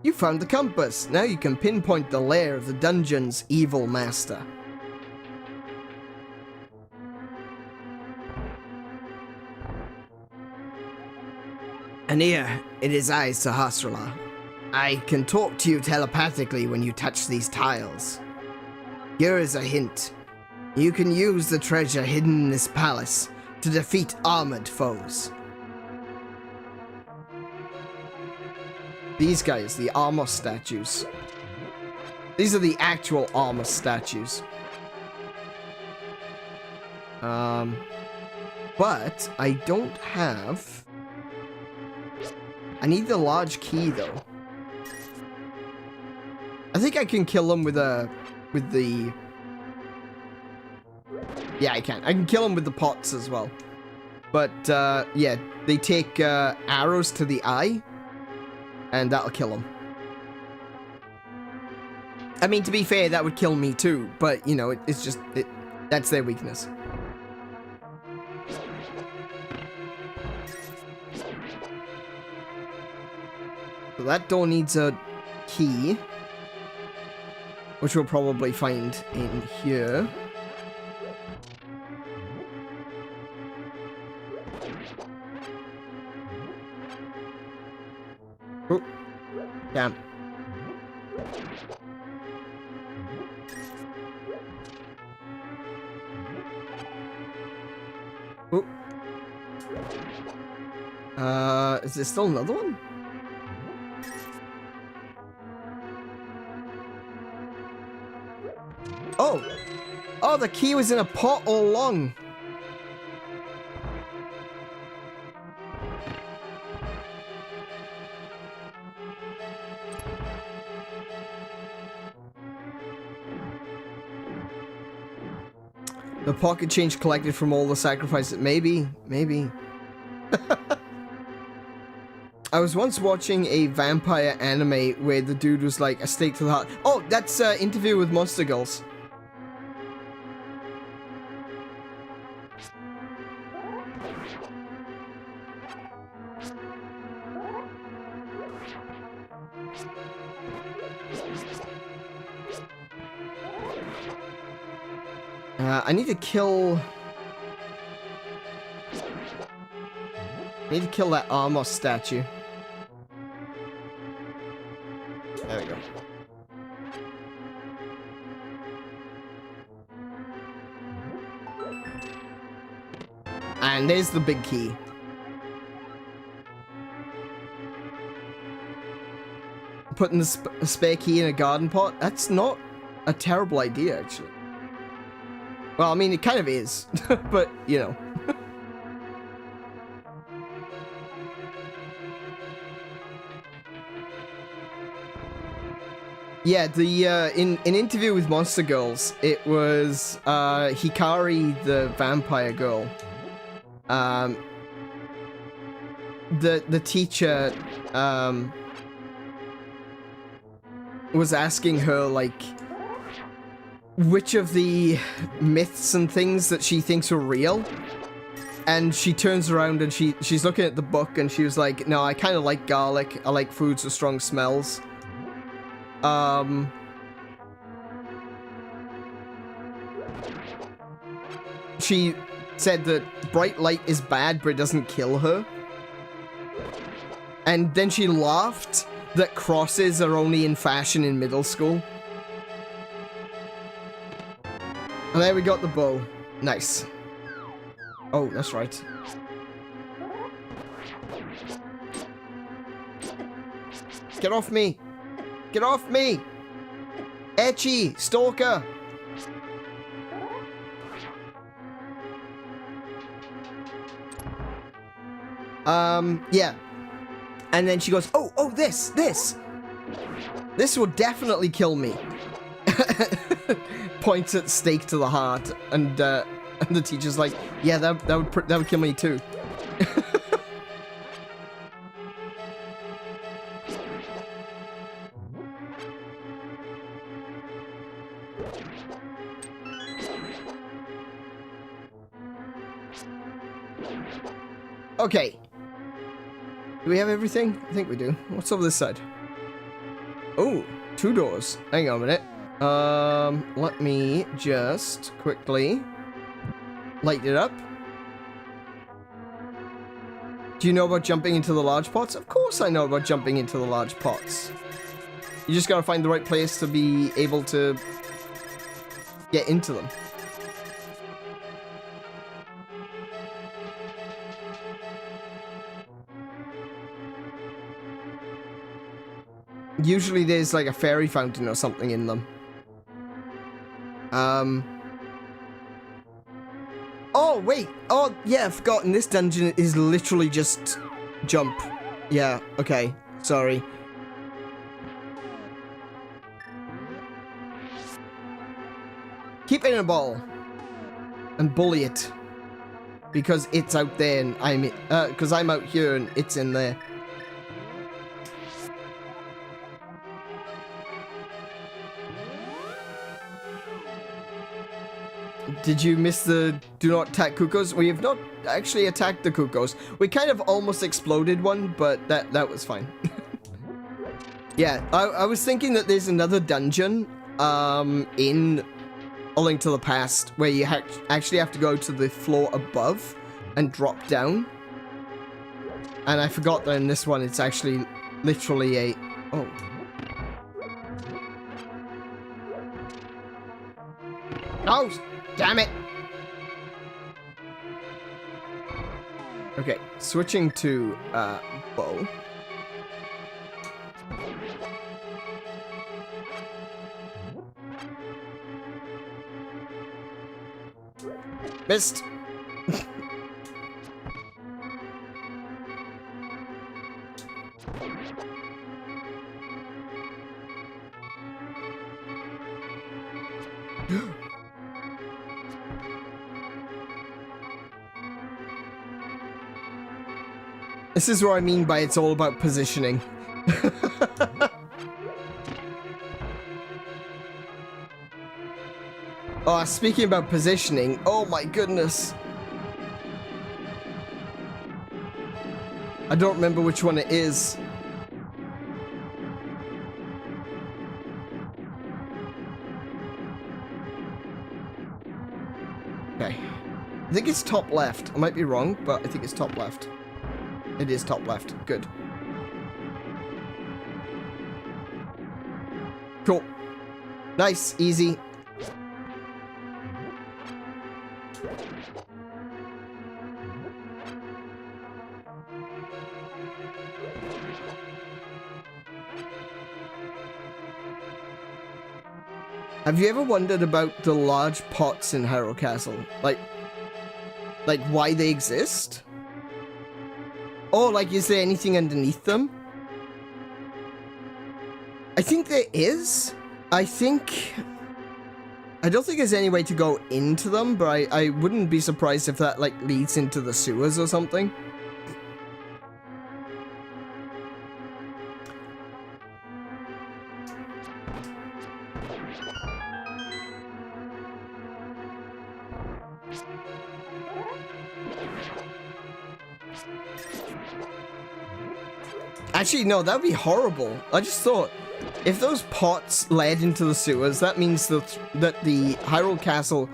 You found the compass. Now you can pinpoint the lair of the dungeon's evil master. Ania, it is I, Sahasrara. I can talk to you telepathically when you touch these tiles. Here is a hint. You can use the treasure hidden in this palace to defeat armored foes. These guys, the armor statues. These are the actual armor statues. But I don't have... I need the large key, though. I think I can kill them with the... Yeah, I can. I can kill them with the pots as well. But, yeah, they take arrows to the eye, and that'll kill them. I mean, to be fair, that would kill me too, but, you know, it's just... that's their weakness. So that door needs a key, which we'll probably find in here. Oh, damn. Oh. Is there still another one? Oh! Oh, the key was in a pot all along. The pocket change collected from all the sacrifices. Maybe. I was once watching a vampire anime where the dude was like a stake to the heart. Oh, that's Interview with Monster Girls. I need to kill... that Armos statue. There we go. And there's the big key. Putting the spare key in a garden pot? That's not a terrible idea, actually. Well, I mean, it kind of is, but, you know. Yeah, the in Interview with Monster Girls, it was Hikari, the vampire girl. The teacher was asking her, like, which of the myths and things that she thinks are real. And she turns around and she's looking at the book and she was like, no, I kind of like garlic. I like foods with strong smells. She said that bright light is bad, but it doesn't kill her. And then she laughed that crosses are only in fashion in middle school. And there we got the bow. Nice. Oh, that's right. Get off me! Get off me! Etchy! Stalker! Yeah. And then she goes, oh, this! This will definitely kill me. Points at stake to the heart, and the teacher's like, yeah, that would kill me too. Okay. Do we have everything? I think we do. What's over this side? Oh, 2 doors. Hang on a minute. Let me just quickly light it up. Do you know about jumping into the large pots? Of course I know about jumping into the large pots. You just gotta find the right place to be able to get into them. Usually there's like a fairy fountain or something in them. Oh, wait. Oh, yeah, I've forgotten. This dungeon is literally just jump. Yeah, okay. Sorry. Keep it in a ball. And bully it. Because it's out there and because I'm out here and it's in there. Did you miss the do not attack cuckoos? We have not actually attacked the cuckoos. We kind of almost exploded one, but that was fine. Yeah, I was thinking that there's another dungeon in A Link to the Past where you actually have to go to the floor above and drop down. And I forgot that in this one it's actually literally a... Oh. Oh, damn it! Okay, switching to bow. Missed! This is what I mean by it's all about positioning. Oh, speaking about positioning, oh my goodness. I don't remember which one it is. Okay. I think it's top left. I might be wrong, but I think it's top left. It is top left. Good. Cool. Nice. Easy. Have you ever wondered about the large pots in Hyrule Castle? Like why they exist? Or, like, is there anything underneath them? I think there is. I don't think there's any way to go into them, but I wouldn't be surprised if that, like, leads into the sewers or something. Actually, no, that would be horrible. I just thought, if those pots led into the sewers, that means that the Hyrule Castle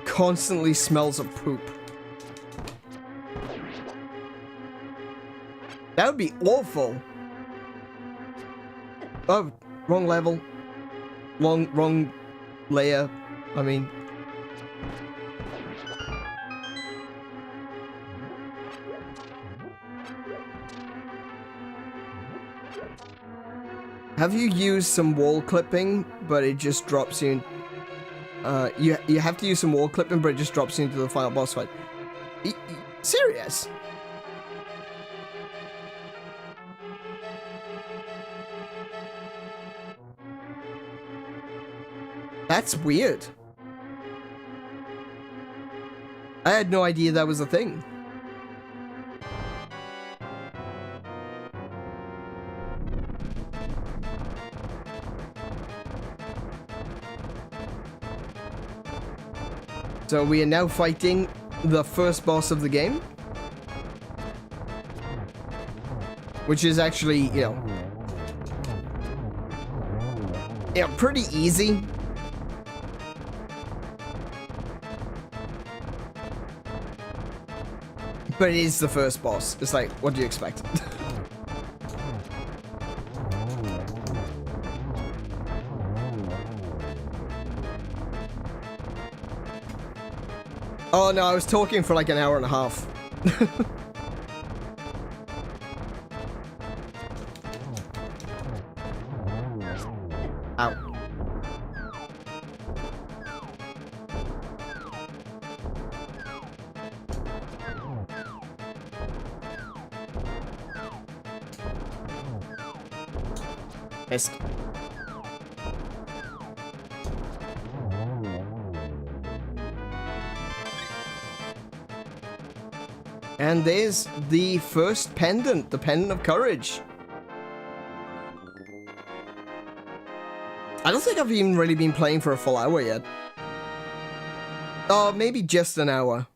constantly smells of poop. That would be awful. Oh, wrong level. Wrong layer. I mean... Have you used some wall clipping, but it just drops you in... you have to use some wall clipping, but it just drops you into the final boss fight. Serious? That's weird. I had no idea that was a thing. So we are now fighting the first boss of the game. Which is actually, you know, pretty easy. But it is the first boss. It's like, what do you expect? Oh no, I was talking for like an hour and a half. Ow. Missed. And there's the first pendant, the Pendant of Courage. I don't think I've even really been playing for a full hour yet. Oh, maybe just an hour.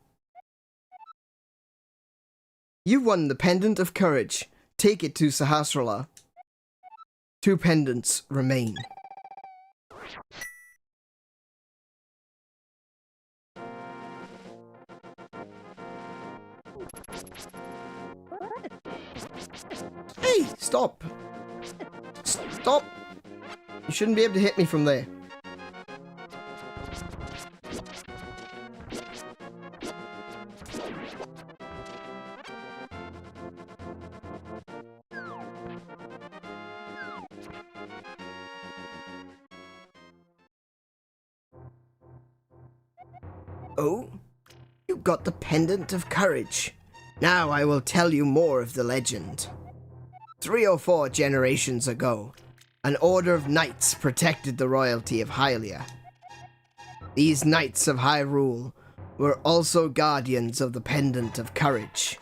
You won the Pendant of Courage. Take it to Sahasrara. 2 pendants remain. Hey, stop! Stop! You shouldn't be able to hit me from there. Oh, you got the Pendant of Courage. Now I will tell you more of the legend. 3 or 4 generations ago, an order of knights protected the royalty of Hylia. These knights of Hyrule were also guardians of the Pendant of Courage.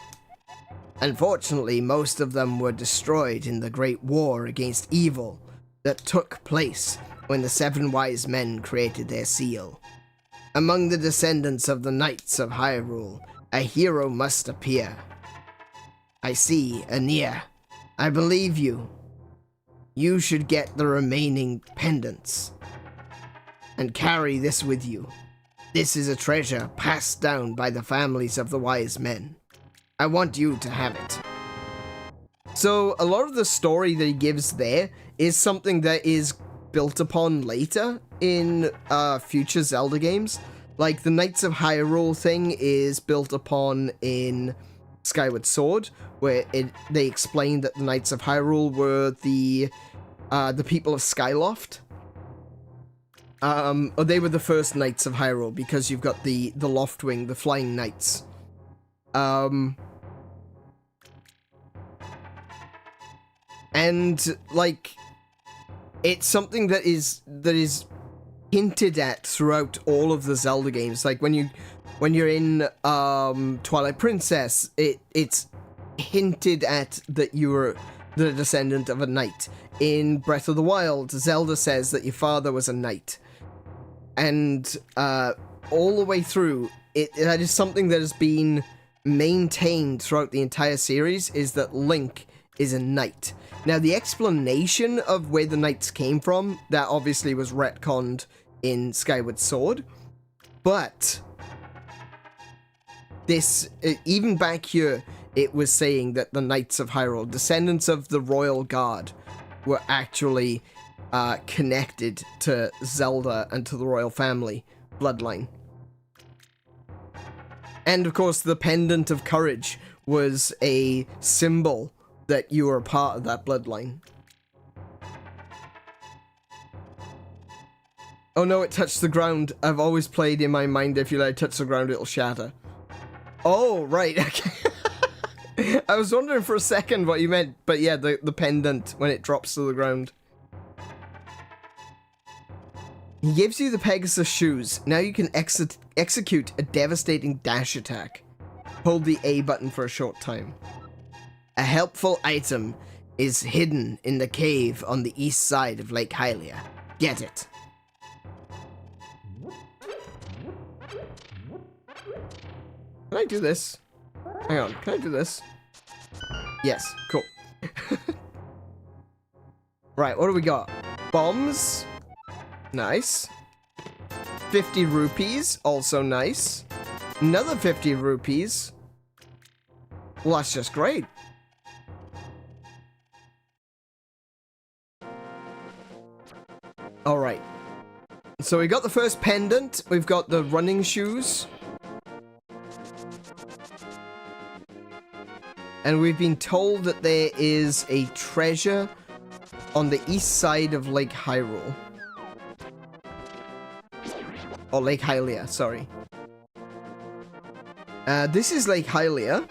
Unfortunately, most of them were destroyed in the Great War against evil that took place when the 7 wise men created their seal. Among the descendants of the Knights of Hyrule, a hero must appear. I see, Ania. I believe you. You should get the remaining pendants and carry this with you. This is a treasure passed down by the families of the wise men. I want you to have it. So a lot of the story that he gives there is something that is built upon later in future Zelda games. Like the Knights of Hyrule thing is built upon in Skyward Sword, where they explain that the Knights of Hyrule were the people of Skyloft. Or they were the first Knights of Hyrule, because you've got the Loftwing, the Flying Knights. And like, it's something that is hinted at throughout all of the Zelda games. Like when you're in Twilight Princess, it's hinted at that you were the descendant of a knight. In Breath of the Wild, Zelda says that your father was a knight. And all the way through, that is something that has been maintained throughout the entire series, is that Link is a knight. Now, the explanation of where the knights came from, that obviously was retconned in Skyward Sword, but this, even back here, it was saying that the Knights of Hyrule, descendants of the Royal Guard, were actually connected to Zelda and to the royal family bloodline. And of course, the Pendant of Courage was a symbol that you were a part of that bloodline. Oh no, it touched the ground. I've always played in my mind, if you let it touch the ground, it'll shatter. Oh, right, okay. I was wondering for a second what you meant, but yeah, the pendant, when it drops to the ground. He gives you the Pegasus shoes. Now you can execute a devastating dash attack. Hold the A button for a short time. A helpful item is hidden in the cave on the east side of Lake Hylia. Get it. Can I do this? Hang on, can I do this? Yes, cool. Right, what do we got? Bombs. Nice. 50 rupees, also nice. Another 50 rupees. Well, that's just great. Alright. So we got the first pendant. We've got the running shoes. And we've been told that there is a treasure on the east side of Lake Hyrule. Or Lake Hylia, sorry. This is Lake Hylia.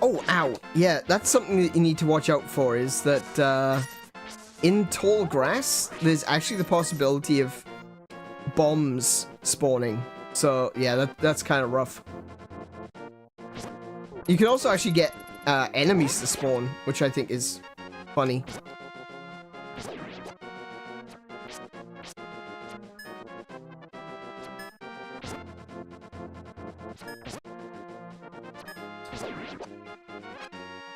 Oh, ow. Yeah, that's something that you need to watch out for, is that in tall grass, there's actually the possibility of bombs spawning. So, yeah, that's kind of rough. You can also actually get enemies to spawn, which I think is funny.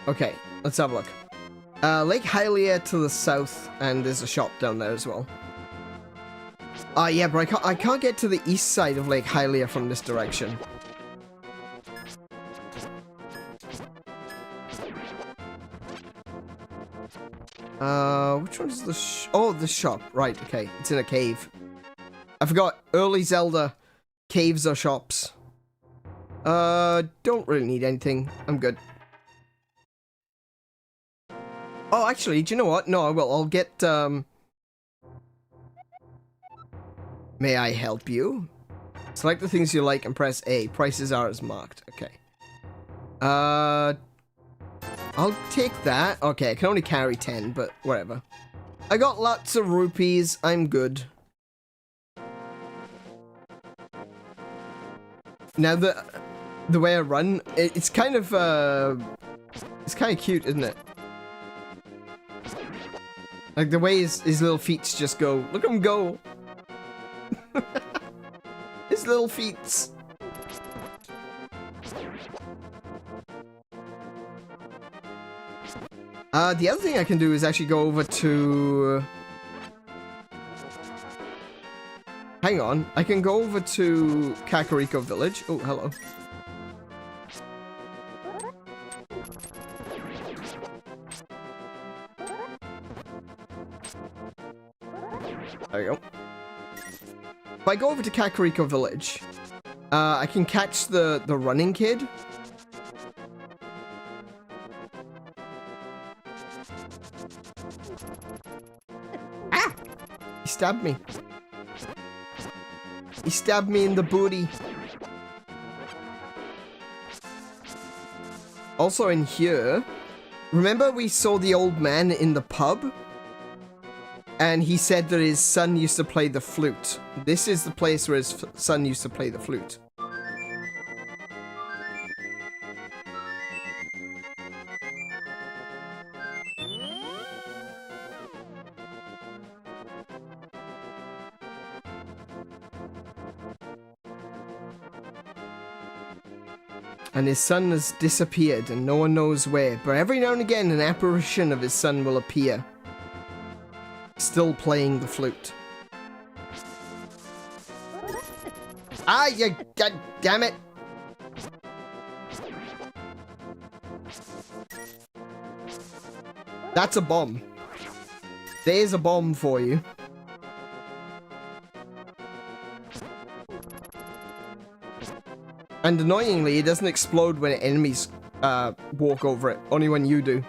Okay, let's have a look. Lake Hylia to the south, and there's a shop down there as well. Yeah, but I can't get to the east side of Lake Hylia from this direction. Which one is the oh, the shop. Right, okay. It's in a cave. I forgot. Early Zelda. Caves are shops. Don't really need anything. I'm good. Oh, actually, do you know what? No, I will. I'll get, May I help you? Select the things you like and press A. Prices are as marked. Okay. I'll take that. Okay, I can only carry 10, but whatever. I got lots of rupees. I'm good. Now, the way I run, it's kind of cute, isn't it? Like, the way his little feet just go. Look at him go. His little feet. The other thing I can do is actually go over to... Hang on. I can go over to Kakariko Village. Oh, hello. There you go. If I go over to Kakariko Village, I can catch the running kid. Ah! He stabbed me. He stabbed me in the booty. Also in here, remember we saw the old man in the pub? And he said that his son used to play the flute. This is the place where his son used to play the flute. And his son has disappeared and no one knows where. But every now and again an apparition of his son will appear. Still playing the flute. Ah, you god damn it! That's a bomb. There's a bomb for you. And annoyingly, it doesn't explode when enemies walk over it. Only when you do.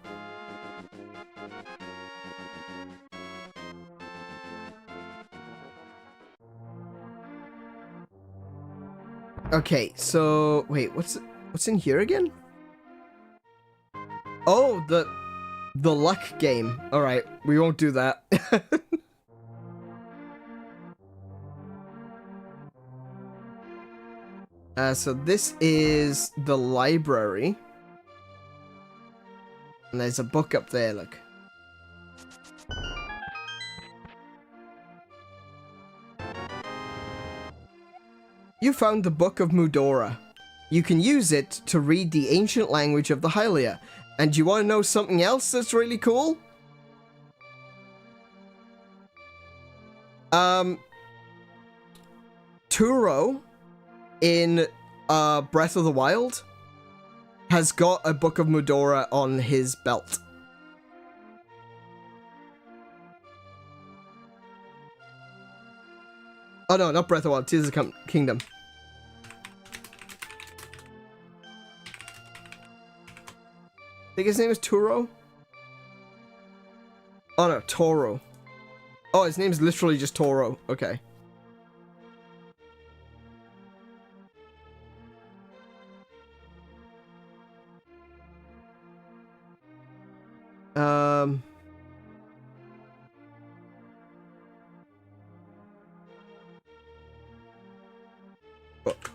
Okay, so wait, what's in here again? Oh, the luck game. All right, we won't do that. So this is the library. And there's a book up there, look. You found the Book of Mudora. You can use it to read the ancient language of the Hylia. And you want to know something else that's really cool? Turo in Breath of the Wild has got a Book of Mudora on his belt. Oh no, not Breath of the Wild, Tears of the Kingdom. I think his name is Turo? Oh no, Toro. Oh, his name's literally just Toro. Okay. Book.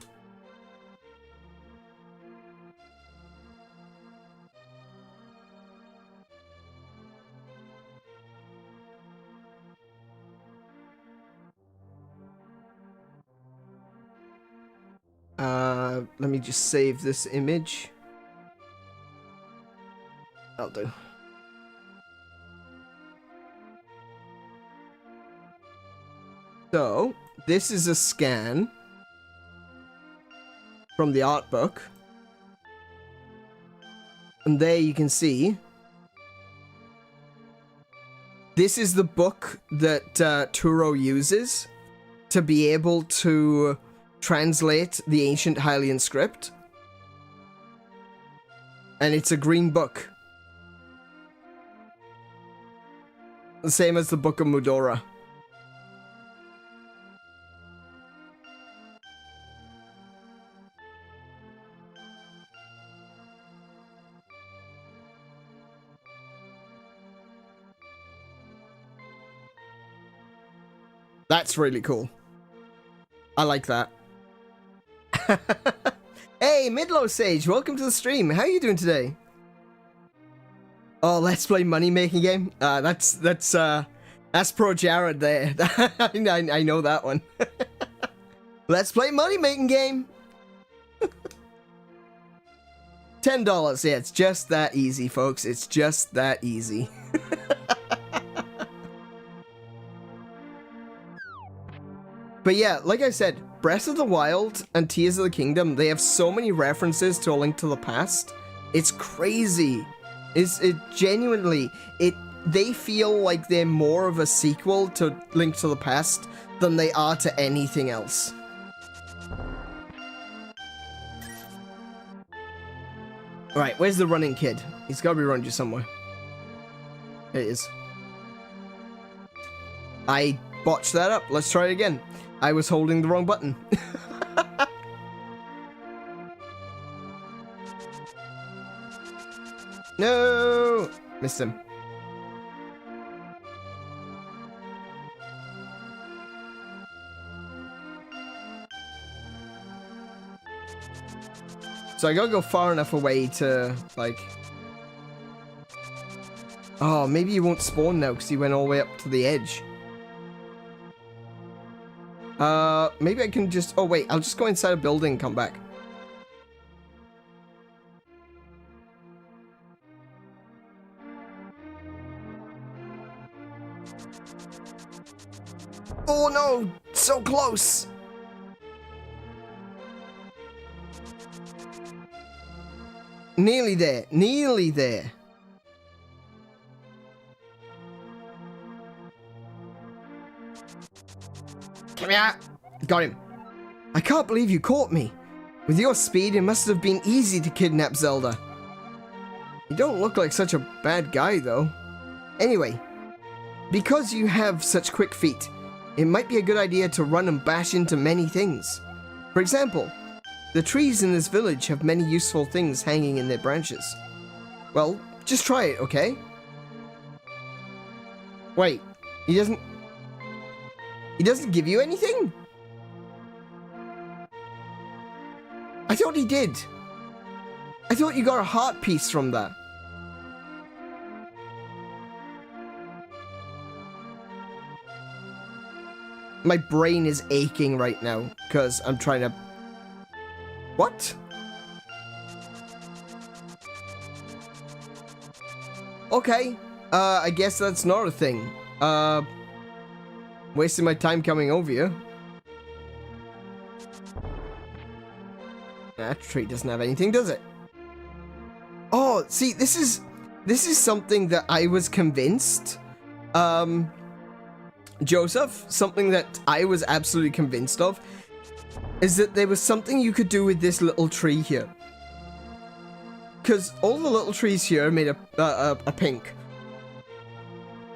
Let me just save this image. I'll do. So, this is a scan from the art book. And there you can see, this is the book that Turo uses to be able to translate the ancient Hylian script. And it's a green book. The same as the Book of Mudora. That's really cool. I like that. Hey, Midlow Sage, welcome to the stream. How are you doing today? Oh, let's play money making game. That's Pro Jared there. I know that one. Let's play money making game. $10. Yeah, it's just that easy, folks. It's just that easy. But yeah, like I said, Breath of the Wild and Tears of the Kingdom, they have so many references to A Link to the Past. It's crazy. It genuinely, they feel like they're more of a sequel to Link to the Past than they are to anything else. Alright, where's the running kid? He's gotta be around you somewhere. There it is. I botched that up. Let's try it again. I was holding the wrong button. No! Missed him. So I gotta go far enough away to, like... Oh, maybe he won't spawn now because he went all the way up to the edge. Maybe I can just... Oh, wait. I'll just go inside a building and come back. Oh, no! So close! Nearly there. Nearly there. Come here! Got him. I can't believe you caught me. With your speed, it must have been easy to kidnap Zelda. You don't look like such a bad guy, though. Anyway, because you have such quick feet, it might be a good idea to run and bash into many things. For example, the trees in this village have many useful things hanging in their branches. Well, just try it, okay? Wait, he doesn't give you anything? I thought he did. I thought you got a heart piece from that. My brain is aching right now because I'm trying to... What? Okay. I guess that's not a thing. Wasting my time coming over here. That tree doesn't have anything, does it? Oh, see, this is something that I was convinced. Joseph, something that I was absolutely convinced of, is that there was something you could do with this little tree here. Because all the little trees here are made a pink.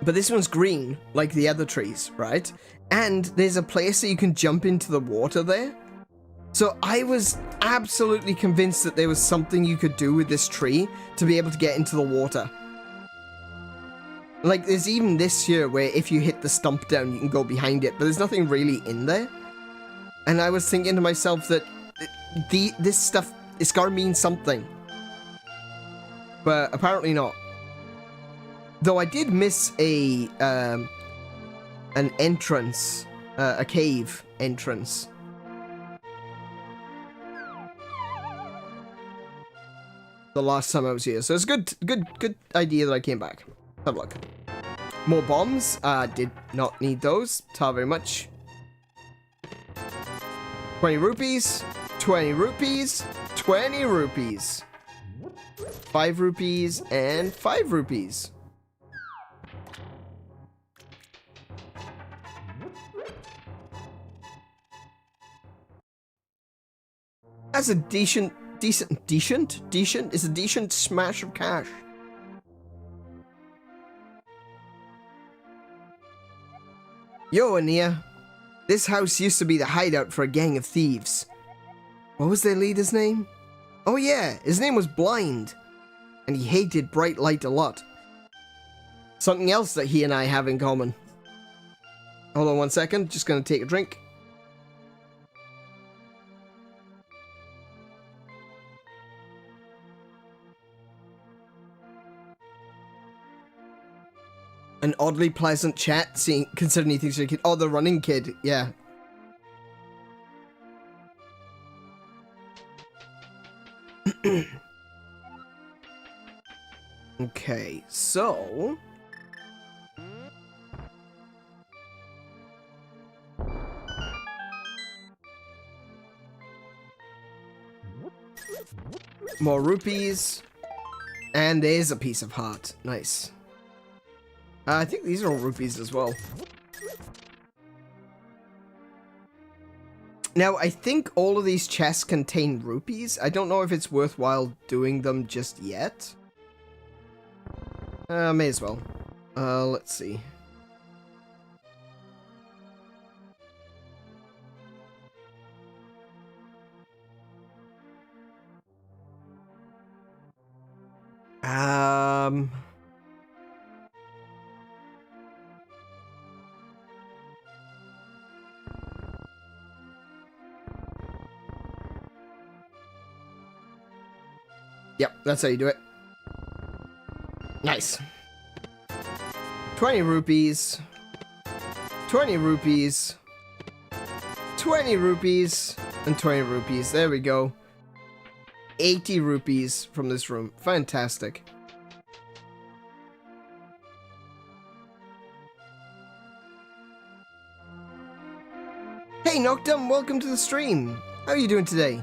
But this one's green, like the other trees, right? And there's a place that you can jump into the water there. So I was absolutely convinced that there was something you could do with this tree to be able to get into the water. Like, there's even this here where if you hit the stump down, you can go behind it, but there's nothing really in there. And I was thinking to myself that this stuff, it's gotta mean something. But apparently not. Though I did miss an entrance, a cave entrance. the last time I was here. So it's good idea that I came back. Have a look. More bombs. Did not need those. Tar very much. 20 rupees. 20 rupees. 20 rupees. 5 rupees and 5 rupees. That's a decent is a decent smash of cash. Yo, Ania. This house used to be the hideout for a gang of thieves. What was their leader's name? Oh yeah, his name was Blind. And he hated bright light a lot. Something else that he and I have in common. Hold on one second, just gonna take a drink. An oddly pleasant chat, considering he thinks you're a kid. Oh, the running kid, yeah. Okay, so... more rupees. And there's a piece of heart. Nice. I think these are all rupees as well. Now, I think all of these chests contain rupees. I don't know if it's worthwhile doing them just yet. May as well. Let's see. Yep, that's how you do it. Nice. 20 rupees. 20 rupees. 20 rupees. And 20 rupees. There we go. 80 rupees from this room. Fantastic. Hey Noctum, welcome to the stream. How are you doing today?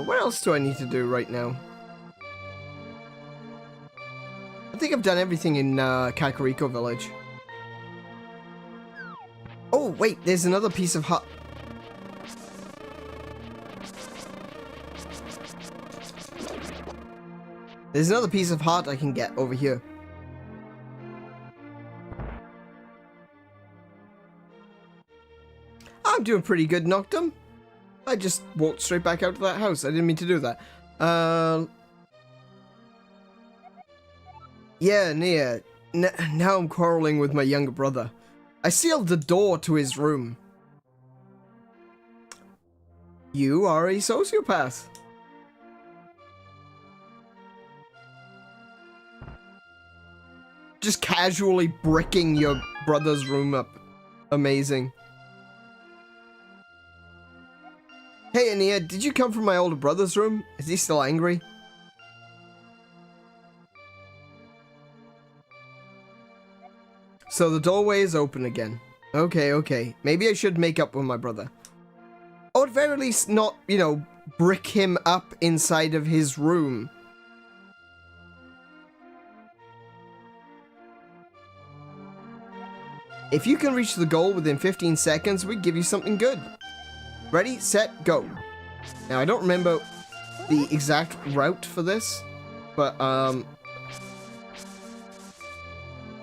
What else do I need to do right now? I think I've done everything in Kakariko Village. Oh, wait, there's another piece of heart. There's another piece of heart I can get over here. I'm doing pretty good, Noctum. I just walked straight back out to that house. I didn't mean to do that. Yeah, Nia. Now I'm quarreling with my younger brother. I sealed the door to his room. You are a sociopath. Just casually bricking your brother's room up. Amazing. Hey, Ania, did you come from my older brother's room? Is he still angry? So the doorway is open again. Okay, okay. Maybe I should make up with my brother. Or at very least not, you know, brick him up inside of his room. If you can reach the goal within 15 seconds, we give you something good. Ready, set, go. Now, I don't remember the exact route for this, but, I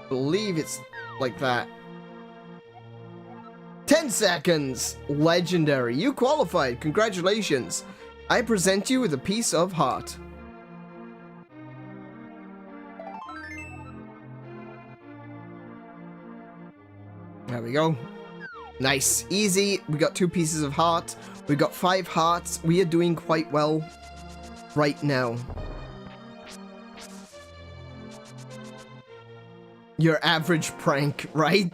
believe it's like that. 10 seconds! Legendary. You qualified. Congratulations. I present you with a piece of heart. There we go. Nice. Easy. We got 2 pieces of heart. We got 5 hearts. We are doing quite well right now. Your average prank, right?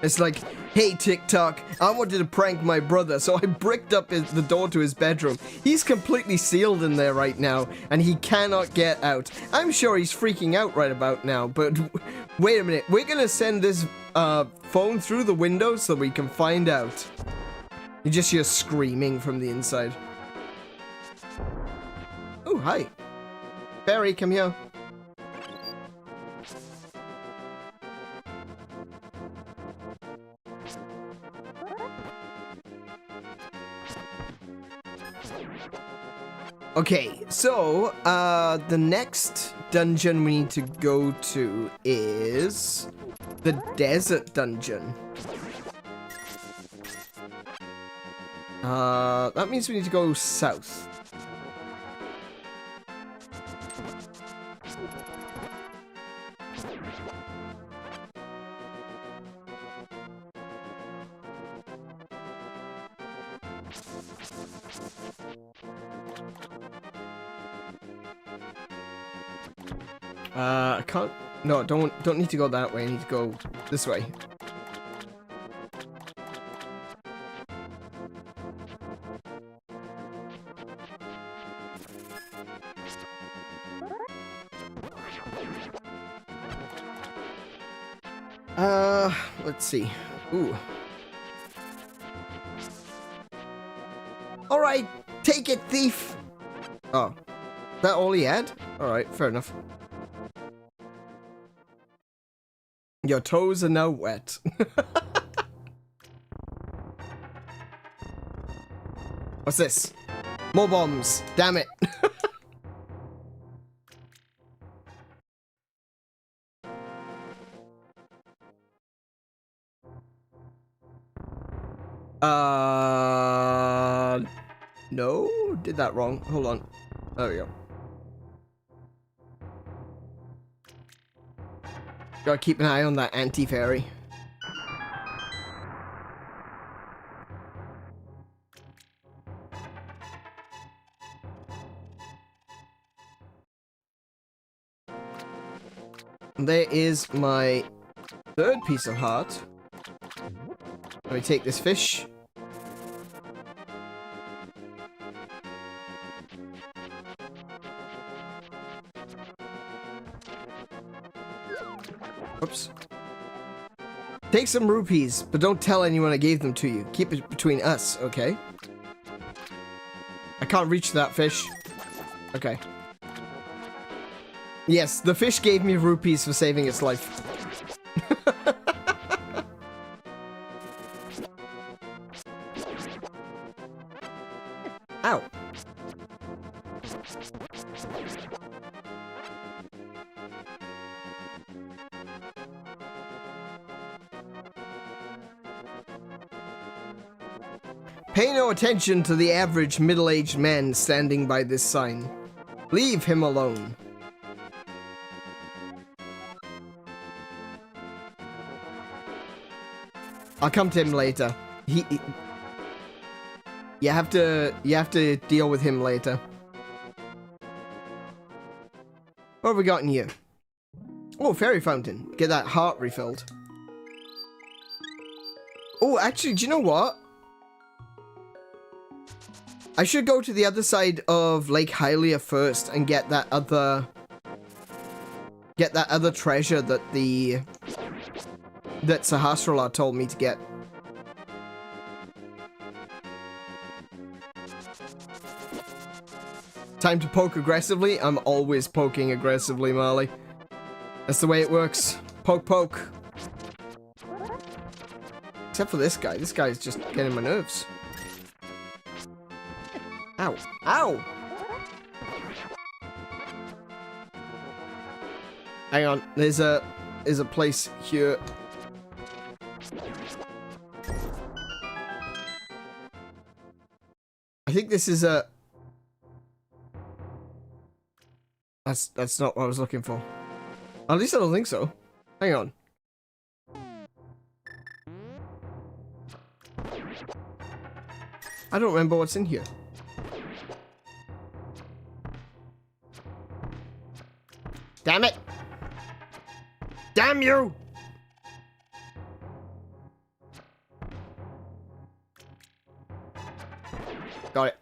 It's like, hey TikTok, I wanted to prank my brother, so I bricked up the door to his bedroom. He's completely sealed in there right now, and he cannot get out. I'm sure he's freaking out right about now, but wait a minute. We're gonna send this phone through the window so we can find out. You just hear screaming from the inside. Oh, hi. Barry, come here. Okay, so, the next dungeon we need to go to is the desert dungeon. That means we need to go south. I can't. No, don't need to go that way. I need to go this way. Let's see. Ooh. All right, take it, thief. Oh, that all he had? All right, fair enough. Your toes are now wet. What's this? More bombs. Damn it. No? Did that wrong. Hold on. There we go. Gotta keep an eye on that anti-fairy. There is my third piece of heart. Let me take this fish. Oops. Take some rupees, but don't tell anyone I gave them to you. Keep it between us, okay? I can't reach that fish. Okay. Yes, the fish gave me rupees for saving its life. Ow. Pay no attention to the average middle-aged man standing by this sign. Leave him alone. I'll come to him later. You have to deal with him later. What have we got in here? Oh, fairy fountain. Get that heart refilled. Oh, actually, do you know what? I should go to the other side of Lake Hylia first and get that other treasure that that Sahasrara told me to get. Time to poke aggressively? I'm always poking aggressively, Marley. That's the way it works. Poke, poke. Except for this guy. This guy's just getting my nerves. Ow. Ow! Hang on. There's a place here. I think this is a... That's not what I was looking for. At least I don't think so. Hang on. I don't remember what's in here. Damn it! Damn you! Got it.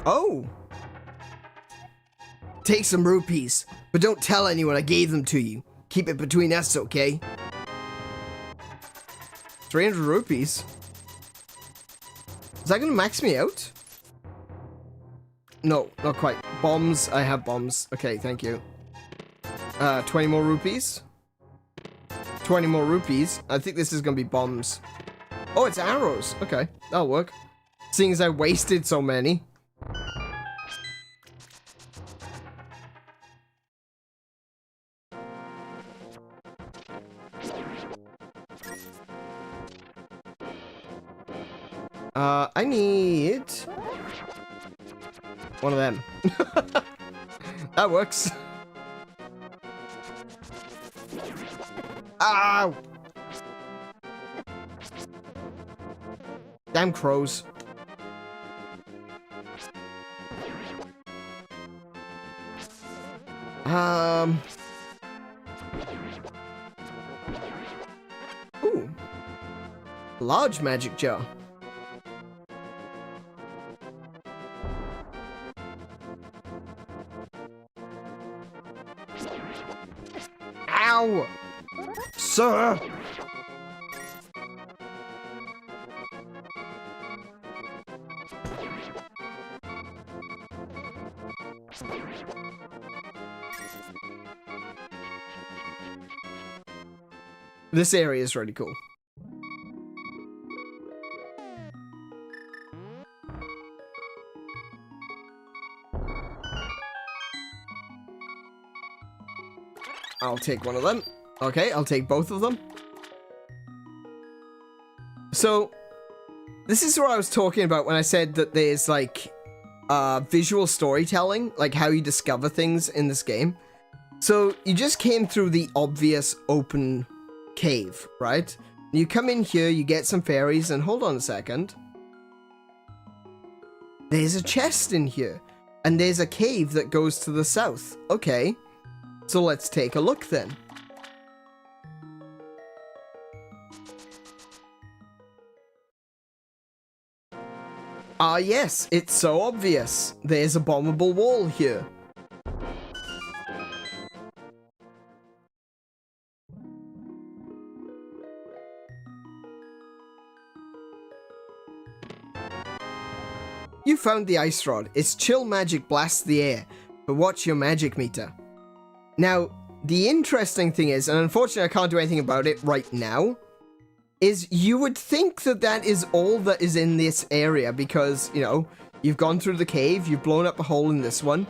Oh! Take some rupees, but don't tell anyone I gave them to you. Keep it between us, okay? 300 rupees? Is that gonna max me out? No, not quite. Bombs, I have bombs. Okay, thank you. 20 more rupees? 20 more rupees. I think this is gonna be bombs. Oh, it's arrows. Okay, that'll work. Seeing as I wasted so many. I need one of them. That works. Ow! Damn crows. Ooh. Large magic jar. Ow! Sir! This area is really cool. I'll take one of them. Okay, I'll take both of them. So, this is what I was talking about when I said that there's, like, visual storytelling, like how you discover things in this game. So, you just came through the obvious open cave, right? You come in here, you get some fairies, and hold on a second. There's a chest in here, and there's a cave that goes to the south. Okay, so let's take a look then. Ah yes, it's so obvious. There's a bombable wall here. You found the ice rod. Its chill magic blasts the air, but watch your magic meter. Now, the interesting thing is, and unfortunately I can't do anything about it right now, is you would think that that is all that is in this area because, you know, you've gone through the cave, you've blown up a hole in this one.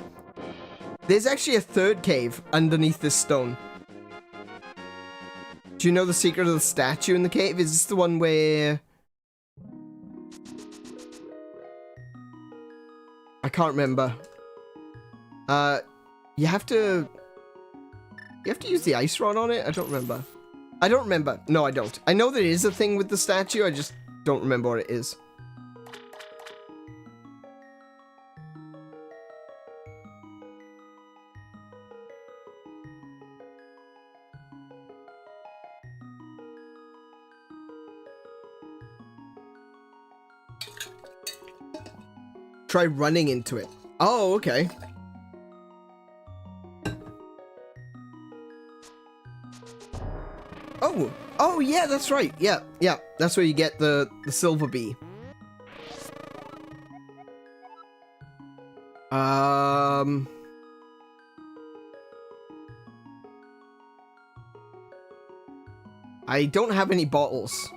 There's actually a third cave underneath this stone. Do you know the secret of the statue in the cave? Is this the one where... I can't remember. You have to use the ice rod on it? I don't remember. I don't remember. No, I don't. I know there is a thing with the statue, I just don't remember what it is. Try running into it. Oh, okay. Oh yeah, that's right. Yeah, that's where you get the silver bee. I don't have any bottles.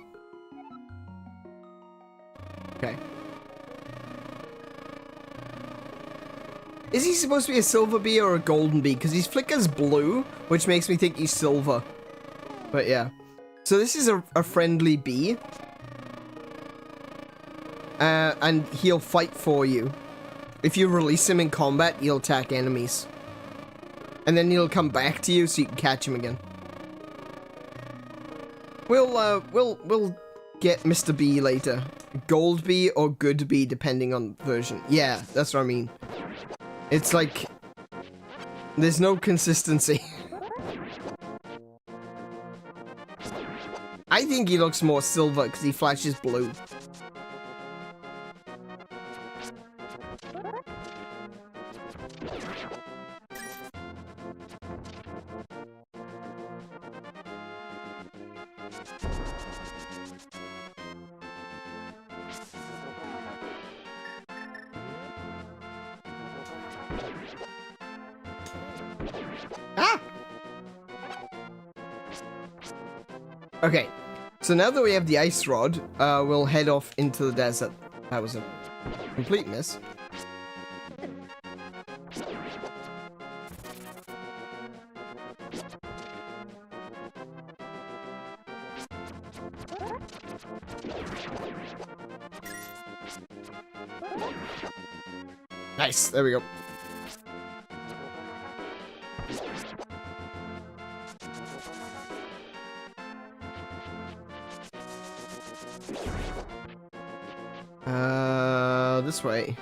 Okay. Is he supposed to be a silver bee or a golden bee? Because he flickers blue, which makes me think he's silver. But yeah. So this is a friendly bee. And he'll fight for you. If you release him in combat, he'll attack enemies. And then he'll come back to you so you can catch him again. We'll get Mr. B later. gold bee or good bee depending on version. Yeah, that's what I mean. It's like there's no consistency. I think he looks more silver because he flashes blue. Ah! Okay, so now that we have the ice rod, we'll head off into the desert. That was a complete miss. Nice, there we go. This way.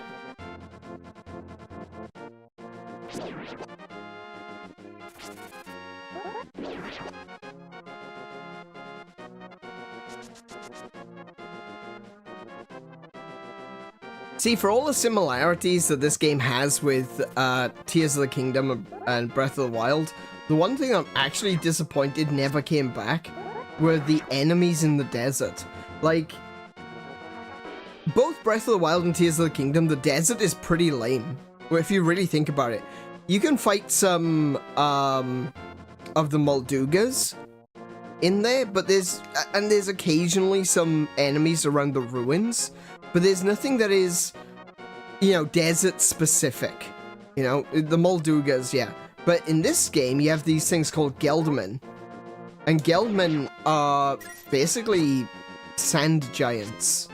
See, for all the similarities that this game has with Tears of the Kingdom and Breath of the Wild, the one thing I'm actually disappointed never came back were the enemies in the desert. Like, both Breath of the Wild and Tears of the Kingdom, the desert is pretty lame. Well, if you really think about it. You can fight some of the Moldugas in there, but there's occasionally some enemies around the ruins, but there's nothing that is, you know, desert specific. You know, the Moldugas, yeah. But in this game, you have these things called Geldmen. And Geldmen are basically sand giants.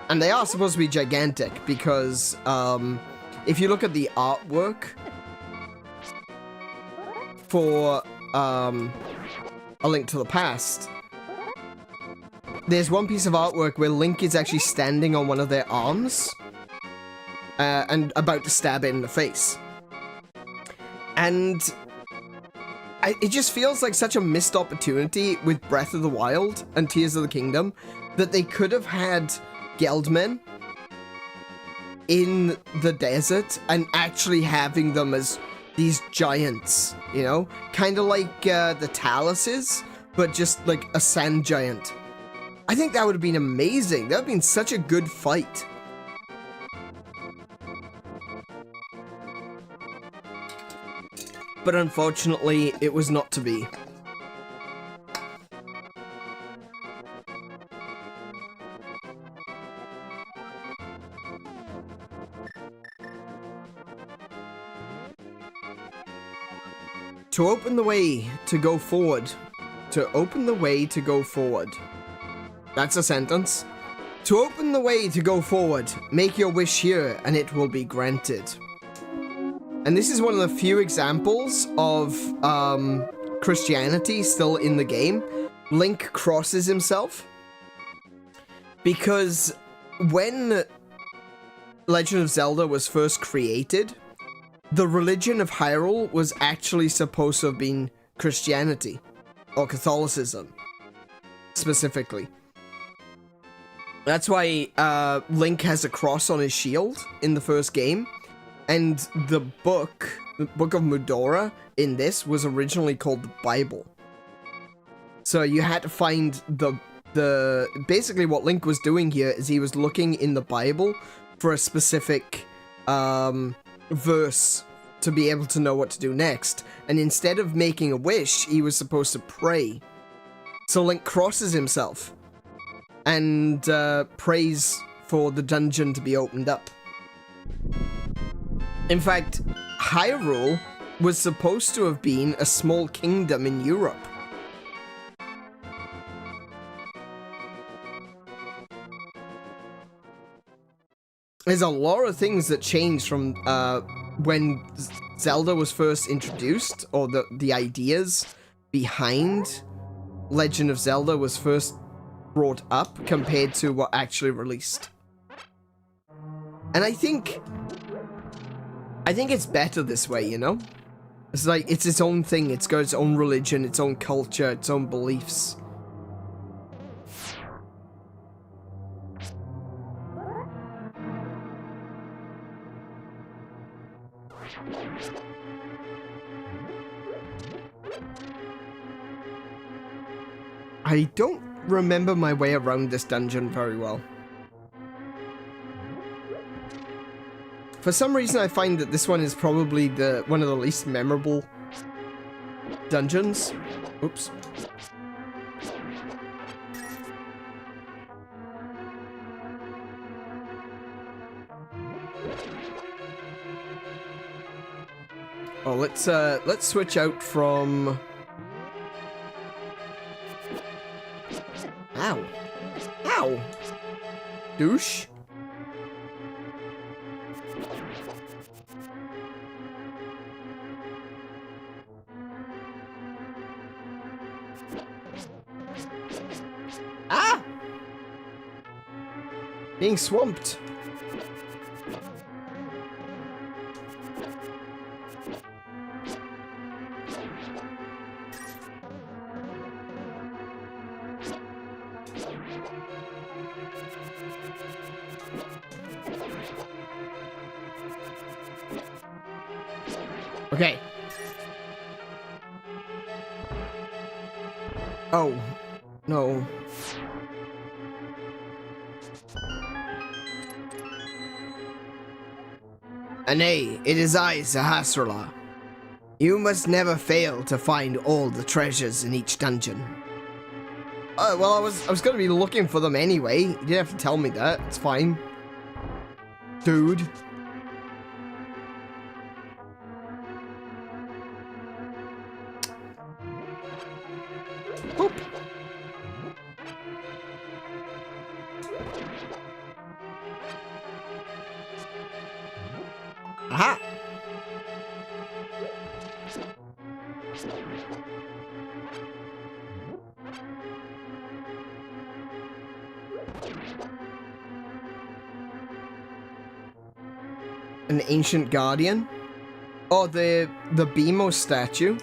And they are supposed to be gigantic because if you look at the artwork for A Link to the Past, there's one piece of artwork where Link is actually standing on one of their arms and about to stab it in the face. And it just feels like such a missed opportunity with Breath of the Wild and Tears of the Kingdom that they could have had Geldmen in the desert and actually having them as these giants, you know? Kind of like the Taluses, but just like a sand giant. I think that would have been amazing. That would have been such a good fight. But unfortunately, it was not to be. To open the way to go forward. To open the way to go forward. That's a sentence. To open the way to go forward, make your wish here and it will be granted. And this is one of the few examples of Christianity still in the game. Link crosses himself. Because when Legend of Zelda was first created, the religion of Hyrule was actually supposed to have been Christianity. Or Catholicism. Specifically. That's why Link has a cross on his shield in the first game. And the book of Mudora in this was originally called the Bible. So you had to find the basically what Link was doing here is he was looking in the Bible for a specific verse to be able to know what to do next. And instead of making a wish, he was supposed to pray. So Link crosses himself and prays for the dungeon to be opened up. In fact, Hyrule was supposed to have been a small kingdom in Europe. There's a lot of things that changed from when Zelda was first introduced, or the ideas behind Legend of Zelda was first brought up compared to what actually released. And I think it's better this way, you know? It's like, it's its own thing. It's got its own religion, its own culture, its own beliefs. I don't remember my way around this dungeon very well. For some reason, I find that this one is probably one of the least memorable dungeons. Oops. Oh, let's switch out from. Ow! Ow! Douche. Ah! Being swamped. Okay. Oh, no. Nay, it is I, Sahasrahla. You must never fail to find all the treasures in each dungeon. Well, I was gonna be looking for them anyway. You didn't have to tell me that. It's fine. Dude. Oop. Aha! An ancient guardian? Oh, the Beemo statue?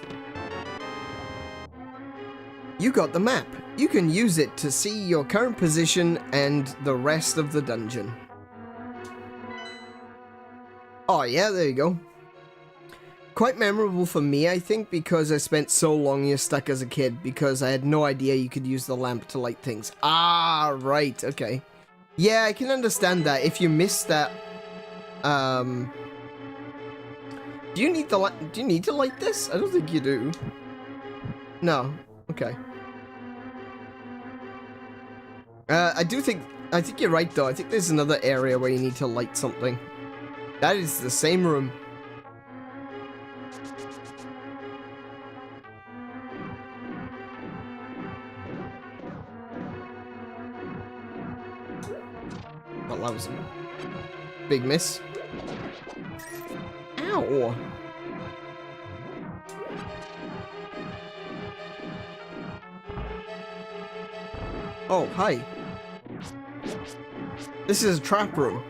You got the map. You can use it to see your current position and the rest of the dungeon. Oh yeah, there you go. Quite memorable for me, I think, because I spent so long here stuck as a kid, because I had no idea you could use the lamp to light things. Ah, right, okay. Yeah, I can understand that. If you missed that, do you need to light this? I don't think you do. No. Okay. I think you're right though. I think there's another area where you need to light something. That is the same room. Well, that was a big miss. Ow! Oh, hi. This is a trap room.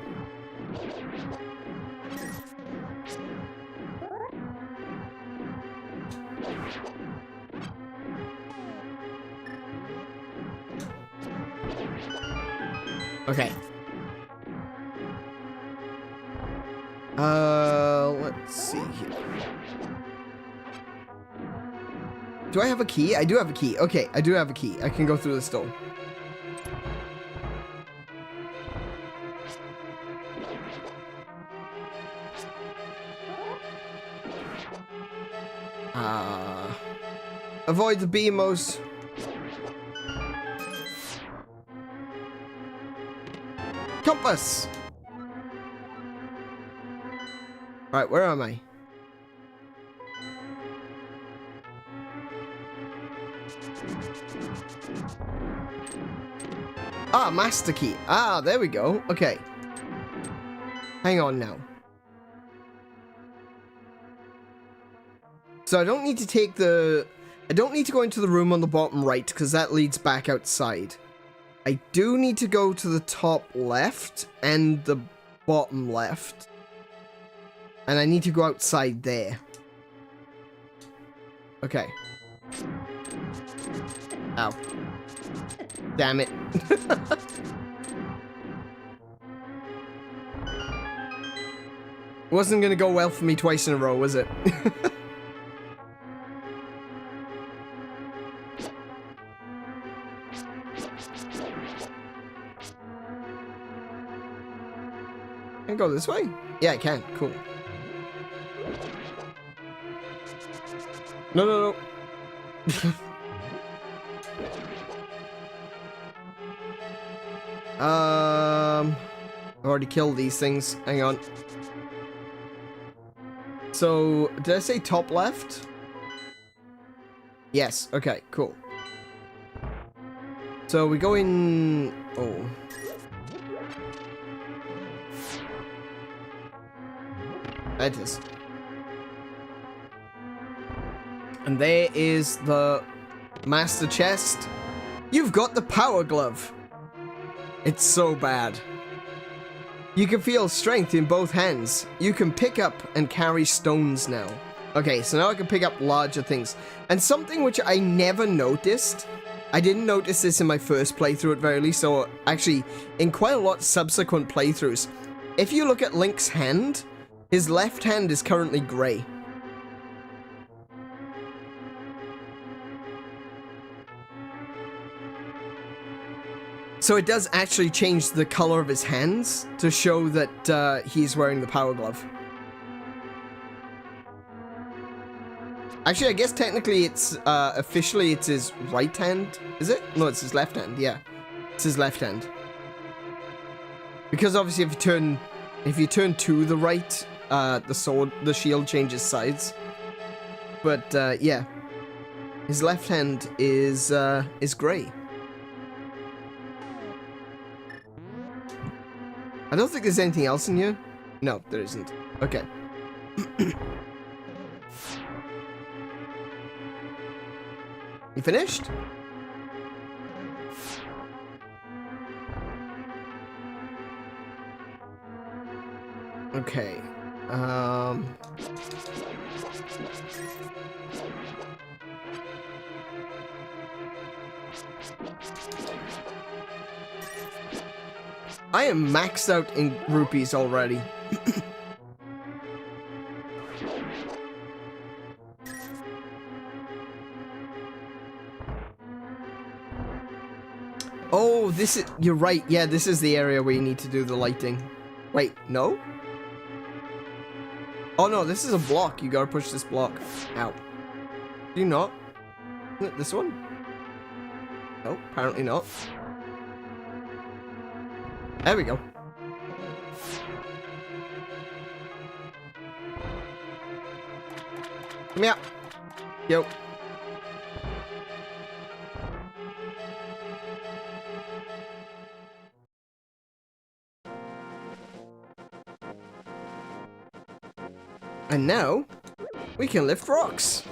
Okay. Let's see here. Do I have a key? I do have a key. Okay, I do have a key. I can go through this door. Avoid the Beemos. Compass! Right, where am I? Ah, master key. Ah, there we go. Okay. Hang on now. So I don't need to take the... I don't need to go into the room on the bottom right, because that leads back outside. I do need to go to the top left and the bottom left. And I need to go outside there. Okay. Ow. Damn it. Wasn't gonna go well for me twice in a row, was it? Can I go this way? Yeah, I can. Cool. No, no, no. I've already killed these things. Hang on. So, did I say top left? Yes. Okay, cool. So we go in... Oh. That is. And there is the master chest. You've got the power glove. It's so bad. You can feel strength in both hands. You can pick up and carry stones now. Okay, so now I can pick up larger things. And something which I never noticed. I didn't notice this in my first playthrough at very least, or actually in quite a lot subsequent playthroughs. If you look at Link's hand, his left hand is currently grey. So it does actually change the color of his hands to show that he's wearing the power glove. Actually, I guess technically it's, officially it's his right hand, is it? No, it's his left hand, yeah. It's his left hand. Because obviously if you turn to the right, the shield changes sides. But, yeah. His left hand is grey. I don't think there's anything else in here. No, there isn't. Okay. You finished? Okay. I am maxed out in rupees already. Oh, this is... You're right. Yeah, this is the area where you need to do the lighting. Wait, no? Oh, no, this is a block. You gotta push this block. Ow. Do you not? Isn't it this one? No, apparently not. There we go. Come here. Yo. And now, we can lift rocks.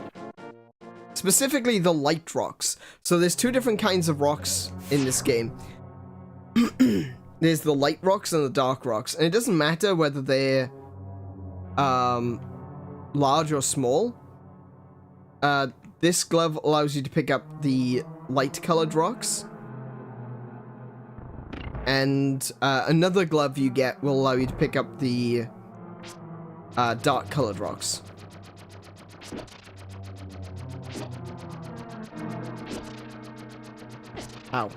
Specifically the light rocks. So there's two different kinds of rocks in this game. There's the light rocks and the dark rocks. And it doesn't matter whether they're large or small. This glove allows you to pick up the light colored rocks. And another glove you get will allow you to pick up the dark colored rocks. Ow.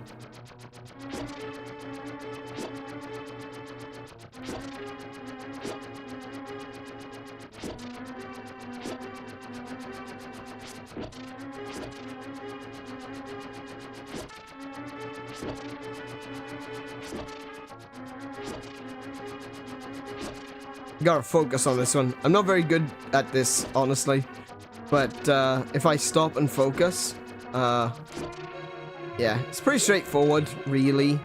Gotta focus on this one. I'm not very good at this, honestly. But if I stop and focus, yeah, it's pretty straightforward, really.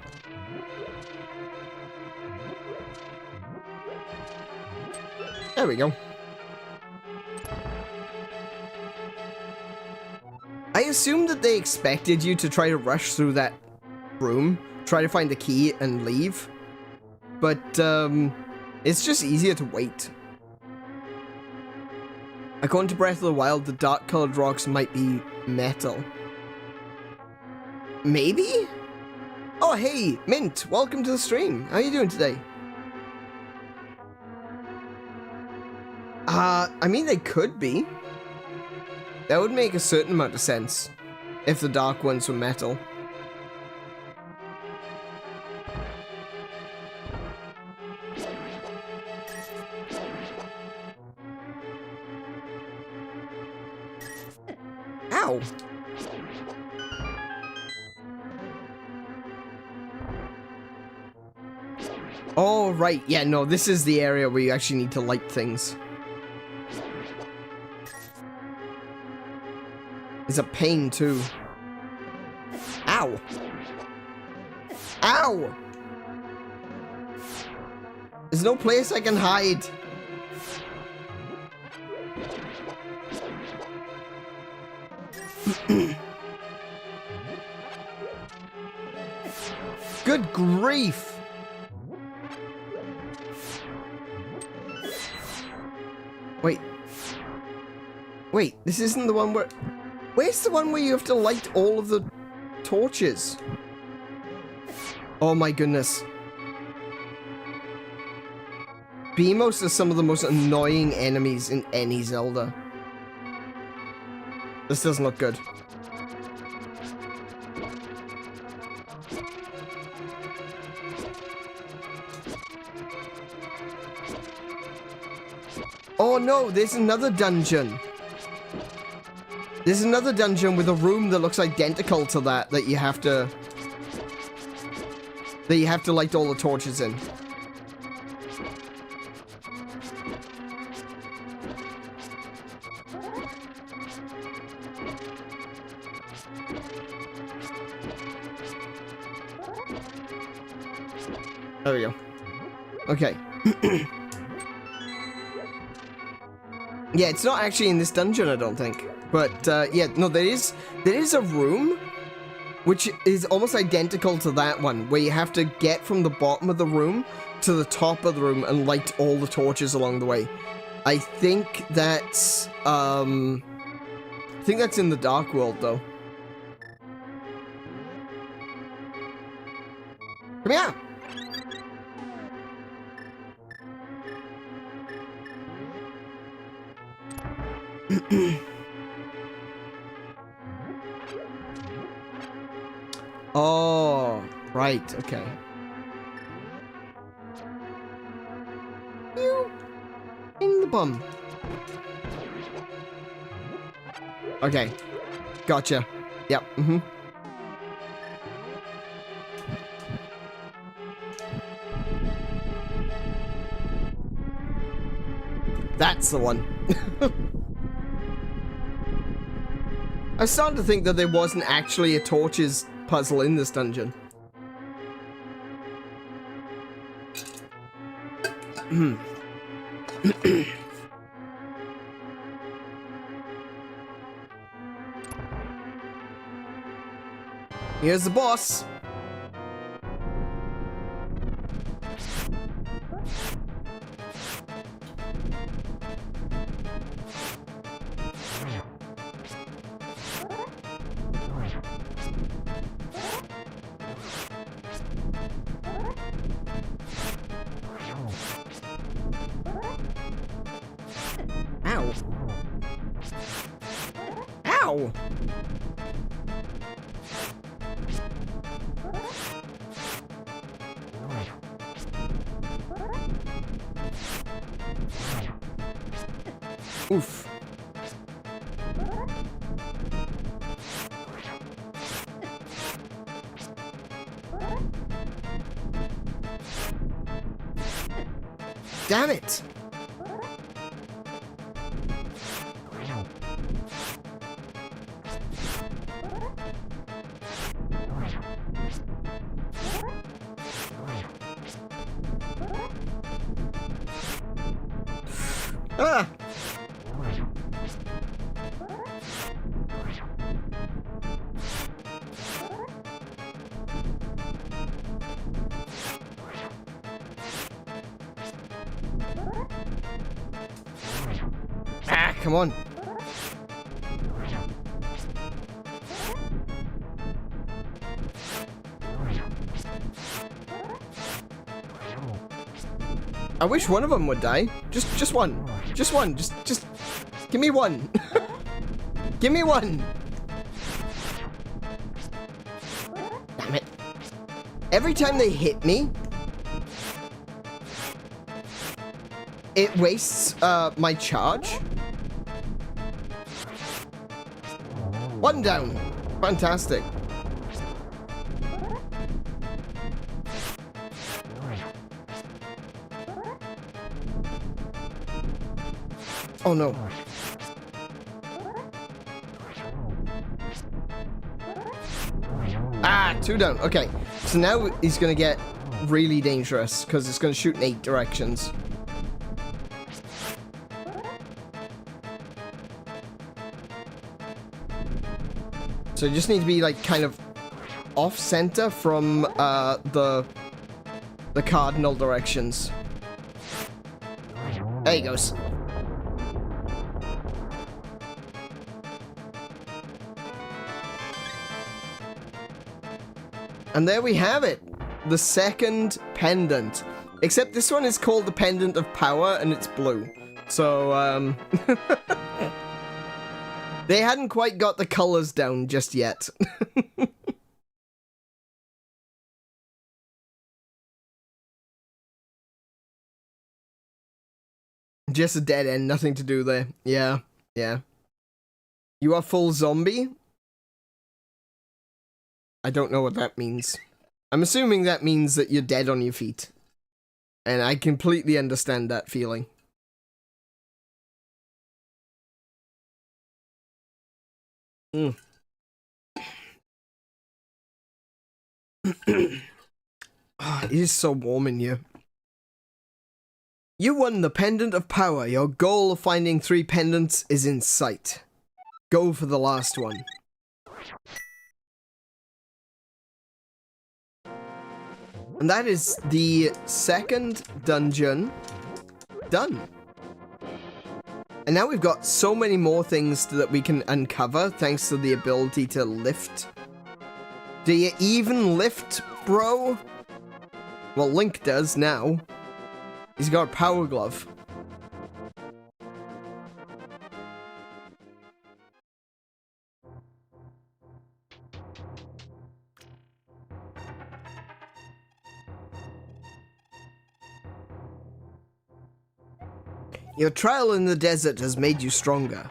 There we go. I assumed that they expected you to try to rush through that room try to find the key and leave. But it's just easier to wait. According to Breath of the Wild, the dark colored rocks might be metal. Maybe? Oh, hey, Mint, welcome to the stream. How are you doing today? I mean, they could be. That would make a certain amount of sense if the dark ones were metal. Ow! Oh, right. Yeah, no, this is the area where you actually need to light things. It's a pain, too. Ow! Ow! There's no place I can hide. Good grief! Wait, this isn't the one where... Where's the one where you have to light all of the torches? Oh my goodness. Beamos are some of the most annoying enemies in any Zelda. This doesn't look good. Oh no, there's another dungeon. There's another dungeon with a room that looks identical to that you have to light all the torches in. There we go. Okay. Yeah, it's not actually in this dungeon, I don't think. But, yeah, no, there is a room which is almost identical to that one, where you have to get from the bottom of the room to the top of the room and light all the torches along the way. I think that's in the Dark World, though. Come here! Oh, right, okay. You in the bum. Okay. Gotcha. Yep, mm-hmm. That's the one. I was starting to think that there wasn't actually a torches puzzle in this dungeon. Here's the boss. Ow. Ow! Oof. Damn it! Ah! come on. I wish one of them would die. Just one. Just one. Just give me one. Give me one. Damn it. Every time they hit me, it wastes my charge. One down. Fantastic. Oh no. Ah, 2 down. Okay. So now he's gonna get really dangerous because it's gonna shoot in 8 directions. So you just need to be like kind of off center from the cardinal directions. There he goes. And there we have it, the second pendant. Except this one is called the Pendant of Power, and it's blue. So, they hadn't quite got the colors down just yet. Just a dead end, nothing to do there. Yeah, yeah. You are full zombie? I don't know what that means. I'm assuming that means that you're dead on your feet. And I completely understand that feeling. Mm. Oh, it is so warm in here. You won the Pendant of Power. Your goal of finding 3 pendants is in sight. Go for the last one. And that is the second dungeon done. And now we've got so many more things that we can uncover thanks to the ability to lift. Do you even lift, bro? Well, Link does now. He's got a power glove. Your trial in the desert has made you stronger.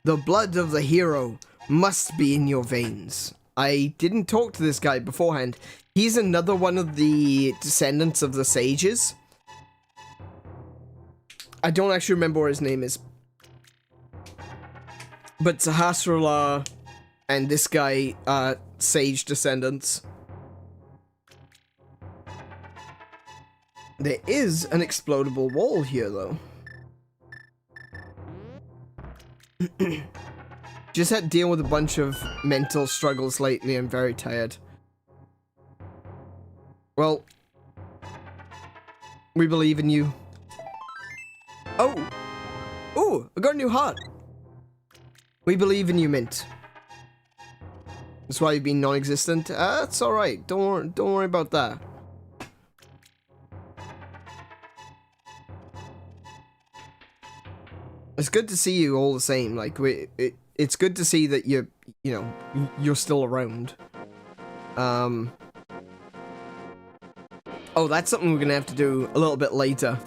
The blood of the hero must be in your veins. I didn't talk to this guy beforehand. He's another one of the descendants of the sages. I don't actually remember what his name is. But Sahasrara and this guy are sage descendants. There is an explodable wall here, though. Just had to deal with a bunch of mental struggles lately. I'm very tired. Well, we believe in you. Oh! Ooh, I got a new heart. We believe in you, Mint. That's why you've been non-existent. That's alright. Don't worry about that. It's good to see you all the same. Like, it's good to see that you're still around. Oh, that's something we're gonna have to do a little bit later.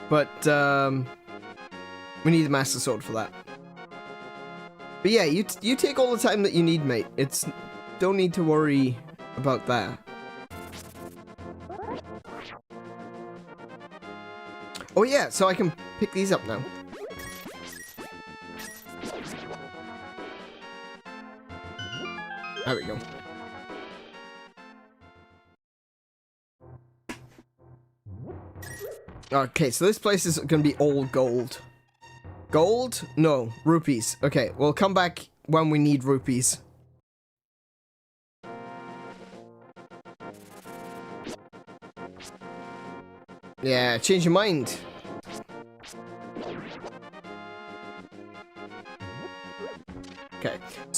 But, we need the Master Sword for that. But yeah, you take all the time that you need, mate. Don't need to worry about that. Oh yeah, so I can pick these up now. There we go. Okay, so this place is gonna be all gold. Gold? No, rupees. Okay, we'll come back when we need rupees. Yeah, change your mind.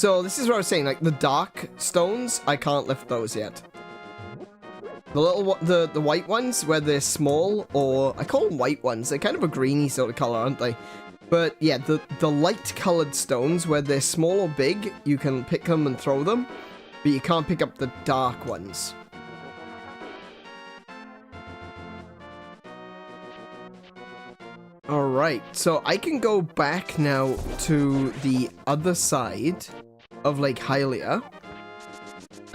So this is what I was saying, like the dark stones, I can't lift those yet. The little, the white ones where they're small, or I call them white ones. They're kind of a greeny sort of color, aren't they? But yeah, the light colored stones where they're small or big, you can pick them and throw them, but you can't pick up the dark ones. Alright, so I can go back now to the other side of Lake Hylia.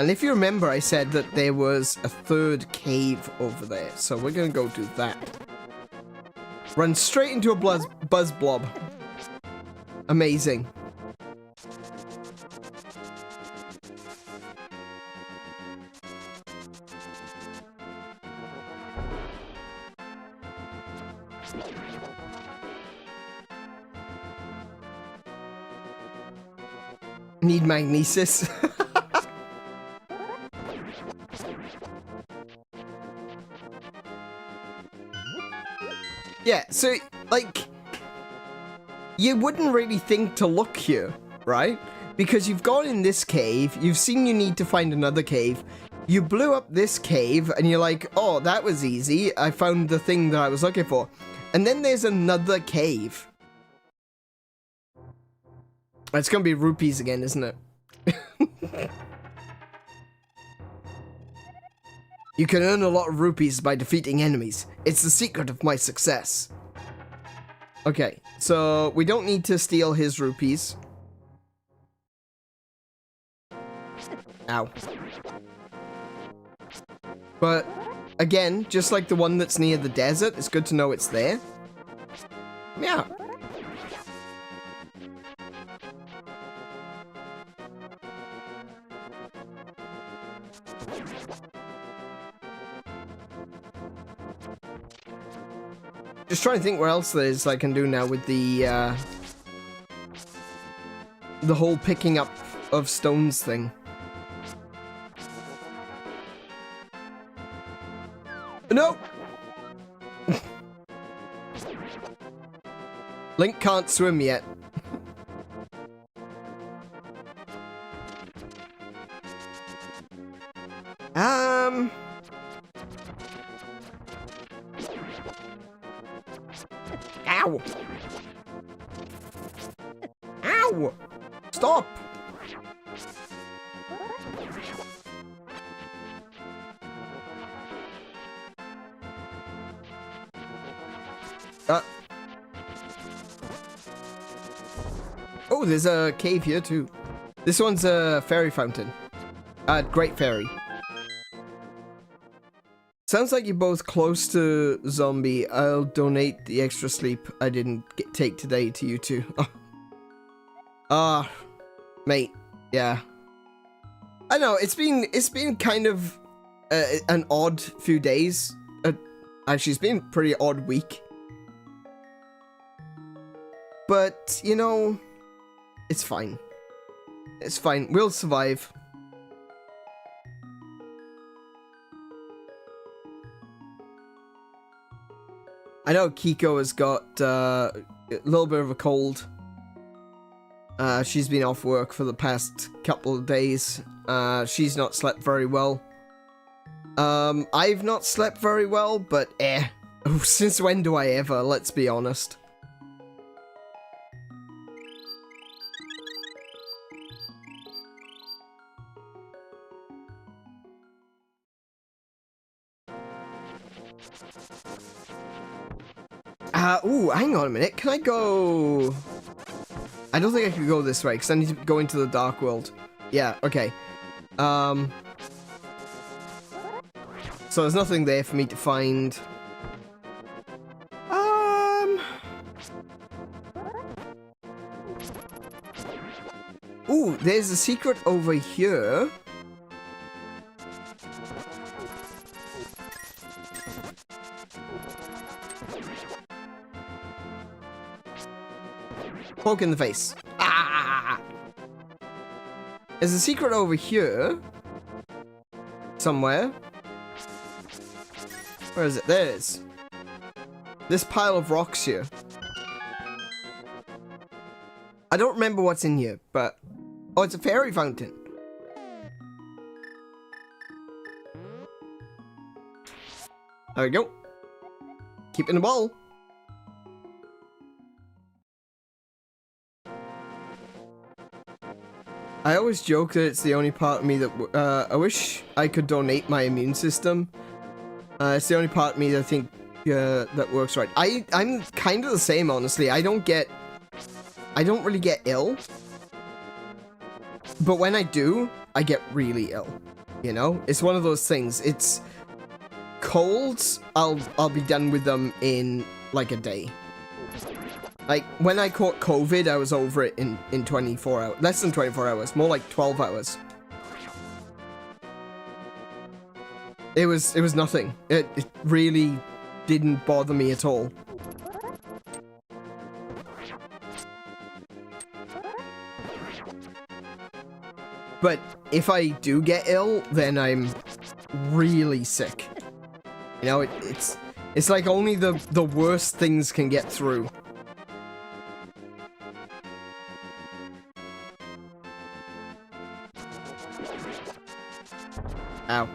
And if you remember, I said that there was a third cave over there, so we're gonna go do that. Run straight into a buzz blob. Amazing. Need magnesis. Yeah, so, like, you wouldn't really think to look here, right? Because you've gone in this cave, you've seen you need to find another cave, you blew up this cave, and you're like, oh, that was easy, I found the thing that I was looking for. And then there's another cave. It's gonna be rupees again, isn't it? You can earn a lot of rupees by defeating enemies. It's the secret of my success. Okay, so we don't need to steal his rupees. Ow. But, again, just like the one that's near the desert, it's good to know it's there. Yeah. Just trying to think what else there is I can do now with the whole picking up of stones thing. No! Link can't swim yet. Ow! Ow! Stop! Oh, there's a cave here too. This one's a fairy fountain. Great fairy. Sounds like you're both close to zombie. I'll donate the extra sleep I didn't take today to you two. Mate, yeah. I know, it's been kind of an odd few days. Actually, it's been a pretty odd week. But, you know, it's fine. It's fine. We'll survive. I know Kiko has got a little bit of a cold. She's been off work for the past couple of days. She's not slept very well. I've not slept very well, but since when do I ever, let's be honest. Ooh, hang on a minute. Can I go... I don't think I can go this way, because I need to go into the Dark World. Yeah, okay. So there's nothing there for me to find. Ooh, there's a secret over here. Poke in the face. Ah! There's a secret over here. Somewhere. Where is it? There it is. This pile of rocks here. I don't remember what's in here, but Oh, it's a fairy fountain. There we go. Keeping the ball. I always joke that it's the only part of me that I wish I could donate my immune system. It's the only part of me that I think that works right. I'm kind of the same, honestly. I don't really get ill. But when I do, I get really ill. You know? It's one of those things. It's colds, I'll be done with them in like a day. Like, when I caught COVID, I was over it in 24 hours. Less than 24 hours. More like 12 hours. It was nothing. It really didn't bother me at all. But if I do get ill, then I'm really sick. You know, it's like only the worst things can get through. Ow.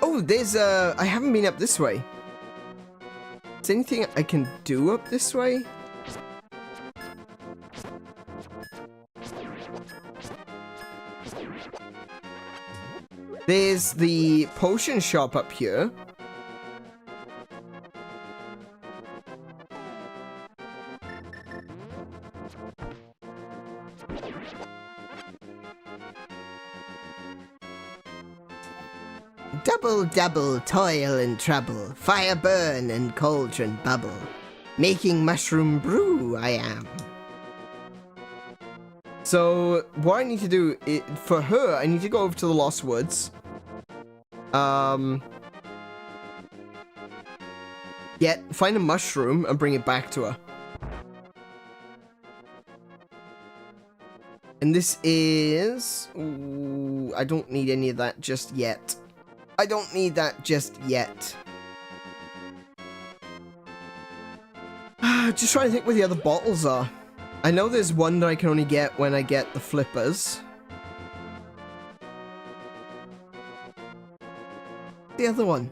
Oh, there's I haven't been up this way. Is there anything I can do up this way? There's the potion shop up here. Double, double, toil and trouble, fire burn and cauldron bubble. Making mushroom brew I am. So, what I need to do, for her, I need to go over to the Lost Woods. Find a mushroom and bring it back to her. And this is... Ooh, I don't need any of that just yet. I don't need that just yet. Just trying to think where the other bottles are. I know there's one that I can only get when I get the flippers. The other one.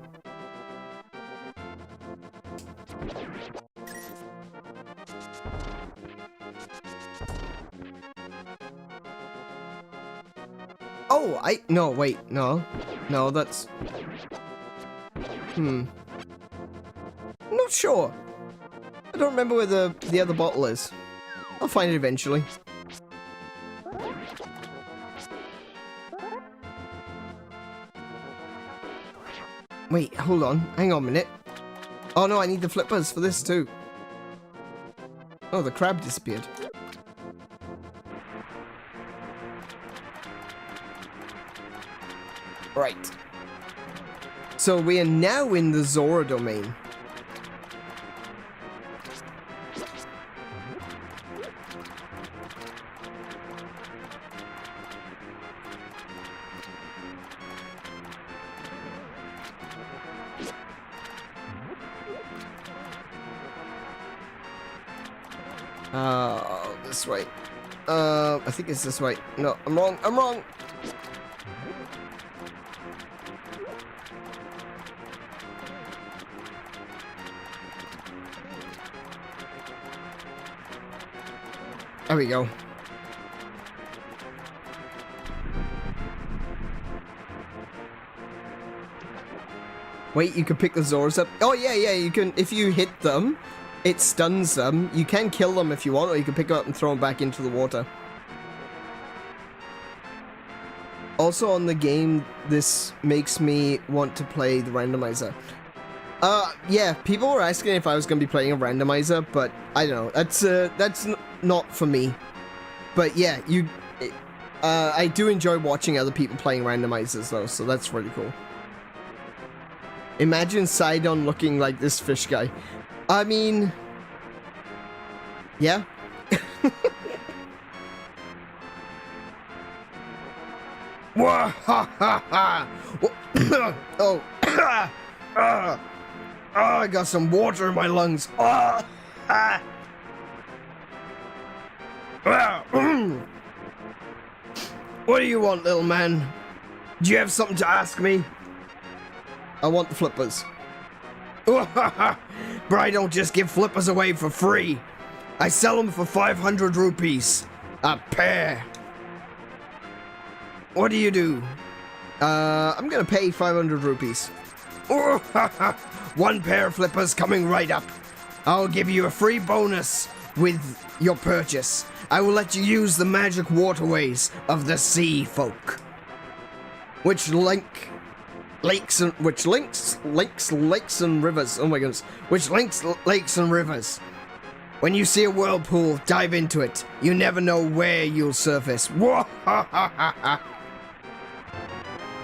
Oh, no, wait, no. No, that's... I'm not sure. I don't remember where the other bottle is. I'll find it eventually. Wait, hold on. Hang on a minute. Oh no, I need the flippers for this too. Oh, the crab disappeared. Right. So we are now in the Zora domain. This way. I think it's this way. No, I'm wrong. I'm wrong. There we go. Wait, you can pick the Zoras up? Oh, yeah, you can. If you hit them, it stuns them. You can kill them if you want, or you can pick them up and throw them back into the water. Also on the game, this makes me want to play the randomizer. Yeah, people were asking if I was going to be playing a randomizer, but I don't know. That's not for me. But yeah, I do enjoy watching other people playing randomizers though, so that's really cool. Imagine Sidon looking like this fish guy. I mean, yeah. Oh, I got some water in my lungs. What do you want, little man? Do you have something to ask me? I want the flippers. But I don't just give flippers away for free. I sell them for 500 rupees a pair. What do you do? I'm gonna pay 500 rupees. 1 pair of flippers coming right up. I'll give you a free bonus with your purchase. I will let you use the magic waterways of the sea folk, which links lakes and rivers. Oh my goodness. Which links lakes and rivers. When you see a whirlpool, dive into it. You never know where you'll surface.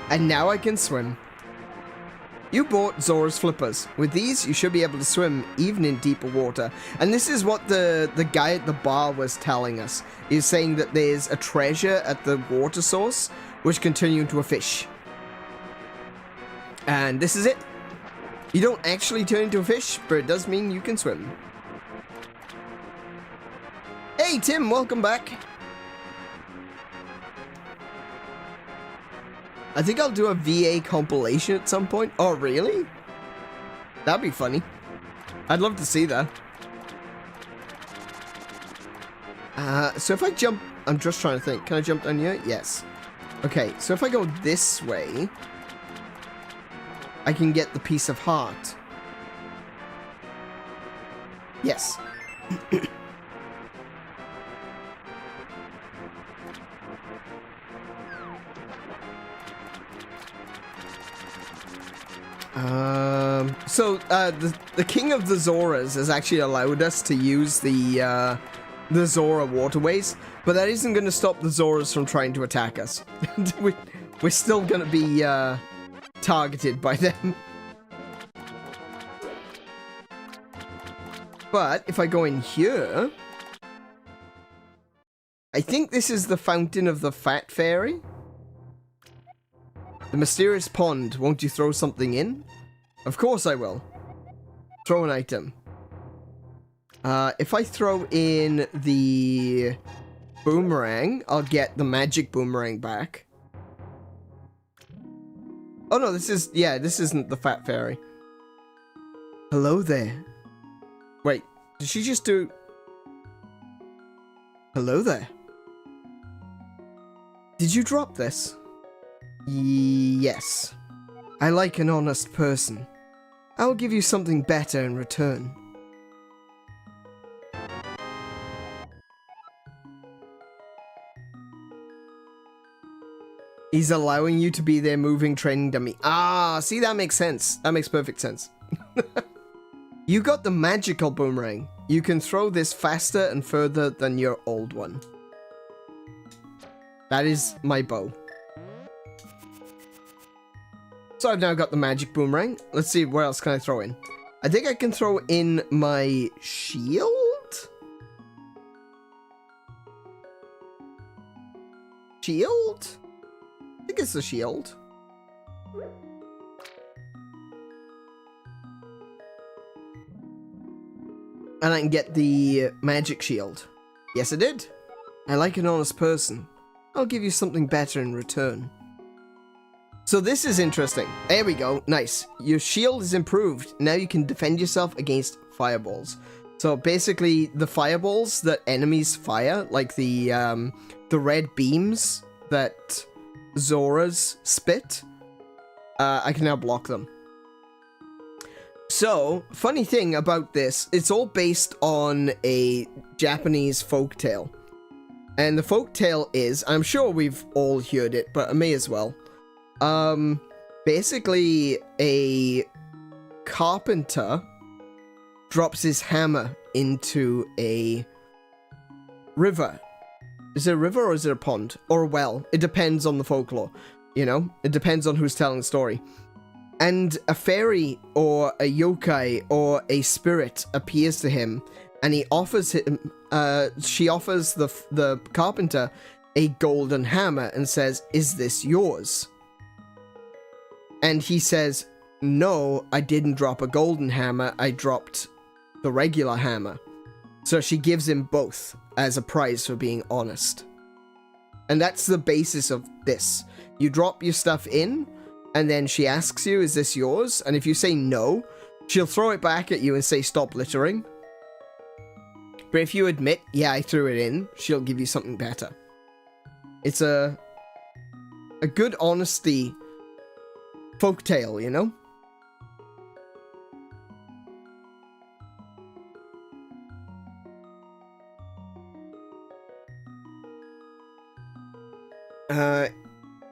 And now I can swim. You bought Zora's flippers. With these, you should be able to swim even in deeper water. And this is what the guy at the bar was telling us. He's saying that there's a treasure at the water source, which can turn you into a fish. And this is it. You don't actually turn into a fish, but it does mean you can swim. Hey Tim, welcome back. I think I'll do a VA compilation at some point. Oh, really? That'd be funny. I'd love to see that. So if I jump... I'm just trying to think. Can I jump down here? Yes. Okay, so if I go this way, I can get the piece of heart. Yes. The King of the Zoras has actually allowed us to use the Zora waterways, but that isn't going to stop the Zoras from trying to attack us. We're still going to be targeted by them. But if I go in here, I think this is the Fountain of the Fat Fairy. The mysterious pond. Won't you throw something in? Of course I will. Throw an item. If I throw in the boomerang, I'll get the magic boomerang back. Oh no, this isn't the Fat Fairy. Hello there. Wait, did she just do... Hello there. Did you drop this? Yes. I like an honest person. I will give you something better in return. He's allowing you to be their moving training dummy. Ah, see, that makes sense. That makes perfect sense. You got the magical boomerang. You can throw this faster and further than your old one. That is my bow. So I've now got the magic boomerang. Let's see, where else can I throw in? I think I can throw in my shield? Shield? I think it's the shield. And I can get the magic shield. Yes, I did. I like an honest person. I'll give you something better in return. So this is interesting. There we go. Nice. Your shield is improved. Now you can defend yourself against fireballs. So basically, the fireballs that enemies fire, like the red beams that Zoras spit, I can now block them. So, funny thing about this, it's all based on a Japanese folktale. And the folktale is, I'm sure we've all heard it, but I may as well. Basically, a carpenter drops his hammer into a river. Is it a river or is it a pond? Or a well? It depends on the folklore, you know? It depends on who's telling the story. And a fairy or a yokai or a spirit appears to him, and he offers him, she offers the carpenter a golden hammer and says, "Is this yours?" And he says, "No, I didn't drop a golden hammer, I dropped the regular hammer." So she gives him both as a prize for being honest. And that's the basis of this. You drop your stuff in, and then she asks you, is this yours? And if you say no, she'll throw it back at you and say, stop littering. But if you admit, yeah, I threw it in, she'll give you something better. It's a good honesty folktale, you know?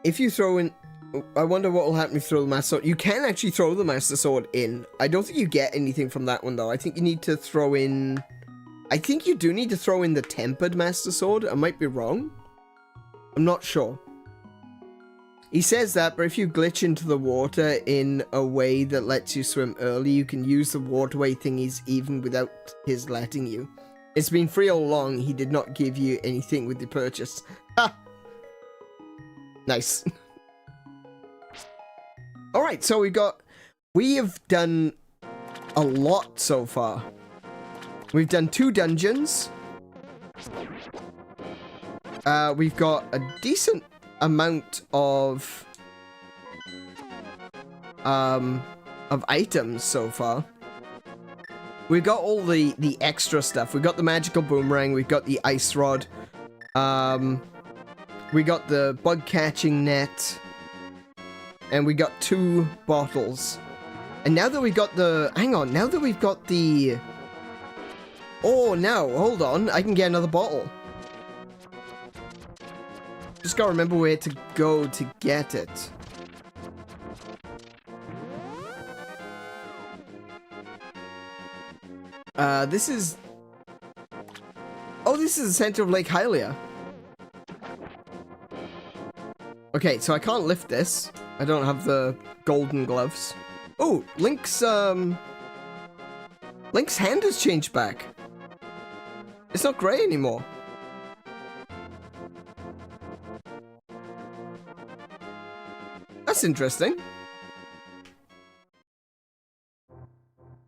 If you throw in... I wonder what will happen if you throw the Master Sword. You can actually throw the Master Sword in. I don't think you get anything from that one, though. I think you need to throw in... I think you do need to throw in the Tempered Master Sword. I might be wrong. I'm not sure. He says that, but if you glitch into the water in a way that lets you swim early, you can use the waterway thingies even without his letting you. It's been free all along. He did not give you anything with the purchase. Ha! Nice. Alright, so we have done a lot so far. We've done 2 dungeons. We've got a decent amount of items so far. We've got all the extra stuff. We've got the magical boomerang, we've got the ice rod, we got the bug catching net, and we got 2 bottles. And now that we've got the... Hang on, now that we've got the... Oh, no, hold on. I can get another bottle. Just gotta remember where to go to get it. This is... Oh, this is the center of Lake Hylia. Okay, so I can't lift this. I don't have the golden gloves. Oh, Link's hand has changed back. It's not grey anymore. That's interesting.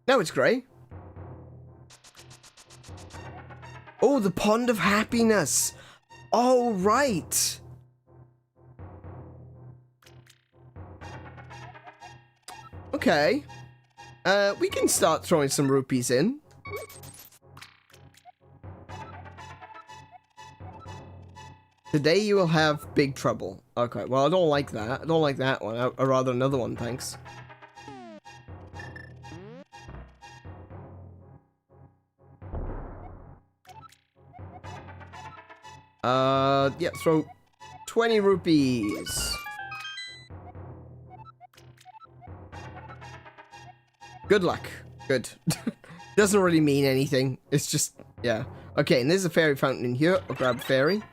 Now it's grey. Oh, the Pond of Happiness. Oh, right. Okay. We can start throwing some rupees in. Today you will have big trouble. Okay, well, I don't like that. I don't like that one. I'd rather another one, thanks. Yeah, throw 20 rupees. Good luck. Good. Doesn't really mean anything. It's just, yeah. Okay, and there's a fairy fountain in here. I'll grab fairy.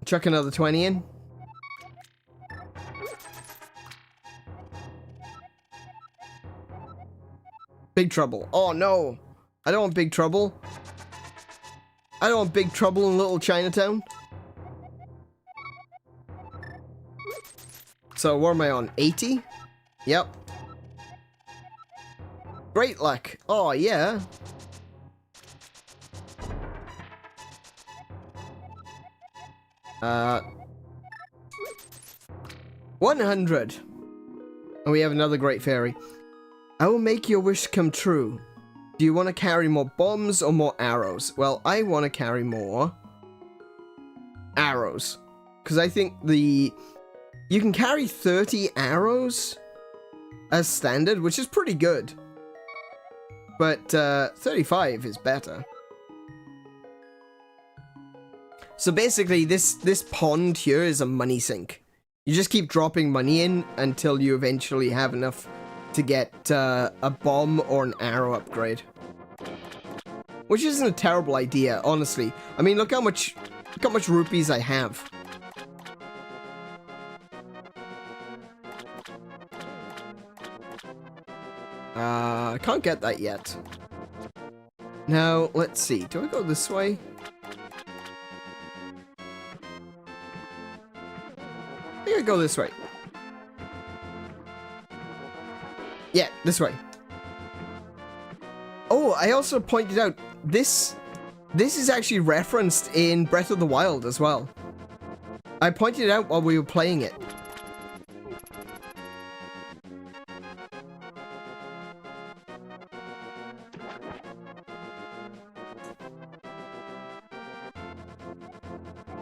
Chuck another 20 in. Big trouble. Oh no! I don't want big trouble. I don't want big trouble in Little Chinatown. So what am I on? 80? Yep. Great luck. Oh yeah. Uh, 100. And we have another great fairy. I will make your wish come true. Do you want to carry more bombs or more arrows? Well, I want to carry more arrows. Because I think you can carry 30 arrows as standard, which is pretty good. But 35 is better. So basically, this pond here is a money sink. You just keep dropping money in until you eventually have enough to get a bomb or an arrow upgrade. Which isn't a terrible idea, honestly. I mean, look how much rupees I have. I can't get that yet. Now, let's see. Do I go this way? I think I go this way. Yeah, this way. Oh, I also pointed out this is actually referenced in Breath of the Wild as well. I pointed it out while we were playing it.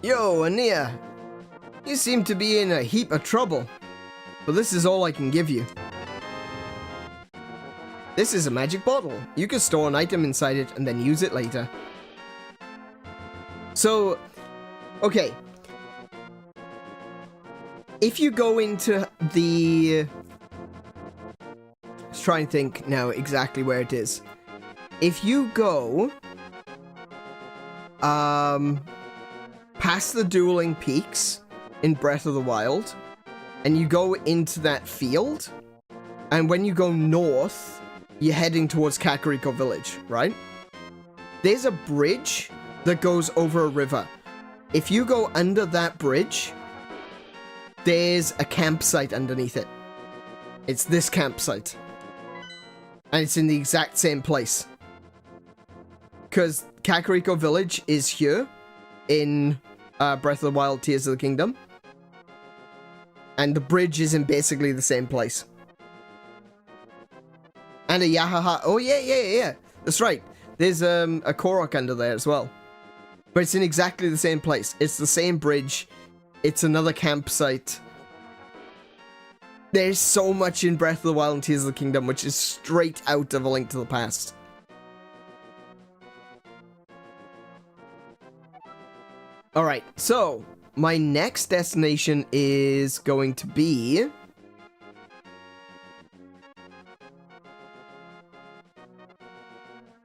Yo, Ania, you seem to be in a heap of trouble, but this is all I can give you. This is a magic bottle. You can store an item inside it and then use it later. So, okay. If you go into the... Let's try and think now exactly where it is. If you go... past the dueling peaks in Breath of the Wild, and you go into that field, and when you go north, you're heading towards Kakariko Village, right? There's a bridge that goes over a river. If you go under that bridge, there's a campsite underneath it. It's this campsite. And it's in the exact same place. Because Kakariko Village is here in Breath of the Wild Tears of the Kingdom. And the bridge is in basically the same place. And a Yahaha. Oh, yeah. That's right. There's a Korok under there as well. But it's in exactly the same place. It's the same bridge. It's another campsite. There's so much in Breath of the Wild and Tears of the Kingdom, which is straight out of A Link to the Past. Alright, so my next destination is going to be...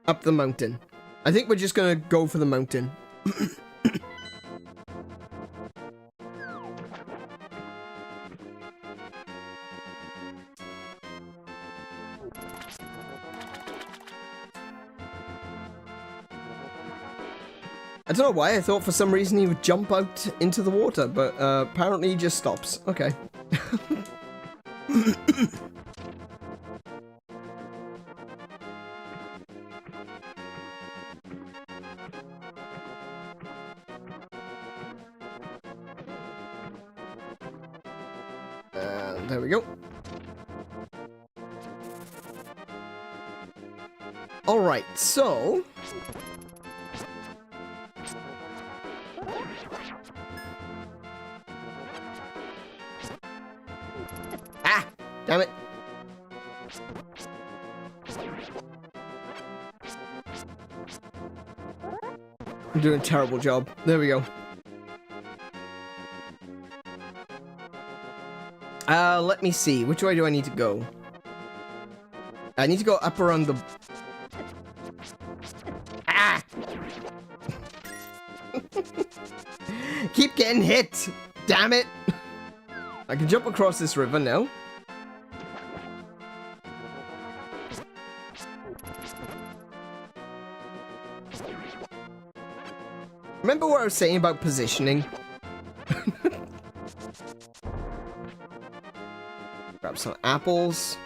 up the mountain. I think we're just gonna go for the mountain. I don't know why, I thought for some reason he would jump out into the water, but apparently he just stops. Okay. There we go. Alright, so... ah! Damn it. I'm doing a terrible job. There we go. Let me see. Which way do I need to go? I need to go up around the... ah! Keep getting hit! Damn it! I can jump across this river now. Remember what I was saying about positioning? Grab some apples.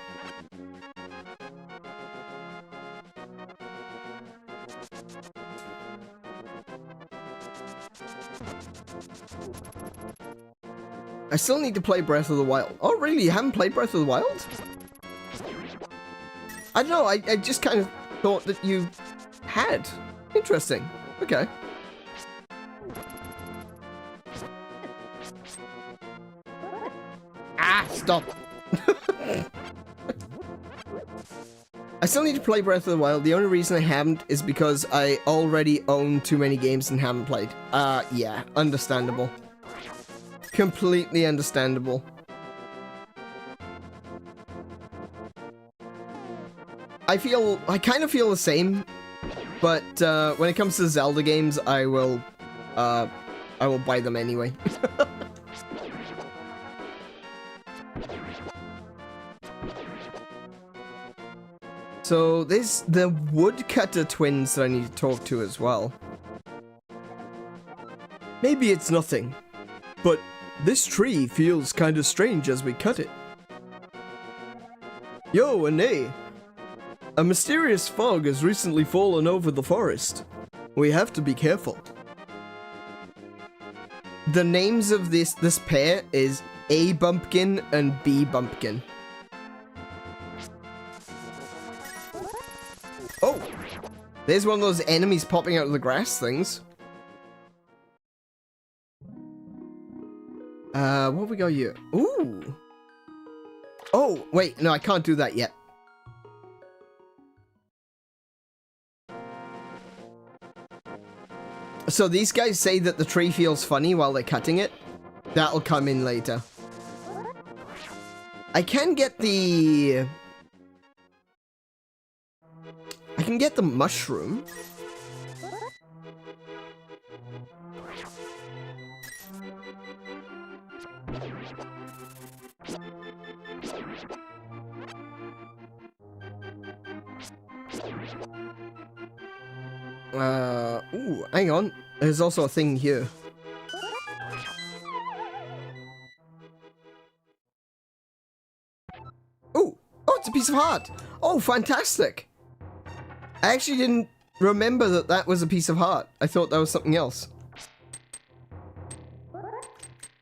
I still need to play Breath of the Wild. Oh, really? You haven't played Breath of the Wild? I don't know. I just kind of thought that you had. Interesting. Okay. Ah, stop. I still need to play Breath of the Wild. The only reason I haven't is because I already own too many games and haven't played. Yeah, understandable. Completely understandable. I kind of feel the same, but when it comes to Zelda games, I will buy them anyway. So there's the woodcutter twins that I need to talk to as well. Maybe it's nothing, but this tree feels kind of strange as we cut it. Yo, Ane! A mysterious fog has recently fallen over the forest. We have to be careful. The names of this pair is A Bumpkin and B Bumpkin. Oh! There's one of those enemies popping out of the grass things. What have we got here? Ooh! Oh, wait, no, I can't do that yet. So these guys say that the tree feels funny while they're cutting it. That'll come in later. I can get the... I can get the mushroom. Ooh, hang on. There's also a thing here. Ooh, oh, it's a piece of heart. Oh, fantastic. I actually didn't remember that that was a piece of heart. I thought that was something else.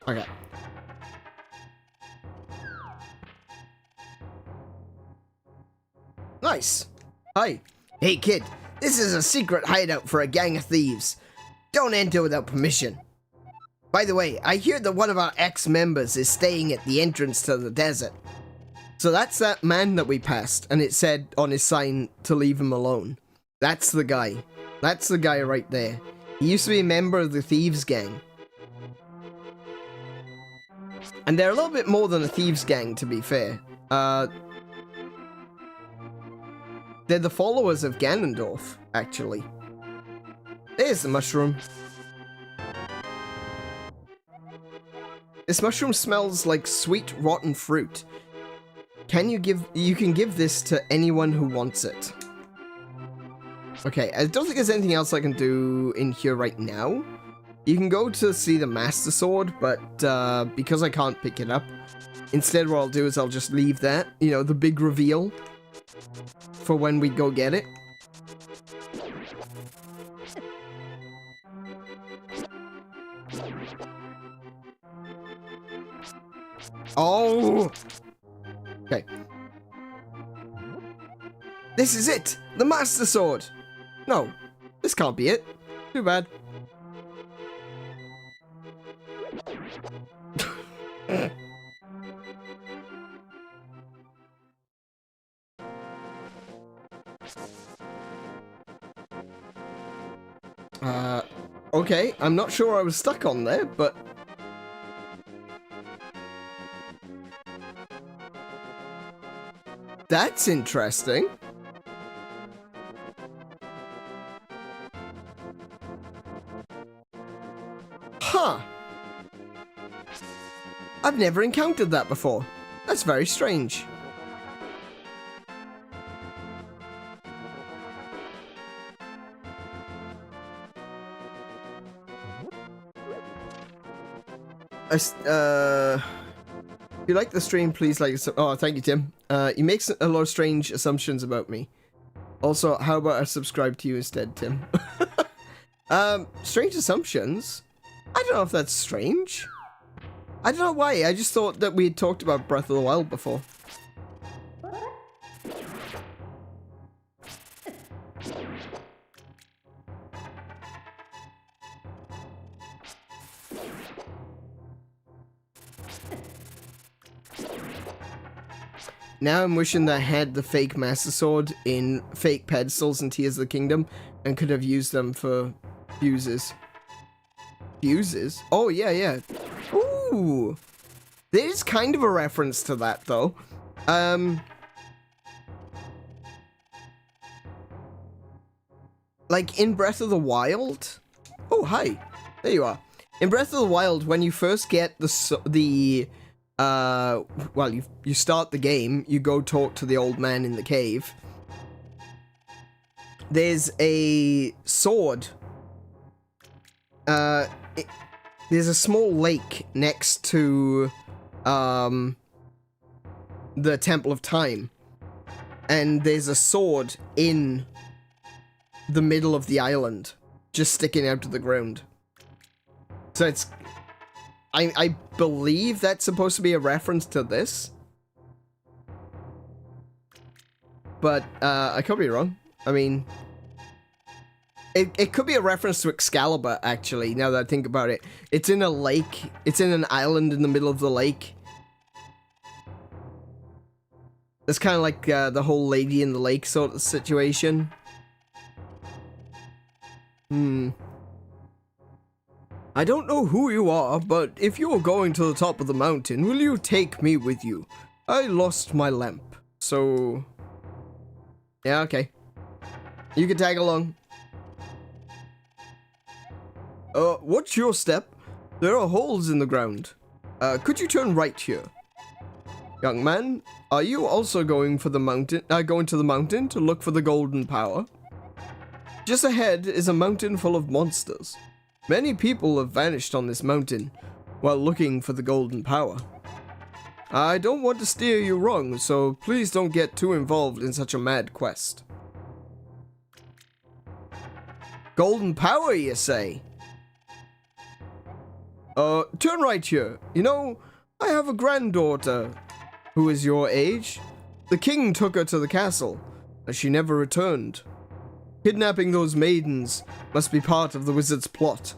Okay. Nice. Hi. Hey, kid. This is a secret hideout for a gang of thieves. Don't enter without permission. By the way, I hear that one of our ex-members is staying at the entrance to the desert. So that's that man that we passed, and it said on his sign to leave him alone. That's the guy. That's the guy right there. He used to be a member of the thieves gang. And they're a little bit more than a thieves gang, to be fair. They're the followers of Ganondorf, actually. There's the mushroom. This mushroom smells like sweet, rotten fruit. You can give this to anyone who wants it. Okay, I don't think there's anything else I can do in here right now. You can go to see the Master Sword, but because I can't pick it up, instead what I'll do is I'll just leave that, you know, the big reveal for when we go get it. Oh! Okay. This is it! The Master Sword! No, this can't be it. Too bad. Okay, I'm not sure I was stuck on there, but... That's interesting. Huh. I've never encountered that before. That's very strange. If you like the stream, please like it. Oh, thank you, Tim. He makes a lot of strange assumptions about me. Also, how about I subscribe to you instead, Tim? Strange assumptions? I don't know if that's strange. I don't know why. I just thought that we had talked about Breath of the Wild before. Now I'm wishing that I had the fake Master Sword in fake pedestals in Tears of the Kingdom and could have used them for fuses. Fuses? Oh, yeah, yeah. Ooh! There's kind of a reference to that, though. Like, in Breath of the Wild... Oh, hi. There you are. In Breath of the Wild, when you first get well, you start the game, you go talk to the old man in the cave. There's a sword. There's a small lake next to, the Temple of Time. and there's a sword in the middle of the island, just sticking out of the ground. So it's... I believe that's supposed to be a reference to this. But, I could be wrong. I mean... It could be a reference to Excalibur, actually, now that I think about it. It's in a lake. It's in an island in the middle of the lake. It's kind of like the whole Lady in the Lake sort of situation. I don't know who you are, but if you're going to the top of the mountain, will you take me with you? I lost my lamp, so... Yeah, okay. You can tag along. What's your step? There are holes in the ground. Could you turn right here? Young man, are you also going for the mountain, going to the mountain to look for the golden power? Just ahead is a mountain full of monsters. Many people have vanished on this mountain while looking for the golden power. I don't want to steer you wrong, so please don't get too involved in such a mad quest. Golden power, you say? Turn right here. You know, I have a granddaughter who is your age. The king took her to the castle, and she never returned. Kidnapping those maidens must be part of the wizard's plot.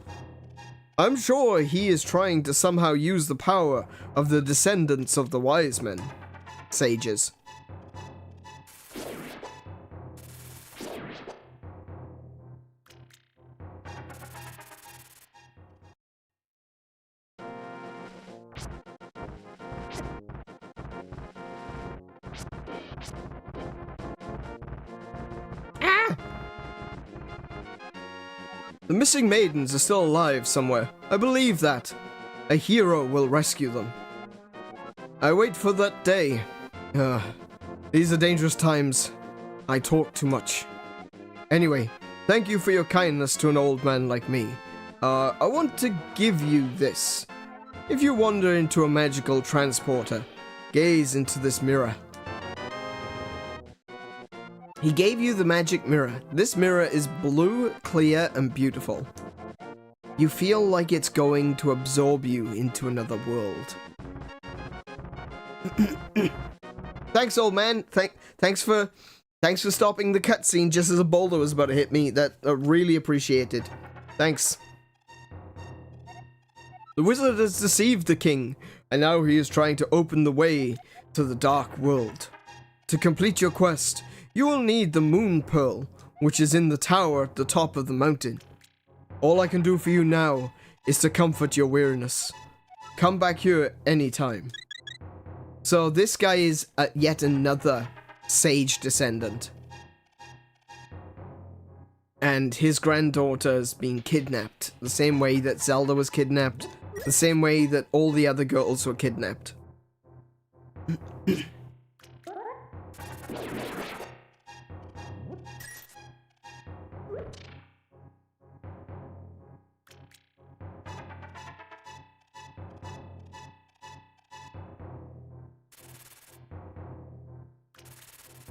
I'm sure he is trying to somehow use the power of the descendants of the wise men. Sages. The missing maidens are still alive somewhere. I believe that. A hero will rescue them. I wait for that day. These are dangerous times. I talk too much. Anyway, thank you for your kindness to an old man like me. I want to give you this. If you wander into a magical transporter, gaze into this mirror. He gave you the magic mirror. This mirror is blue, clear, and beautiful. You feel like it's going to absorb you into another world. Thanks, old man. Thanks for stopping the cutscene just as a boulder was about to hit me. That really appreciated. Thanks. The wizard has deceived the king, and now he is trying to open the way to the dark world. To complete your quest, you will need the moon pearl, which is in the tower at the top of the mountain. All I can do for you now is to comfort your weariness. Come back here anytime. So this guy is yet another sage descendant. And his granddaughter has been kidnapped, the same way that Zelda was kidnapped, the same way that all the other girls were kidnapped.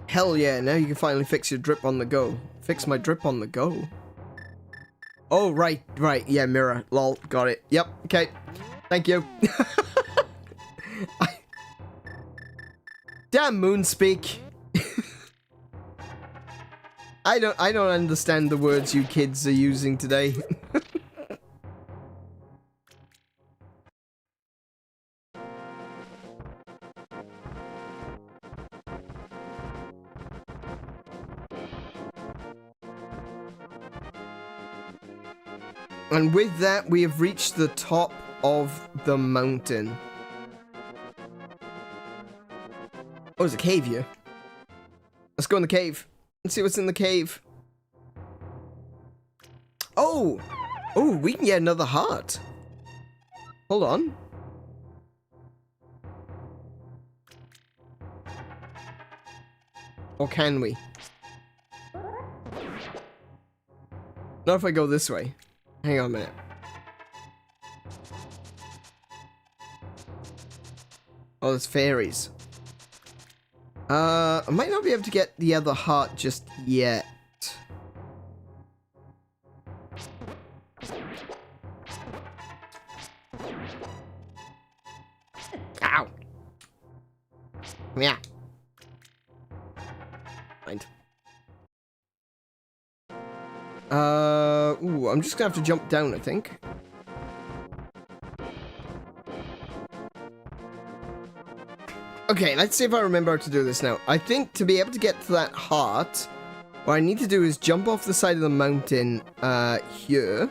Hell yeah, now you can finally fix your drip on the go. Fix my drip on the go? Oh, right, yeah, mirror. Lol, got it. Yep, okay. Thank you. Damn Moonspeak. I don't understand the words you kids are using today. And with that, we have reached the top of the mountain. Oh, there's a cave here. Let's go in the cave. Let's see what's in the cave. Oh! Oh, we can get another heart. Hold on. Or can we? Not if I go this way. Hang on a minute. Oh, there's fairies. I might not be able to get the other heart just yet. Ow! Yeah. Mind. Ooh, I'm just gonna have to jump down, I think. Okay, let's see if I remember how to do this now. I think to be able to get to that heart, what I need to do is jump off the side of the mountain, here.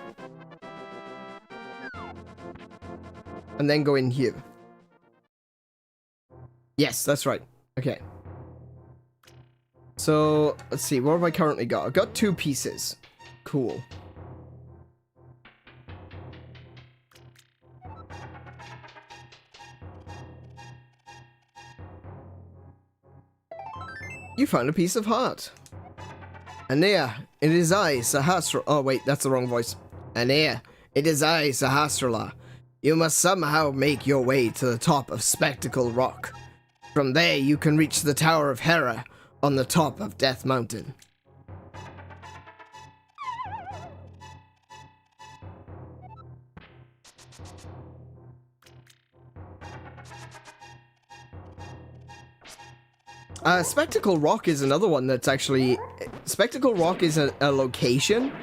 And then go in here. Yes, that's right. Okay. So, let's see, what have I currently got? I've got 2 pieces. Cool. You found a piece of heart. Anea, it is I, Sahasra. Oh, wait, that's the wrong voice. Anea, it is I, Sahasrahla. You must somehow make your way to the top of Spectacle Rock. From there, you can reach the Tower of Hera on the top of Death Mountain. Spectacle Rock is another one that's actually... Spectacle Rock is a location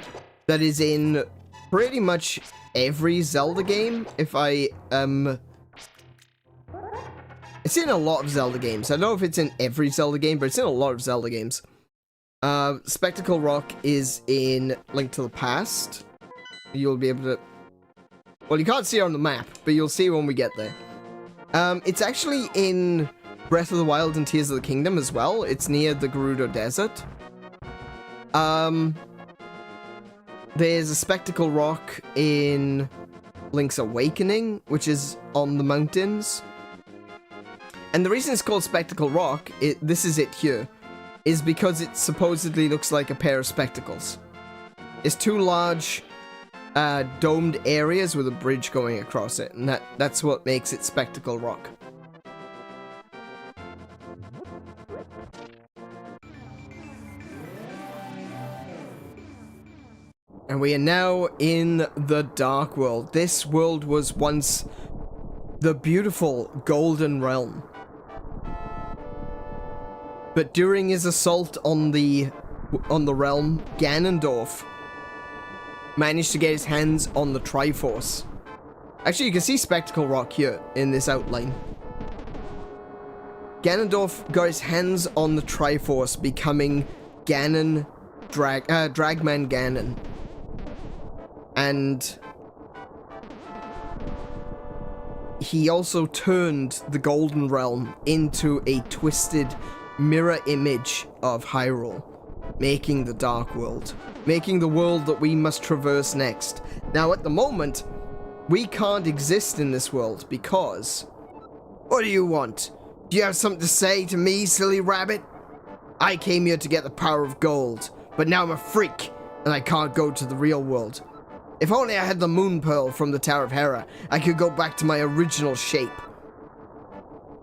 that is in pretty much every Zelda game, if I, It's in a lot of Zelda games. I don't know if it's in every Zelda game, but it's in a lot of Zelda games. Spectacle Rock is in Link to the Past. You'll be able to... Well, you can't see it on the map, but you'll see when we get there. It's actually in Breath of the Wild and Tears of the Kingdom as well. It's near the Gerudo Desert. There's a Spectacle Rock in Link's Awakening, which is on the mountains. And the reason it's called Spectacle Rock, this is it here, is because it supposedly looks like a pair of spectacles. It's 2 large, domed areas with a bridge going across it, and that's what makes it Spectacle Rock. And we are now in the Dark World. This world was once the beautiful Golden Realm. But during his assault on the realm, Ganondorf managed to get his hands on the Triforce. Actually, you can see Spectacle Rock here in this outline. Ganondorf got his hands on the Triforce, becoming Dragman Ganon. And he also turned the Golden Realm into a twisted mirror image of Hyrule, making the Dark World, making the world that we must traverse next. Now, at the moment, we can't exist in this world because... What do you want? Do you have something to say to me, silly rabbit? I came here to get the power of gold, but now I'm a freak, and I can't go to the real world. If only I had the Moon Pearl from the Tower of Hera, I could go back to my original shape.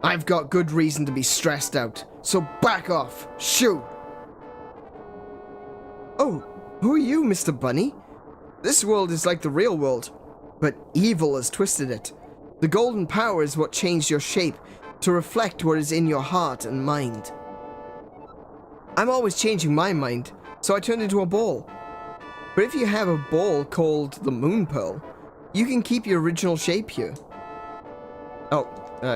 I've got good reason to be stressed out, so back off. Shoot! Oh, who are you, Mr. Bunny? This world is like the real world, but evil has twisted it. The golden power is what changed your shape to reflect what is in your heart and mind. I'm always changing my mind, so I turned into a ball. But if you have a ball called the Moon Pearl, you can keep your original shape here. Oh,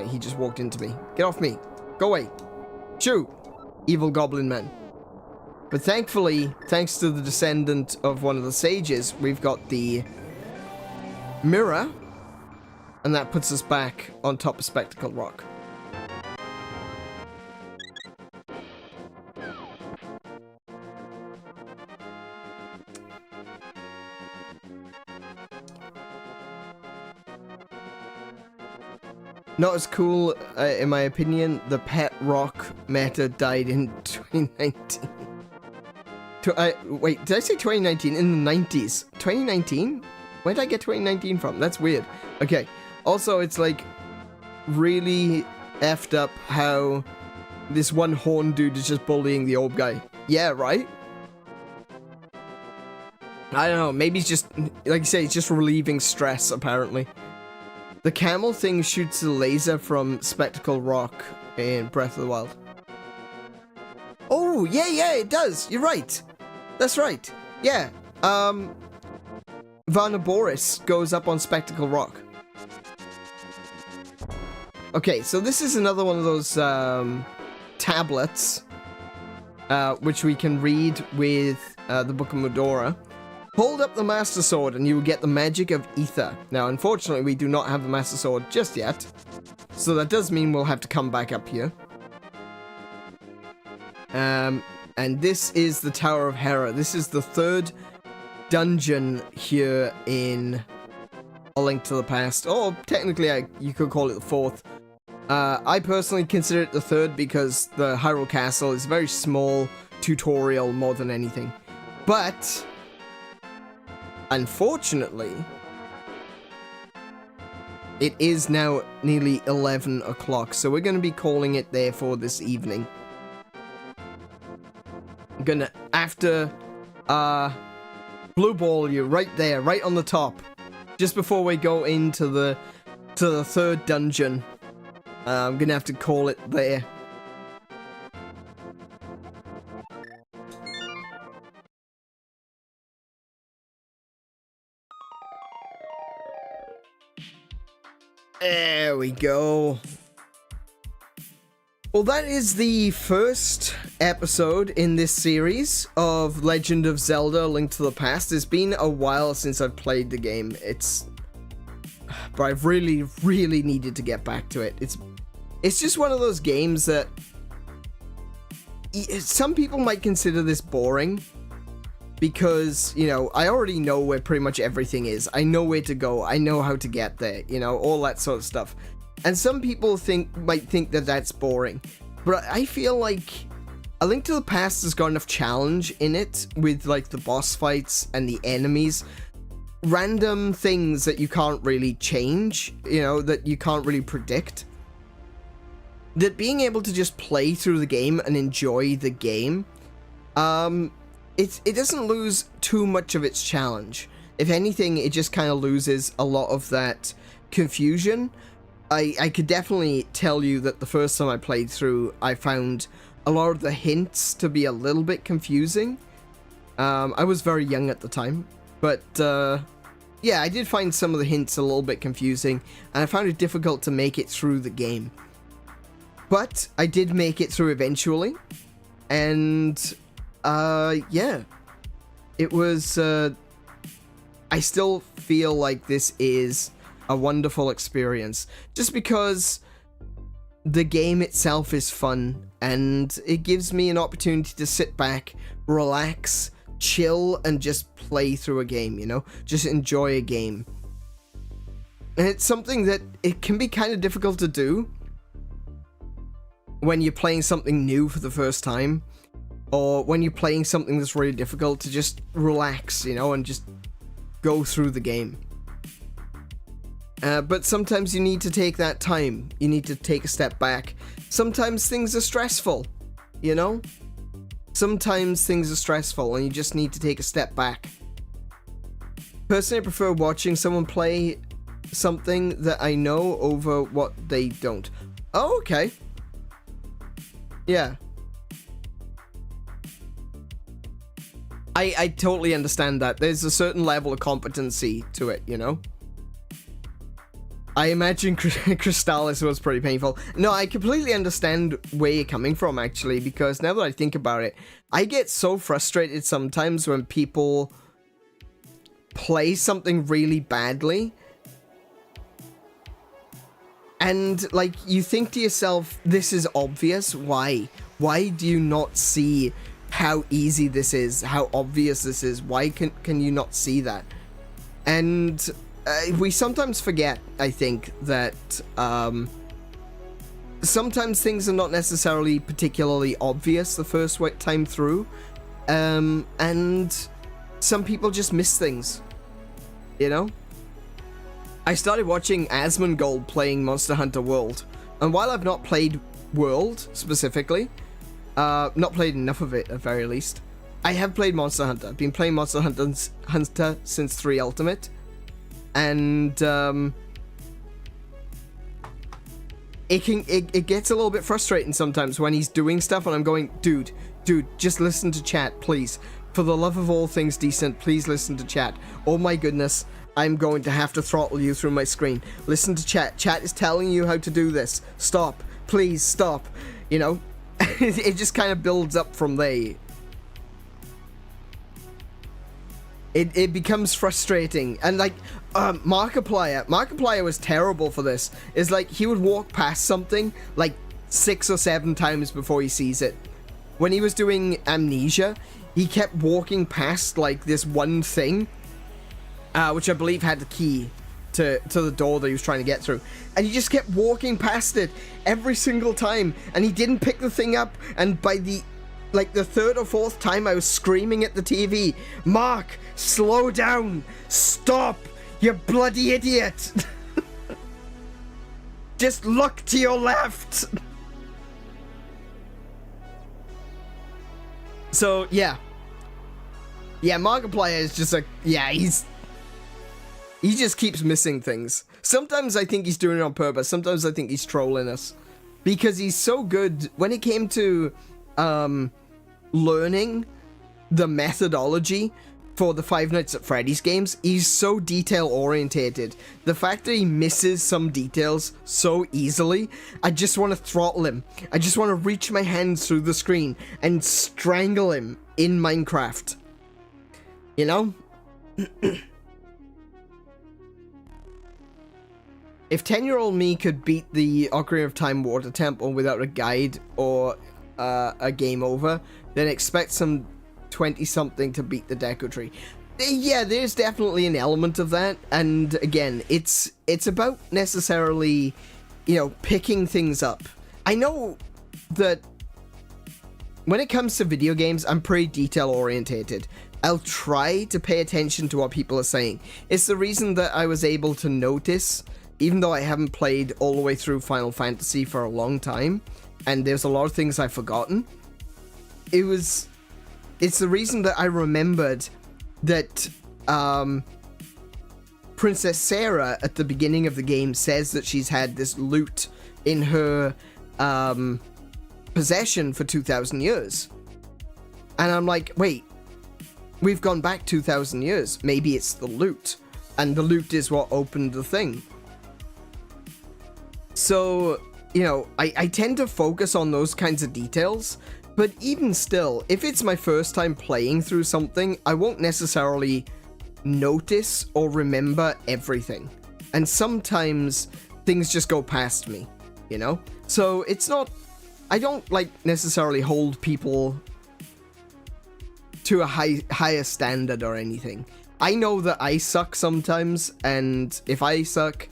he just walked into me. Get off me. Go away. Shoo! Evil Goblin Man. But thankfully, thanks to the descendant of one of the sages, we've got the mirror, and that puts us back on top of Spectacle Rock. Not as cool, in my opinion. The pet rock meta died in 2019. Wait, did I say 2019? In the 90s. 2019? Where did I get 2019 from? That's weird. Okay. Also, it's like really effed up how This one horn dude is just bullying the orb guy. Yeah, right? I don't know, maybe he's just, like you say, he's just relieving stress, apparently. The camel thing shoots a laser from Spectacle Rock in Breath of the Wild. Oh, yeah, it does. You're right. That's right. Yeah. Varnaboris goes up on Spectacle Rock. Okay, so this is another one of those tablets, which we can read with the Book of Medora. Hold up the Master Sword and you will get the magic of Ether. Now, unfortunately, we do not have the Master Sword just yet, so that does mean we'll have to come back up here. And this is the Tower of Hera. This is the third dungeon here in A Link to the Past. Or, technically, you could call it the fourth. I personally consider it the third because the Hyrule Castle is a very small tutorial more than anything. But unfortunately, it is now nearly 11 o'clock, so we're going to be calling it there for this evening. I'm gonna, after, blue ball you right there, right on the top, just before we go into the third dungeon. I'm gonna have to call it there. There we go. Well, that is the first episode in this series of Legend of Zelda: A Link to the Past. It's been a while since I've played the game. But I've really needed to get back to it. It's just one of those games that some people might consider this boring because, you know, I already know where pretty much everything is. I know where to go. I know how to get there, you know, all that sort of stuff. And some people might think that that's boring, but I feel like A Link to the Past has got enough challenge in it with, like, the boss fights and the enemies. Random things that you can't really change, you know, that you can't really predict. That being able to just play through the game and enjoy the game, it doesn't lose too much of its challenge. If anything, it just kind of loses a lot of that confusion. I could definitely tell you that the first time I played through, I found a lot of the hints to be a little bit confusing. I was very young at the time, but yeah, I did find some of the hints a little bit confusing, and I found it difficult to make it through the game. But I did make it through eventually, and yeah, it was, I still feel like this is a wonderful experience, just because the game itself is fun, and it gives me an opportunity to sit back, relax, chill, and just play through a game, you know? Just enjoy a game. And it's something that it can be kind of difficult to do when you're playing something new for the first time, or when you're playing something that's really difficult, to just relax, you know, and just go through the game. But sometimes you need to take that time. You need to take a step back. Sometimes things are stressful, you know? Sometimes things are stressful and you just need to take a step back. Personally, I prefer watching someone play something that I know over what they don't. Oh, okay. Yeah. I totally understand that. There's a certain level of competency to it, you know? I imagine Crystallis was pretty painful. No, I completely understand where you're coming from, actually, because now that I think about it, I get so frustrated sometimes when people play something really badly. And, like, you think to yourself, this is obvious. Why? Why do you not see how easy this is? How obvious this is? Why can you not see that? And we sometimes forget, I think, that sometimes things are not necessarily particularly obvious the first time through, and some people just miss things, you know? I started watching Asmongold playing Monster Hunter World, and while I've not played world, specifically. Not played enough of it, at very least. I have played Monster Hunter. I've been playing Monster Hunter since 3 Ultimate. And, it gets a little bit frustrating sometimes when he's doing stuff and I'm going, dude, just listen to chat, please. For the love of all things decent, please listen to chat. Oh my goodness, I'm going to have to throttle you through my screen. Listen to chat. Chat is telling you how to do this. Stop. Please stop. You know? It just kind of builds up from there. It becomes frustrating. And like, Markiplier was terrible for this. It's like, he would walk past something like 6 or 7 times before he sees it. When he was doing Amnesia, he kept walking past like this one thing, which I believe had the key to the door that he was trying to get through. And he just kept walking past it every single time. And he didn't pick the thing up. And by the 3rd or 4th time, I was screaming at the TV, Mark, slow down, stop, you bloody idiot. Just look to your left. So, yeah. Yeah, Markiplier is just like, yeah, he just keeps missing things. Sometimes I think he's doing it on purpose. Sometimes I think he's trolling us. Because he's so good. When it came to learning the methodology for the Five Nights at Freddy's games, he's so detail-orientated. The fact that he misses some details so easily, I just want to throttle him. I just want to reach my hands through the screen and strangle him in Minecraft. You know? If 10-year-old me could beat the Ocarina of Time Water Temple without a guide or a game over, then expect some 20-something to beat the Deku Tree. Yeah, there's definitely an element of that, and again, it's about necessarily, you know, picking things up. I know that when it comes to video games, I'm pretty detail-orientated. I'll try to pay attention to what people are saying. It's the reason that I was able to notice, even though I haven't played all the way through Final Fantasy for a long time, and there's a lot of things I've forgotten. It's the reason that I remembered that Princess Sarah at the beginning of the game says that she's had this loot in her possession for 2,000 years. And I'm like, wait, we've gone back 2,000 years. Maybe it's the loot. And the loot is what opened the thing. So, you know, I tend to focus on those kinds of details. But even still, if it's my first time playing through something, I won't necessarily notice or remember everything. And sometimes things just go past me, you know? So it's not... I don't, like, necessarily hold people to a higher standard or anything. I know that I suck sometimes, and if I suck,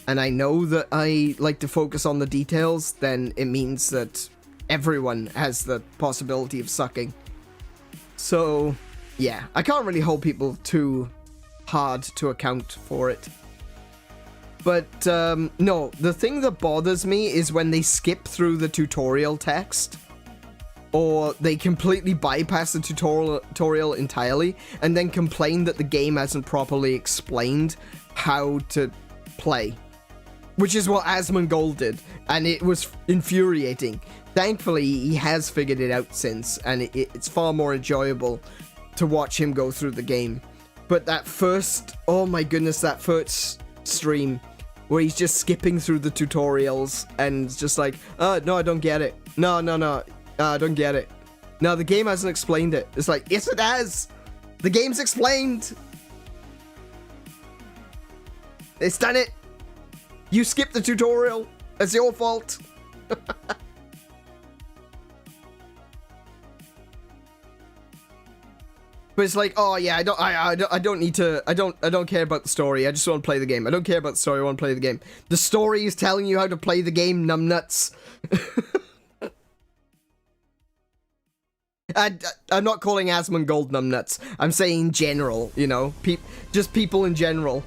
and I know that I like to focus on the details, then it means that everyone has the possibility of sucking. So, yeah, I can't really hold people too hard to account for it. But, no, the thing that bothers me is when they skip through the tutorial text, or they completely bypass the tutorial entirely, and then complain that the game hasn't properly explained how to play. Which is what Asmongold did, and it was infuriating. Thankfully, he has figured it out since, and it's far more enjoyable to watch him go through the game. But that first, oh my goodness, that first stream, where he's just skipping through the tutorials, and just like, no, I don't get it. No, I don't get it. No, the game hasn't explained it. It's like, yes it has! The game's explained! It's done it! You skipped the tutorial! It's your fault! But it's like, oh yeah, I don't need to, I don't care about the story, I just want to play the game. I don't care about the story, I want to play the game. The story is telling you how to play the game, numbnuts. I'm not calling Asmongold numbnuts. I'm saying in general, you know, just people in general.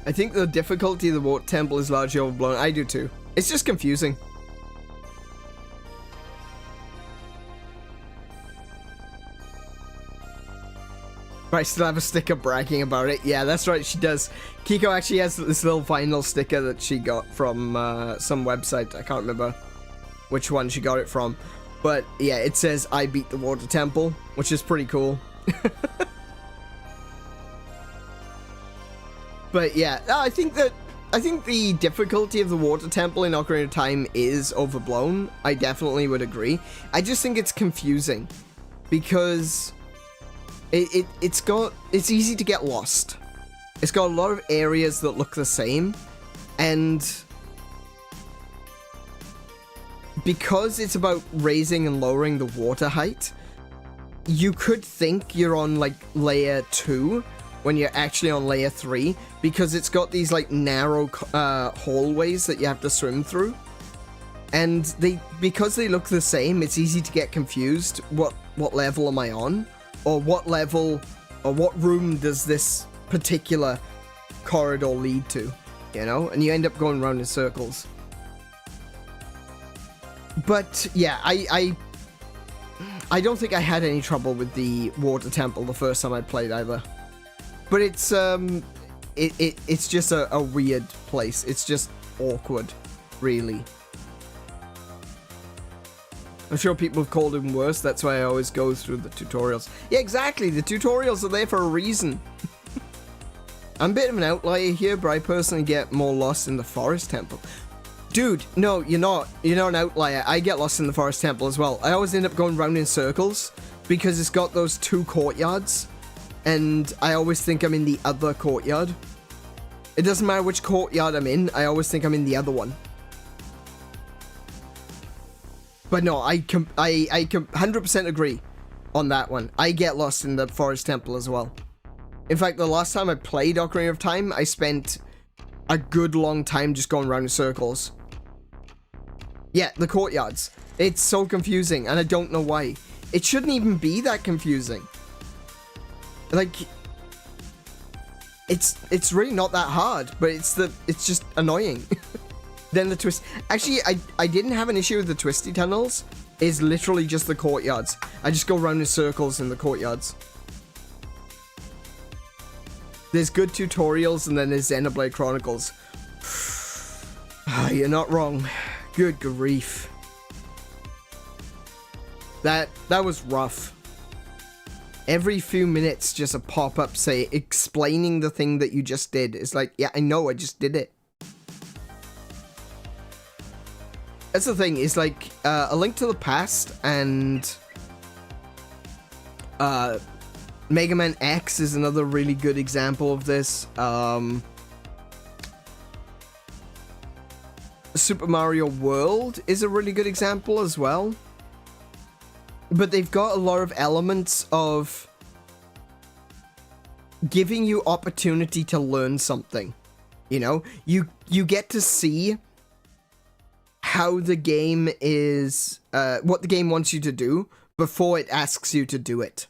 I think the difficulty of the water temple is largely overblown. I do too. It's just confusing. But I still have a sticker bragging about it. Yeah, that's right, she does. Kiko actually has this little vinyl sticker that she got from some website. I can't remember which one she got it from. But yeah, it says, I beat the water temple, which is pretty cool. But yeah, I think the difficulty of the water temple in Ocarina of Time is overblown. I definitely would agree. I just think it's confusing because it's easy to get lost. It's got a lot of areas that look the same, and because it's about raising and lowering the water height, you could think you're on like layer 2 when you're actually on layer 3, because it's got these like narrow hallways that you have to swim through, and because they look the same, it's easy to get confused. What level am I on? Or what level, or what room does this particular corridor lead to, you know? And you end up going around in circles. But yeah, I don't think I had any trouble with the water temple the first time I played either. But it's just a weird place. It's just awkward, really. I'm sure people have called him worse, that's why I always go through the tutorials. Yeah, exactly, the tutorials are there for a reason. I'm a bit of an outlier here, but I personally get more lost in the forest temple. Dude, no, you're not. You're not an outlier. I get lost in the forest temple as well. I always end up going round in circles because it's got those 2 courtyards, and I always think I'm in the other courtyard. It doesn't matter which courtyard I'm in, I always think I'm in the other one. But no, I 100% agree on that one. I get lost in the forest temple as well. In fact, the last time I played Ocarina of Time, I spent a good long time just going around in circles. Yeah, the courtyards. It's so confusing, and I don't know why. It shouldn't even be that confusing. Like, it's really not that hard, but it's just annoying. Then the twist. Actually, I didn't have an issue with the twisty tunnels. It's literally just the courtyards. I just go around in circles in the courtyards. There's good tutorials, and then there's Xenoblade Chronicles. You're not wrong. Good grief. That was rough. Every few minutes, just a pop-up say explaining the thing that you just did. It's like, yeah, I know, I just did it. That's the thing, is like, A Link to the Past and Mega Man X is another really good example of this. Super Mario World is a really good example as well. But they've got a lot of elements of giving you opportunity to learn something. You know, you get to see how the game is, what the game wants you to do before it asks you to do it,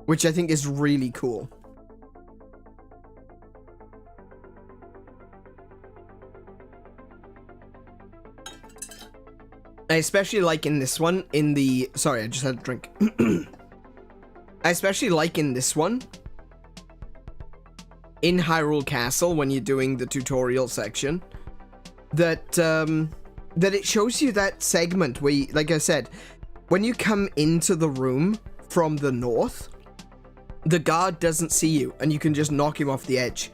which I think is really cool. I especially like in this one, sorry, I just had a drink. I especially like in this one, in Hyrule Castle, when you're doing the tutorial section, that it shows you that segment where, like I said, when you come into the room from the north, the guard doesn't see you, and you can just knock him off the edge.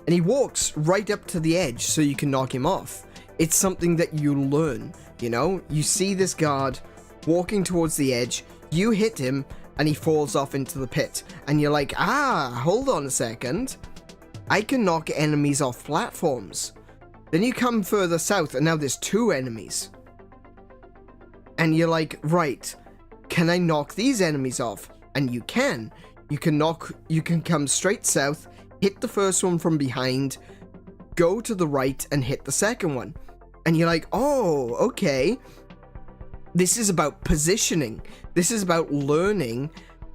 And he walks right up to the edge, so you can knock him off. It's something that you learn, you know? You see this guard walking towards the edge, you hit him, and he falls off into the pit. And you're like, hold on a second. I can knock enemies off platforms. Then you come further south, and now there's 2 enemies. And you're like, right, can I knock these enemies off? And you can. You can come straight south, hit the first one from behind, go to the right, and hit the second one. And you're like, oh, okay. This is about positioning. This is about learning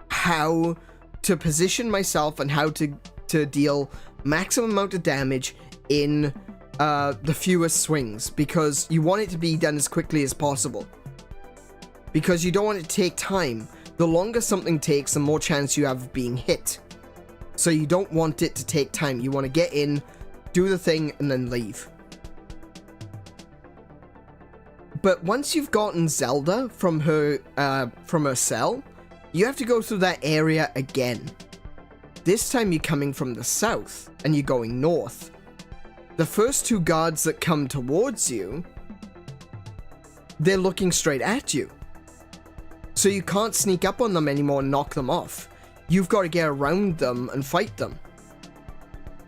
how to position myself and how to deal maximum amount of damage in the fewest swings, because you want it to be done as quickly as possible. Because you don't want it to take time. The longer something takes, the more chance you have of being hit. So you don't want it to take time. You want to get in, do the thing, and then leave. But once you've gotten Zelda from her cell, you have to go through that area again. This time you're coming from the south, and you're going north. The first two guards that come towards you, they're looking straight at you. So you can't sneak up on them anymore and knock them off. You've got to get around them and fight them.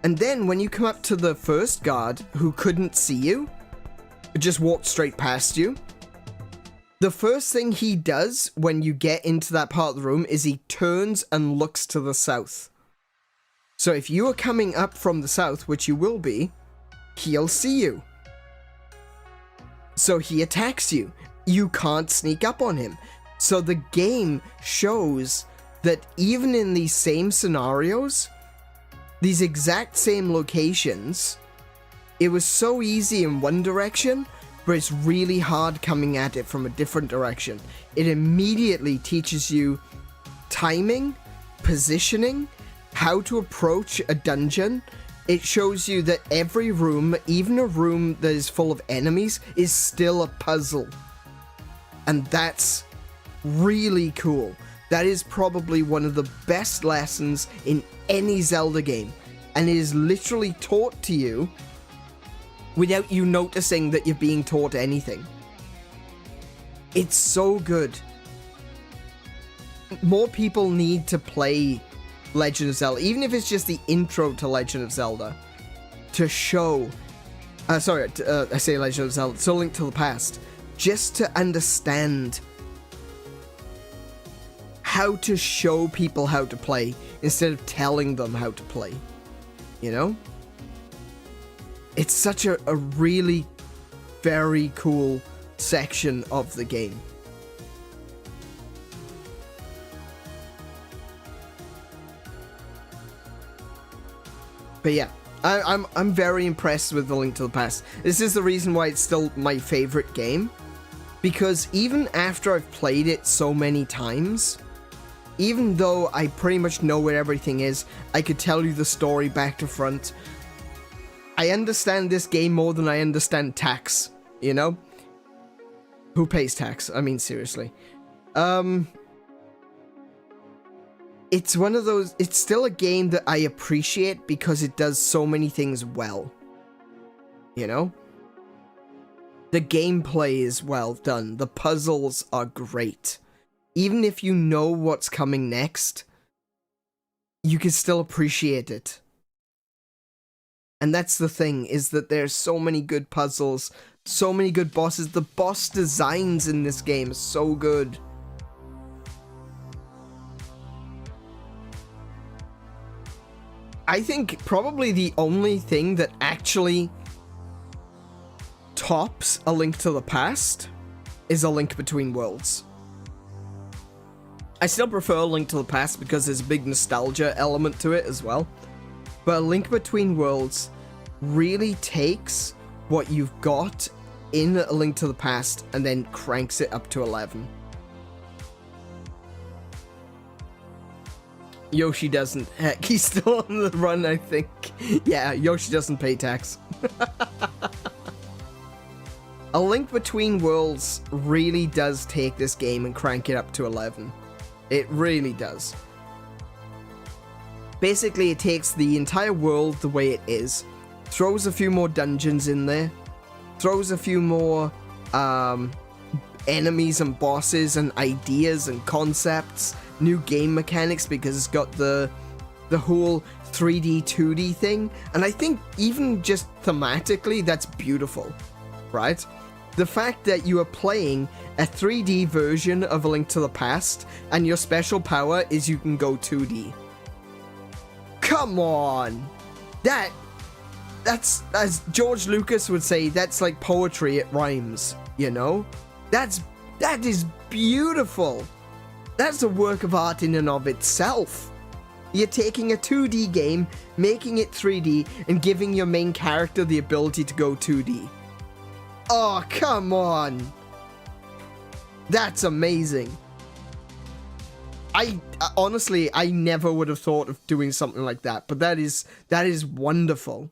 And then when you come up to the first guard who couldn't see you, just walked straight past you, the first thing he does when you get into that part of the room is he turns and looks to the south. So if you are coming up from the south, which you will be, he'll see you. So he attacks you. You can't sneak up on him. So the game shows that even in these same scenarios, these exact same locations, it was so easy in one direction, but it's really hard coming at it from a different direction. It immediately teaches you timing, positioning, how to approach a dungeon. It shows you that every room, even a room that is full of enemies, is still a puzzle. And that's really cool. That is probably one of the best lessons in any Zelda game. And it is literally taught to you without you noticing that you're being taught anything. It's so good. More people need to play Legend of Zelda, even if it's just the intro to Legend of Zelda, to show... I say Legend of Zelda, so Link to the Past, just to understand how to show people how to play instead of telling them how to play, you know? It's such a really very cool section of the game. But yeah, I'm very impressed with The Link to the Past. This is the reason why it's still my favorite game, because even after I've played it so many times, even though I pretty much know where everything is, I could tell you the story back to front. I understand this game more than I understand tax, you know? Who pays tax? I mean, seriously. It's one of those... It's still a game that I appreciate because it does so many things well. You know? The gameplay is well done. The puzzles are great. Even if you know what's coming next, you can still appreciate it. And that's the thing, is that there's so many good puzzles, so many good bosses. The boss designs in this game are so good. I think probably the only thing that actually tops A Link to the Past is A Link Between Worlds. I still prefer A Link to the Past because there's a big nostalgia element to it as well. But A Link Between Worlds really takes what you've got in A Link to the Past and then cranks it up to 11. Yoshi doesn't. Heck, he's still on the run, I think. Yeah, Yoshi doesn't pay tax. A Link Between Worlds really does take this game and crank it up to 11. It really does. Basically, it takes the entire world the way it is, throws a few more dungeons in there, throws a few more enemies and bosses and ideas and concepts, new game mechanics, because it's got the whole 3D, 2D thing. And I think even just thematically, that's beautiful, right? The fact that you are playing a 3D version of A Link to the Past, and your special power is you can go 2D. Come on! That's, as George Lucas would say, that's like poetry, it rhymes, you know? That is beautiful! That's a work of art in and of itself. You're taking a 2D game, making it 3D, and giving your main character the ability to go 2D. Oh, come on. That's amazing. Honestly, I never would have thought of doing something like that, but that is wonderful.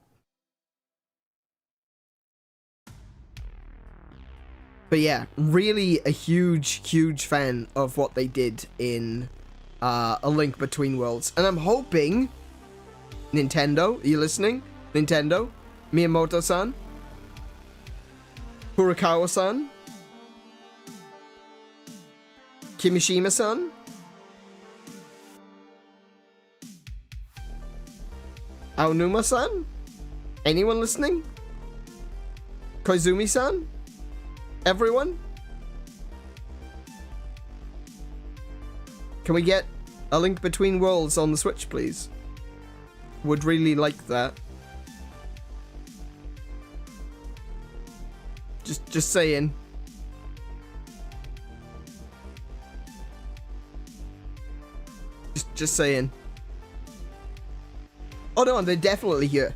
But yeah, really a huge fan of what they did in A Link Between Worlds. And I'm hoping, Nintendo, are you listening? Nintendo? Miyamoto-san? Furukawa-san? Kimishima-san? Aonuma-san? Anyone listening? Koizumi-san? Everyone? Can we get A Link Between Worlds on the Switch, please? Would really like that. Just saying. Just saying. Oh no, they're definitely here.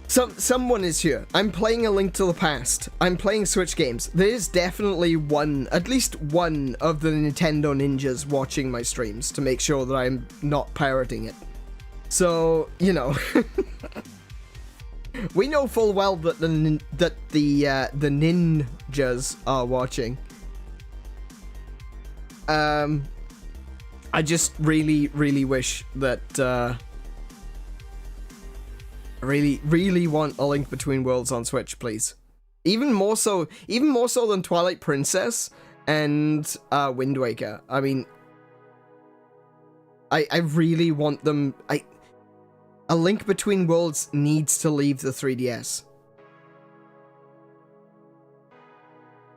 Someone is here. I'm playing A Link to the Past. I'm playing Switch games. There is definitely at least one of the Nintendo ninjas watching my streams to make sure that I'm not pirating it. So, you know, we know full well that the ninjas are watching. I just really wish that really want A Link Between Worlds on Switch, please. Even more so than Twilight Princess and Wind Waker. I mean, I really want them. A Link Between Worlds needs to leave the 3DS.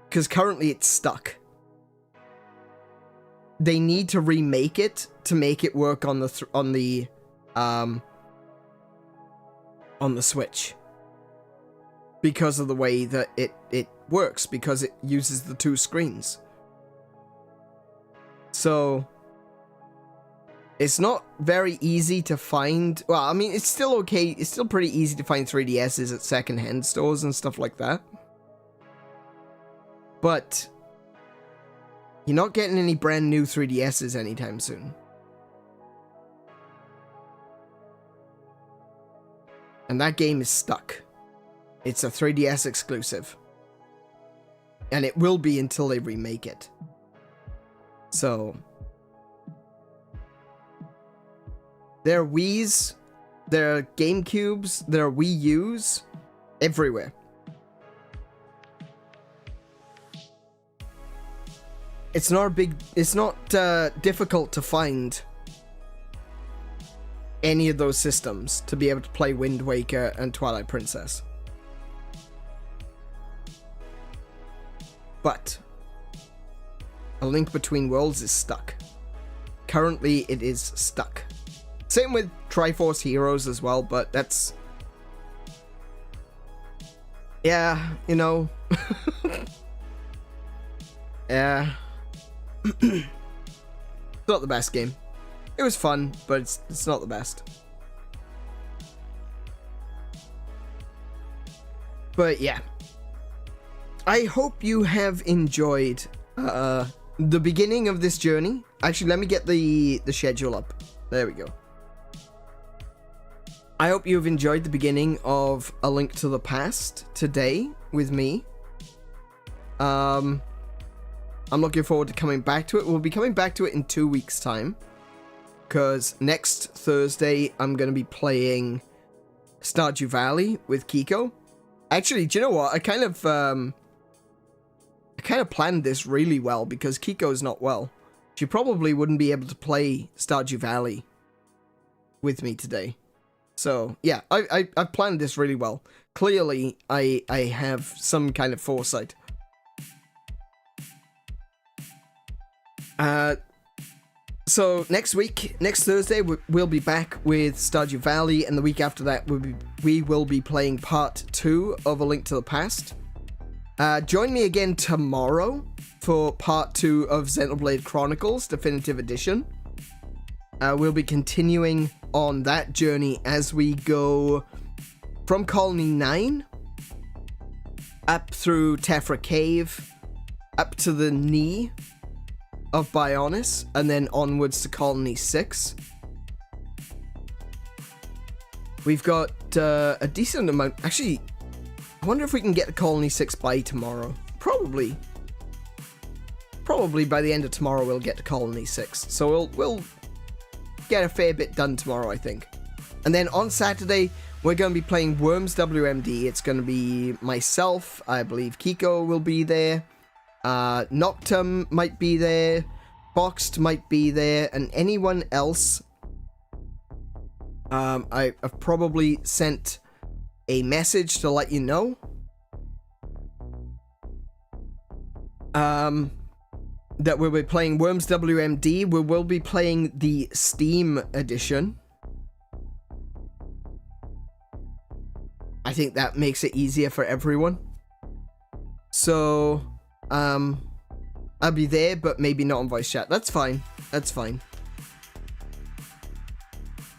Because currently it's stuck. They need to remake it to make it work on the Switch. Because of the way that it works, because it uses the two screens. So it's not very easy to find. Well, I mean, it's still okay. It's still pretty easy to find 3DSs at secondhand stores and stuff like that. But you're not getting any brand new 3DSs anytime soon. And that game is stuck. It's a 3DS exclusive. And it will be until they remake it. So there are Wiis, there are GameCubes, there are Wii U's, everywhere. It's not difficult to find any of those systems to be able to play Wind Waker and Twilight Princess. But A Link Between Worlds is stuck. Currently, it is stuck. Same with Triforce Heroes as well, but that's... yeah, you know... yeah... it's not the best game. It was fun, but it's not the best. But yeah. I hope you have enjoyed the beginning of this journey. Actually, let me get the schedule up. There we go. I hope you've enjoyed the beginning of A Link to the Past today with me. I'm looking forward to coming back to it. We'll be coming back to it in 2 weeks' time. Because next Thursday, I'm going to be playing Stardew Valley with Kiko. Actually, do you know what? I kind of planned this really well because Kiko's not well. She probably wouldn't be able to play Stardew Valley with me today. So, yeah, I've planned this really well. Clearly, I have some kind of foresight. So next week, next Thursday, we'll be back with Stardew Valley, and the week after that, we will be playing part 2 of A Link to the Past. Join me again tomorrow for part 2 of Xenoblade Chronicles Definitive Edition. we'll be continuing on that journey as we go from Colony 9 up through Tephra Cave, up to the knee of Bionis, and then onwards to Colony 6. We've got a decent amount. Actually, I wonder if we can get to Colony 6 by tomorrow. Probably by the end of tomorrow we'll get to Colony 6. So we'll get a fair bit done tomorrow, I think. And then on Saturday, we're going to be playing Worms WMD. It's going to be myself. I believe Kiko will be there. Noctum might be there. Boxed might be there. And anyone else, I've probably sent a message to let you know. That we'll be playing Worms WMD. We will be playing the Steam edition. I think that makes it easier for everyone. So, I'll be there, but maybe not on voice chat. That's fine. That's fine.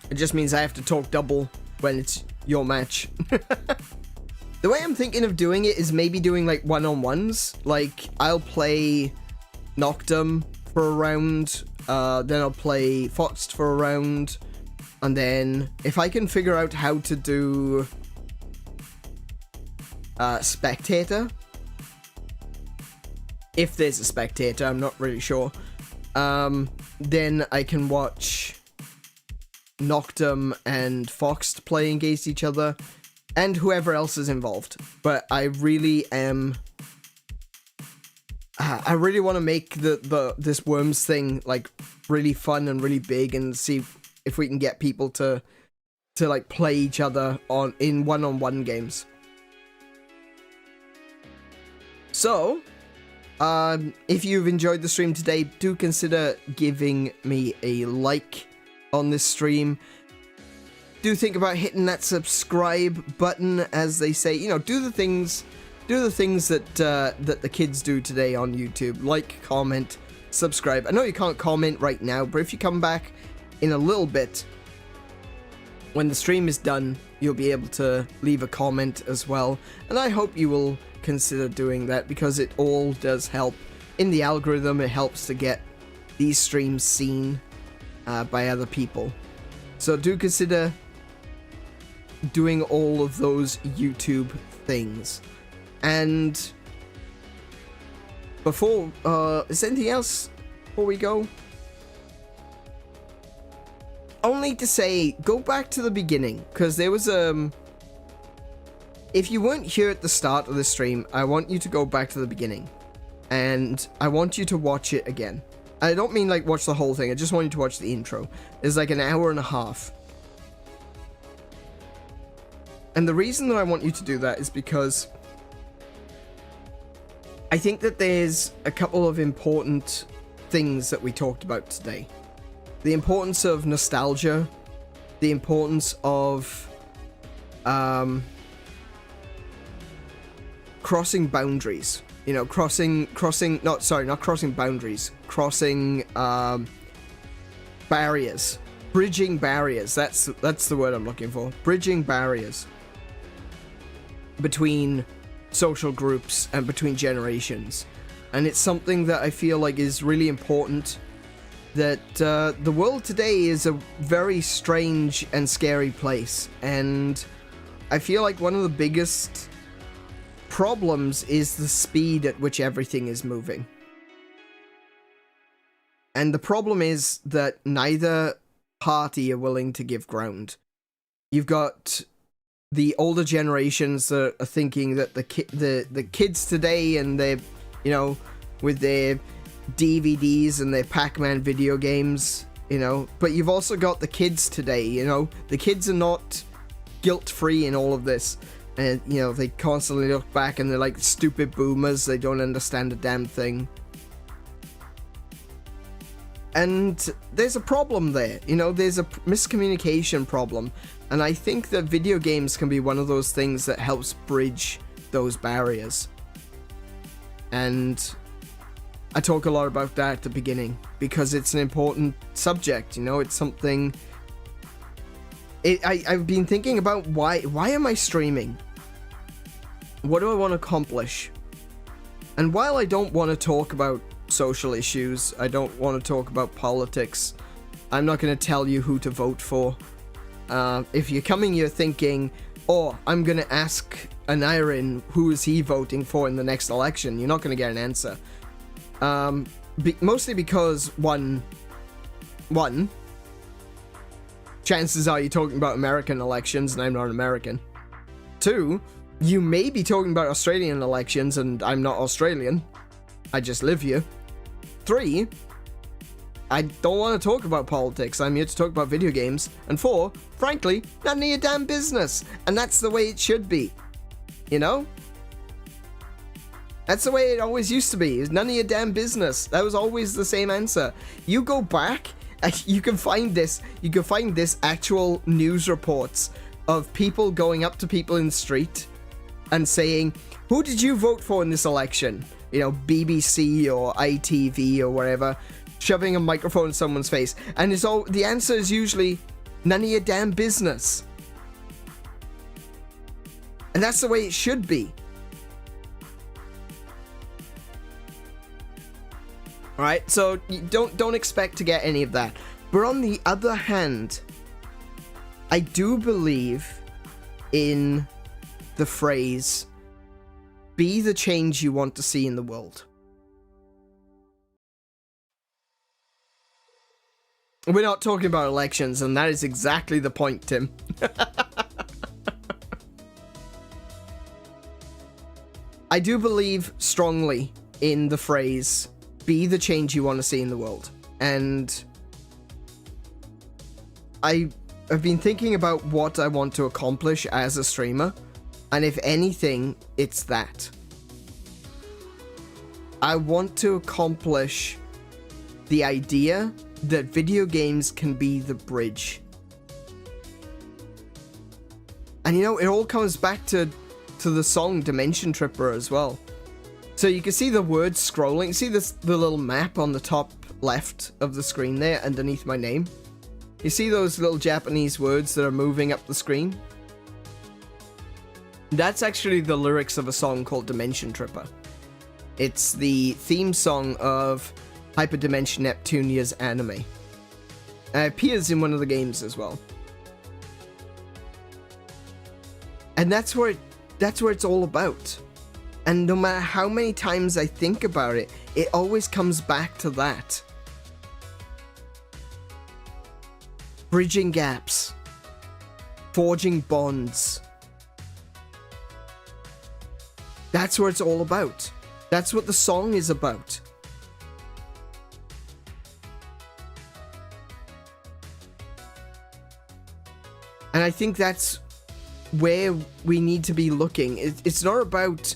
It just means I have to talk double when it's your match. The way I'm thinking of doing it is maybe doing like one-on-ones. Like, I'll play Noctum for a round, then I'll play Foxed for a round, and then if I can figure out how to do spectator, if there's a spectator, I'm not really sure, then I can watch Noctum and Foxed play against each other, and whoever else is involved. But I really am... I really want to make this Worms thing like really fun and really big, and see if we can get people to like play each other in one-on-one games. So, if you've enjoyed the stream today, do consider giving me a like on this stream. Do think about hitting that subscribe button, as they say. You know, do the things that that the kids do today on YouTube. Like, comment, subscribe. I know you can't comment right now, but if you come back in a little bit, when the stream is done, you'll be able to leave a comment as well. And I hope you will consider doing that, because it all does help in the algorithm. It helps to get these streams seen by other people. So do consider doing all of those YouTube things. And before, is there anything else before we go? Only to say, go back to the beginning, because there was if you weren't here at the start of the stream, I want you to go back to the beginning, and I want you to watch it again. I don't mean like watch the whole thing, I just want you to watch the intro. It's like an hour and a half. And the reason that I want you to do that is because I think that there's a couple of important things that we talked about today. The importance of nostalgia, the importance of crossing boundaries. You know, crossing barriers. Bridging barriers. That's the word I'm looking for. Bridging barriers between social groups and between generations. And it's something that I feel like is really important, that the world today is a very strange and scary place, and I feel like one of the biggest problems is the speed at which everything is moving. And the problem is that neither party are willing to give ground. You've got the older generations that are thinking that the kids today, and they, you know, with their DVDs and their Pac-Man video games, you know, but you've also got the kids today, you know, the kids are not guilt-free in all of this, and, you know, they constantly look back and they're like stupid boomers, they don't understand a damn thing. And there's a problem there, you know, there's a miscommunication problem, and I think that video games can be one of those things that helps bridge those barriers. And I talk a lot about that at the beginning because it's an important subject, you know, it's something... I've been thinking about why am I streaming? What do I want to accomplish? And while I don't want to talk about social issues, I don't want to talk about politics, I'm not going to tell you who to vote for. If you're coming here thinking, oh, I'm going to ask an Iron who is he voting for in the next election, you're not going to get an answer. Mostly because, one, chances are you're talking about American elections and I'm not American. 2, you may be talking about Australian elections and I'm not Australian. I just live here. 3, I don't want to talk about politics. I'm here to talk about video games. And 4, frankly, none of your damn business. And that's the way it should be. You know? That's the way it always used to be. It's none of your damn business. That was always the same answer. You go back, you can find this. You can find this actual news reports of people going up to people in the street and saying, who did you vote for in this election? You know, BBC or ITV or whatever, shoving a microphone in someone's face. And the answer is usually, none of your damn business. And that's the way it should be. Alright, so you don't expect to get any of that. But on the other hand, I do believe in the phrase, be the change you want to see in the world. We're not talking about elections, and that is exactly the point, Tim. I do believe strongly in the phrase, be the change you want to see in the world. And I've been thinking about what I want to accomplish as a streamer, and if anything, it's that. I want to accomplish the idea that video games can be the bridge. And you know, it all comes back to the song Dimension Tripper as well. So you can see the words scrolling. See the little map on the top left of the screen there underneath my name? You see those little Japanese words that are moving up the screen? That's actually the lyrics of a song called Dimension Tripper. It's the theme song of Hyperdimension Neptunia's anime. It appears in one of the games as well. And that's where it's all about. And no matter how many times I think about it, it always comes back to that. Bridging gaps. Forging bonds. That's what it's all about. That's what the song is about. And I think that's where we need to be looking. It's not about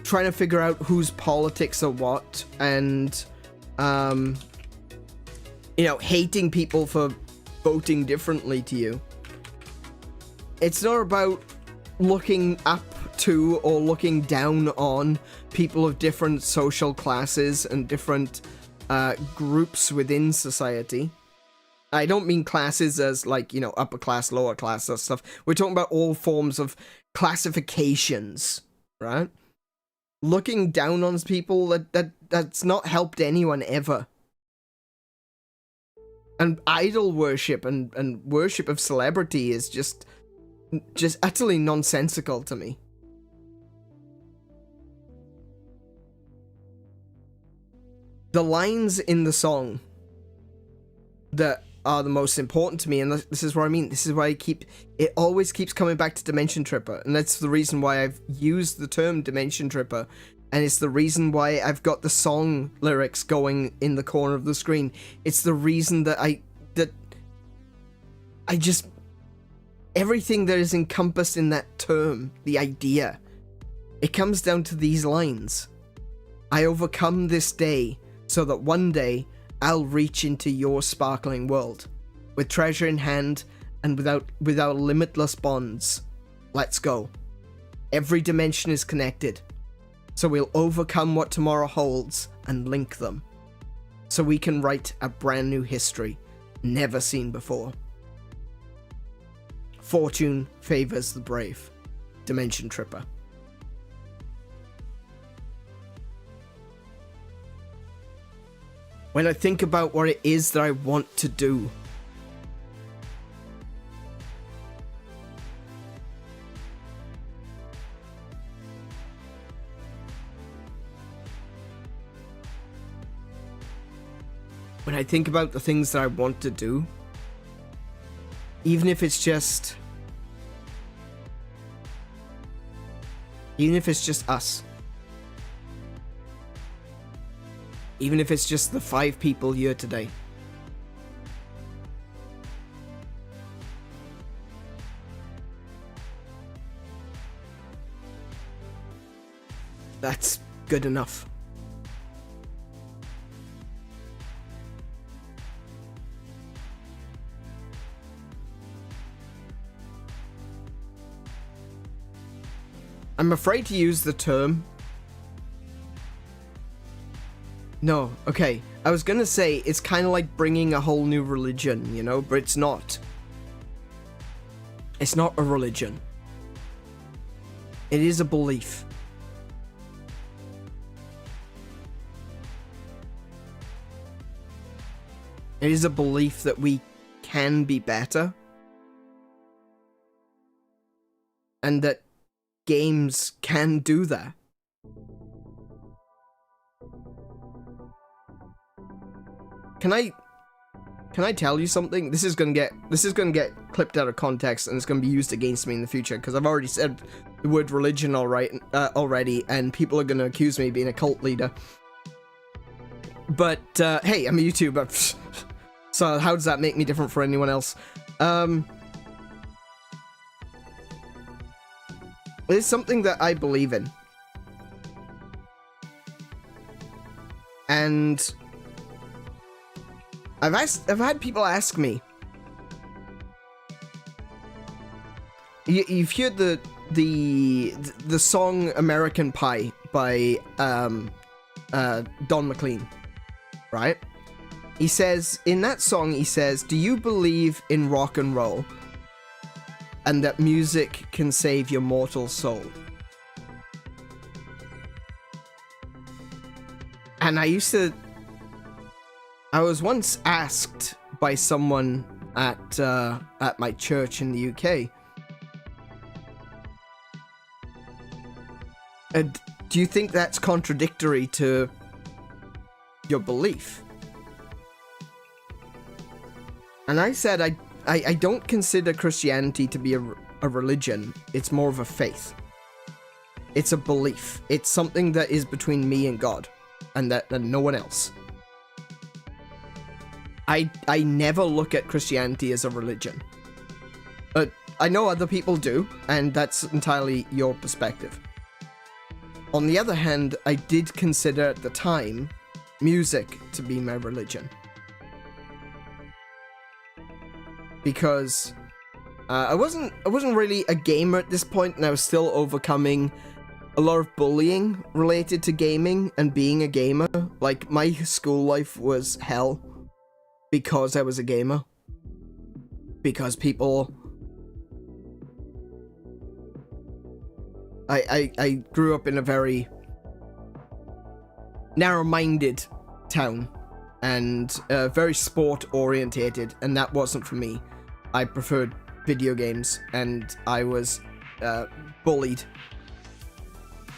trying to figure out whose politics are what and, you know, hating people for voting differently to you. It's not about looking up to or looking down on people of different social classes and different groups within society. I don't mean classes as like, you know, upper class, lower class, that stuff. We're talking about all forms of classifications, right? Looking down on people, that's not helped anyone ever. And idol worship and worship of celebrity is just utterly nonsensical to me. The lines in the song that are the most important to me, and this is what I mean, this is why it always keeps coming back to Dimension Tripper, and that's the reason why I've used the term Dimension Tripper, and it's the reason why I've got the song lyrics going in the corner of the screen. It's the reason that I just, everything that is encompassed in that term, the idea, it comes down to these lines. I overcome this day, so that one day I'll reach into your sparkling world. With treasure in hand and without limitless bonds. Let's go. Every dimension is connected. So we'll overcome what tomorrow holds and link them. So we can write a brand new history never seen before. Fortune favors the brave. Dimension Tripper. When I think about what it is that I want to do, when I think about the things that I want to do, even if it's just us, even if it's just the 5 people here today, that's good enough. I'm afraid to use the term. No, okay. I was gonna say it's kind of like bringing a whole new religion, you know, but it's not. It's not a religion. It is a belief. It is a belief that we can be better. And that games can do that. Can I tell you something? This is gonna get clipped out of context and it's gonna be used against me in the future because I've already said the word religion already, and people are gonna accuse me of being a cult leader. But hey, I'm a YouTuber, so how does that make me different from anyone else? It's something that I believe in. And I've had people ask me. You've heard the song American Pie by Don McLean, right? He says, in that song, he says, "Do you believe in rock and roll? And that music can save your mortal soul?" And I was once asked by someone at my church in the UK, do you think that's contradictory to your belief? And I said, I don't consider Christianity to be a religion. It's more of a faith. It's a belief. It's something that is between me and God, and no one else. I never look at Christianity as a religion. I know other people do, and that's entirely your perspective. On the other hand, I did consider at the time music to be my religion. Because I wasn't really a gamer at this point, and I was still overcoming a lot of bullying related to gaming and being a gamer. Like, my school life was hell because I was a gamer. Because people... I grew up in a very narrow-minded town and very sport-orientated, and that wasn't for me. I preferred video games, and I was bullied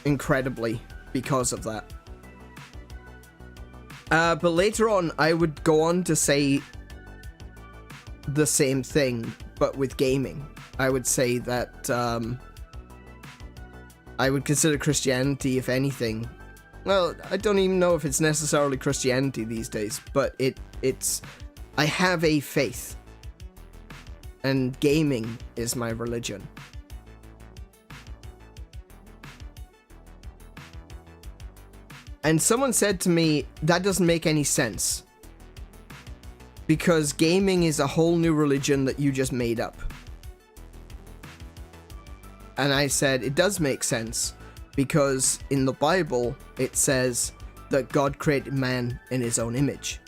incredibly because of that. But later on, I would go on to say the same thing, but with gaming. I would say that I would consider Christianity, if anything... Well, I don't even know if it's necessarily Christianity these days, but it's... I have a faith. And gaming is my religion. And someone said to me, that doesn't make any sense. Because gaming is a whole new religion that you just made up. And I said, it does make sense. Because in the Bible, it says that God created man in his own image.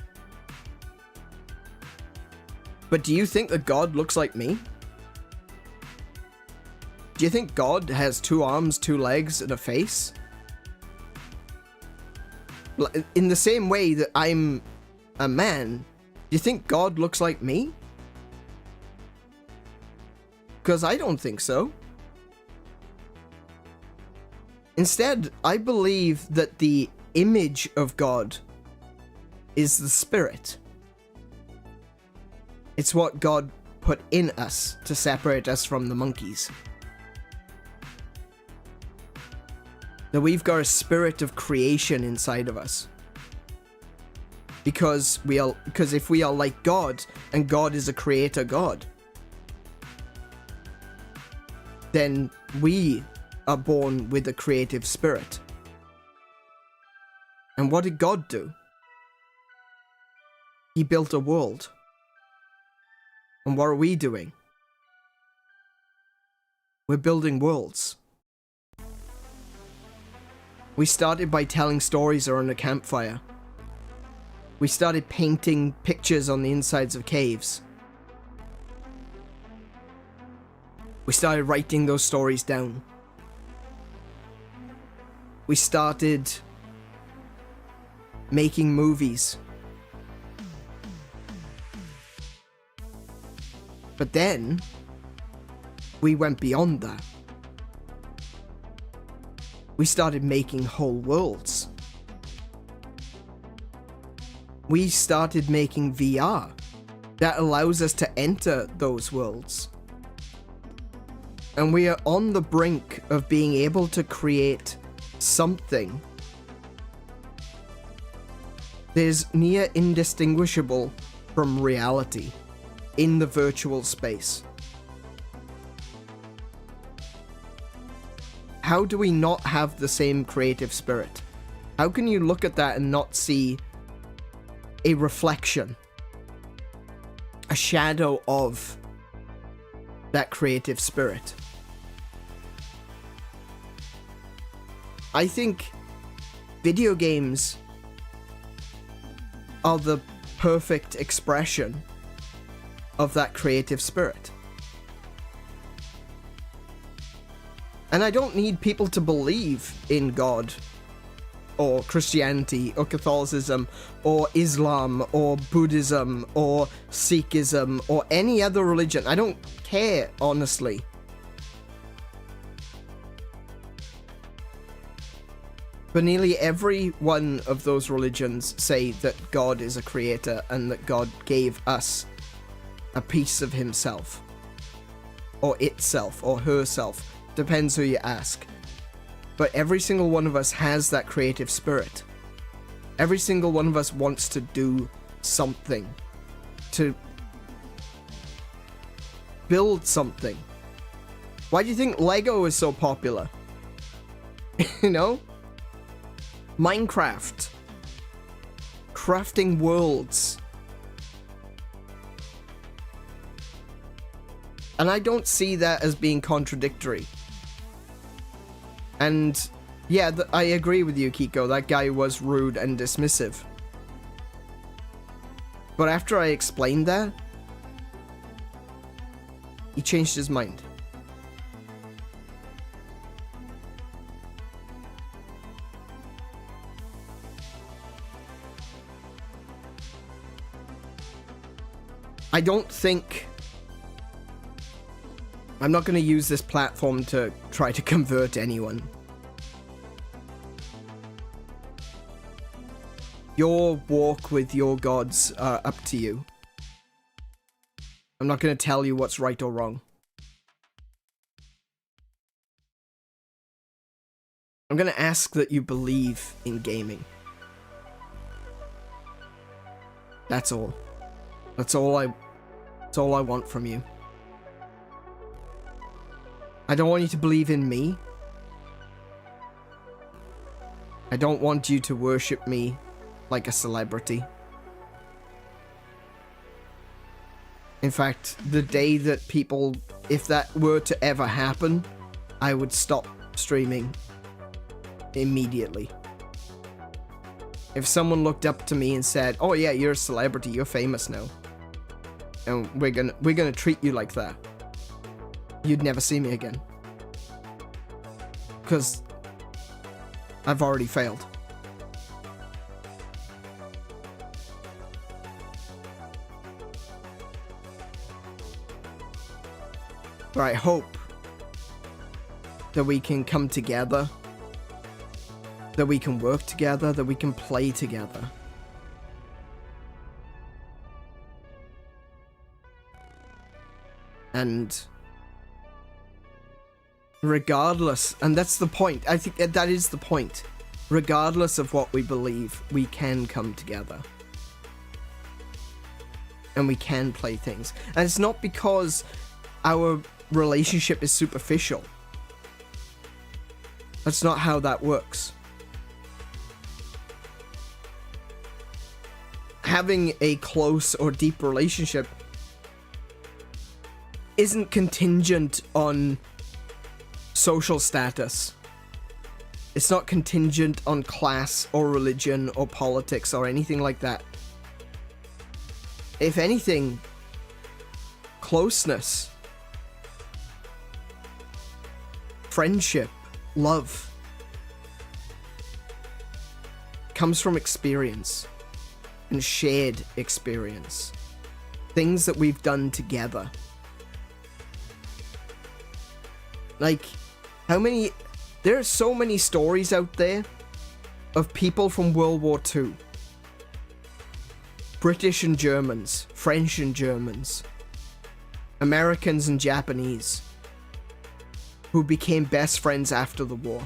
But do you think that God looks like me? Do you think God has 2 arms, 2 legs, and a face? In the same way that I'm a man, do you think God looks like me? Because I don't think so. Instead, I believe that the image of God is the spirit. It's what God put in us to separate us from the monkeys. That we've got a spirit of creation inside of us. Because if we are like God, and God is a creator God, then we are born with a creative spirit. And what did God do? He built a world. And what are we doing? We're building worlds. We started by telling stories around a campfire. We started painting pictures on the insides of caves. We started writing those stories down. We started making movies. But then, we went beyond that. We started making whole worlds. We started making VR that allows us to enter those worlds. And we are on the brink of being able to create something that is near indistinguishable from reality in the virtual space. How do we not have the same creative spirit? How can you look at that and not see a reflection, a shadow of that creative spirit? I think video games are the perfect expression of that creative spirit. And I don't need people to believe in God, or Christianity, or Catholicism, or Islam, or Buddhism, or Sikhism, or any other religion. I don't care, honestly. But nearly every one of those religions say that God is a creator and that God gave us a piece of himself, or itself, or herself. Depends who you ask. But every single one of us has that creative spirit. Every single one of us wants to do something, to build something. Why do you think Lego is so popular? You know? Minecraft. Crafting worlds. And I don't see that as being contradictory. And yeah, I agree with you, Kiko. That guy was rude and dismissive. But after I explained that, he changed his mind. I don't think... I'm not going to use this platform to try to convert anyone. Your walk with your gods are up to you. I'm not going to tell you what's right or wrong. I'm going to ask that you believe in gaming. That's all. That's all I want from you. I don't want you to believe in me. I don't want you to worship me like a celebrity. In fact, the day that people, if that were to ever happen, I would stop streaming immediately. If someone looked up to me and said, "Oh yeah, you're a celebrity, you're famous now, and we're gonna treat you like that," you'd never see me again. Because I've already failed. But I hope that we can come together, that we can work together, that we can play together. And regardless, and that's the point, I think that is the point, regardless of what we believe, we can come together. And we can play things. And it's not because our relationship is superficial. That's not how that works. Having a close or deep relationship isn't contingent on social status. It's not contingent on class or religion or politics or anything like that. If anything, closeness, friendship, love comes from experience and shared experience. Things that we've done together. Like, there are so many stories out there of people from World War II. British and Germans, French and Germans, Americans and Japanese, who became best friends after the war.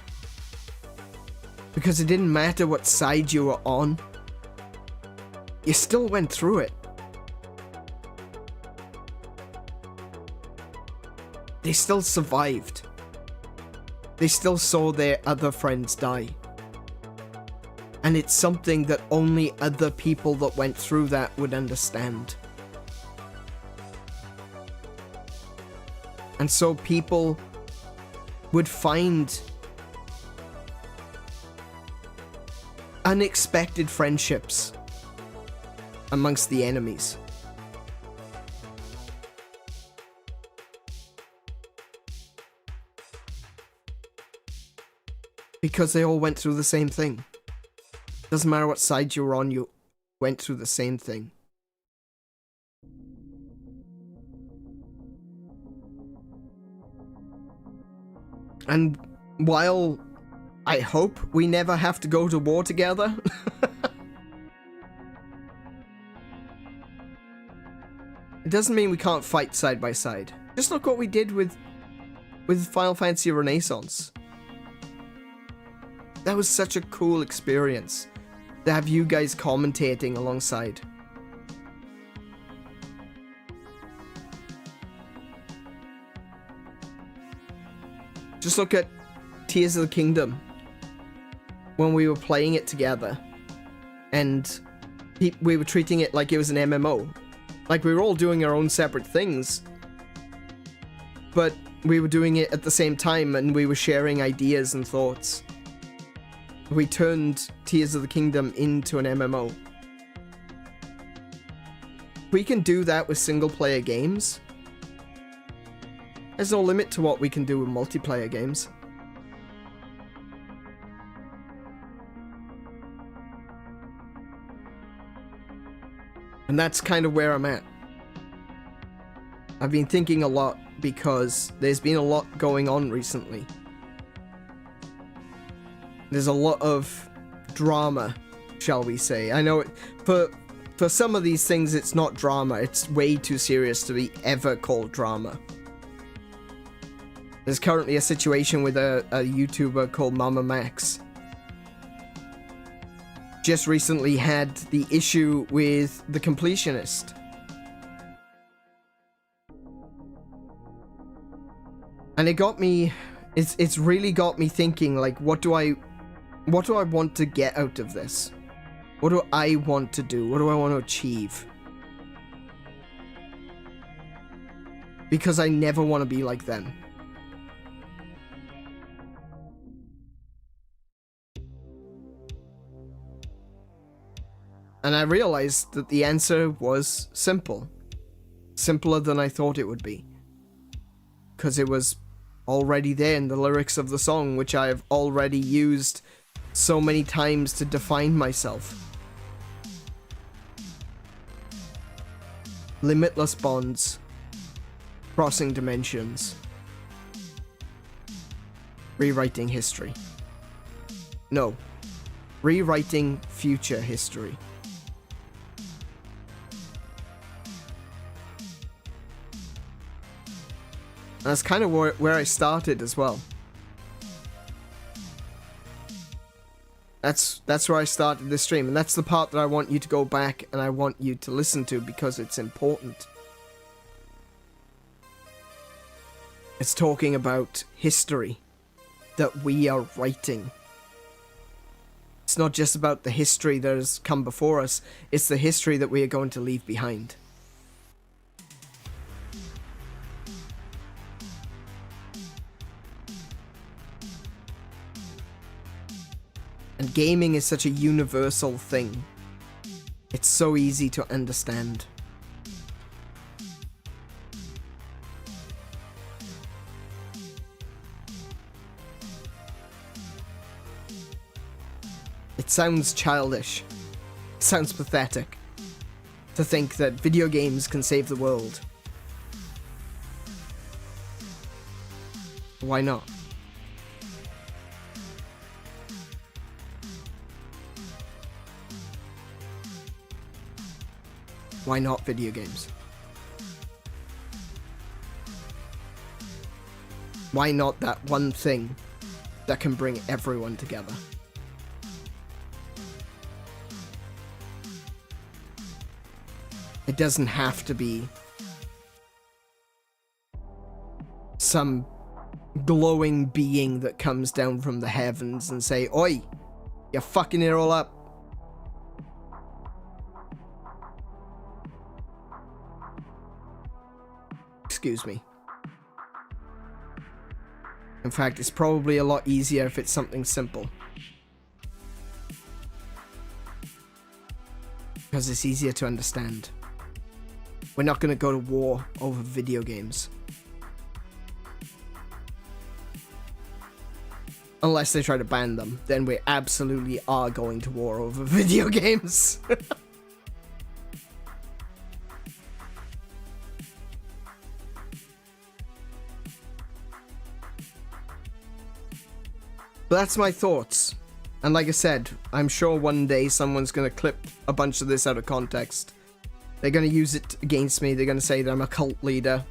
Because it didn't matter what side you were on, you still went through it. They still survived. They still saw their other friends die. And it's something that only other people that went through that would understand. And so people would find unexpected friendships amongst the enemies. Because they all went through the same thing. Doesn't matter what side you were on, you went through the same thing. And while I hope we never have to go to war together, it doesn't mean we can't fight side by side. Just look what we did with Final Fantasy Renaissance. That was such a cool experience to have you guys commentating alongside. Just look at Tears of the Kingdom when we were playing it together, and we were treating it like it was an MMO. Like, we were all doing our own separate things, but we were doing it at the same time, and we were sharing ideas and thoughts. We turned Tears of the Kingdom into an MMO. We can do that with single-player games. There's no limit to what we can do with multiplayer games. And that's kind of where I'm at. I've been thinking a lot because there's been a lot going on recently. There's a lot of drama, shall we say. I know for some of these things it's not drama, it's way too serious to be ever called drama. There's currently a situation with a YouTuber called Mama Max. Just recently had the issue with the completionist. And it got me, it's really got me thinking, like, what do I want to get out of this? What do I want to do? What do I want to achieve? Because I never want to be like them. And I realized that the answer was simple. Simpler than I thought it would be. Because it was already there in the lyrics of the song, which I have already used so many times to define myself. Limitless bonds. Crossing dimensions. Rewriting history. No. Rewriting future history. That's kind of where I started as well. That's where I started this stream, and that's the part that I want you to go back and I want you to listen to because it's important. It's talking about history that we are writing. It's not just about the history that has come before us, it's the history that we are going to leave behind. And gaming is such a universal thing. It's so easy to understand. It sounds childish. It sounds pathetic to think that video games can save the world. Why not? Why not video games? Why not that one thing that can bring everyone together? It doesn't have to be some glowing being that comes down from the heavens and say, "Oi, you're fucking it all up." Excuse me. In fact, it's probably a lot easier if it's something simple. Because it's easier to understand. We're not going to go to war over video games. Unless they try to ban them, then we absolutely are going to war over video games. But that's my thoughts. And like I said, I'm sure one day someone's going to clip a bunch of this out of context. They're going to use it against me. They're going to say that I'm a cult leader.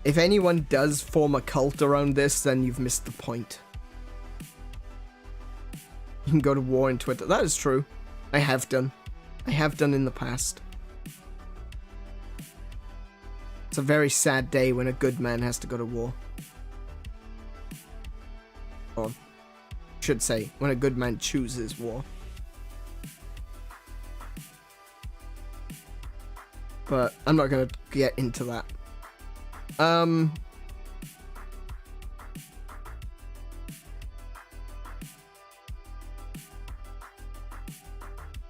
If anyone does form a cult around this, then you've missed the point. You can go to war in Twitter. That is true. I have done. I have done in the past. It's a very sad day when a good man has to go to war. Or should say, when a good man chooses war. But I'm not going to get into that.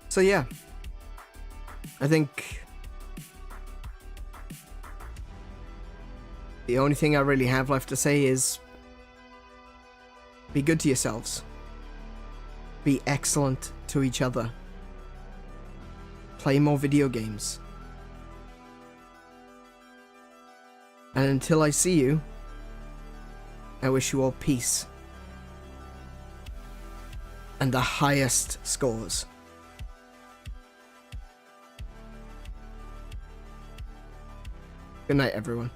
So yeah. I think the only thing I really have left to say is be good to yourselves. Be excellent to each other. Play more video games. And until I see you, I wish you all peace. And the highest scores. Good night, everyone.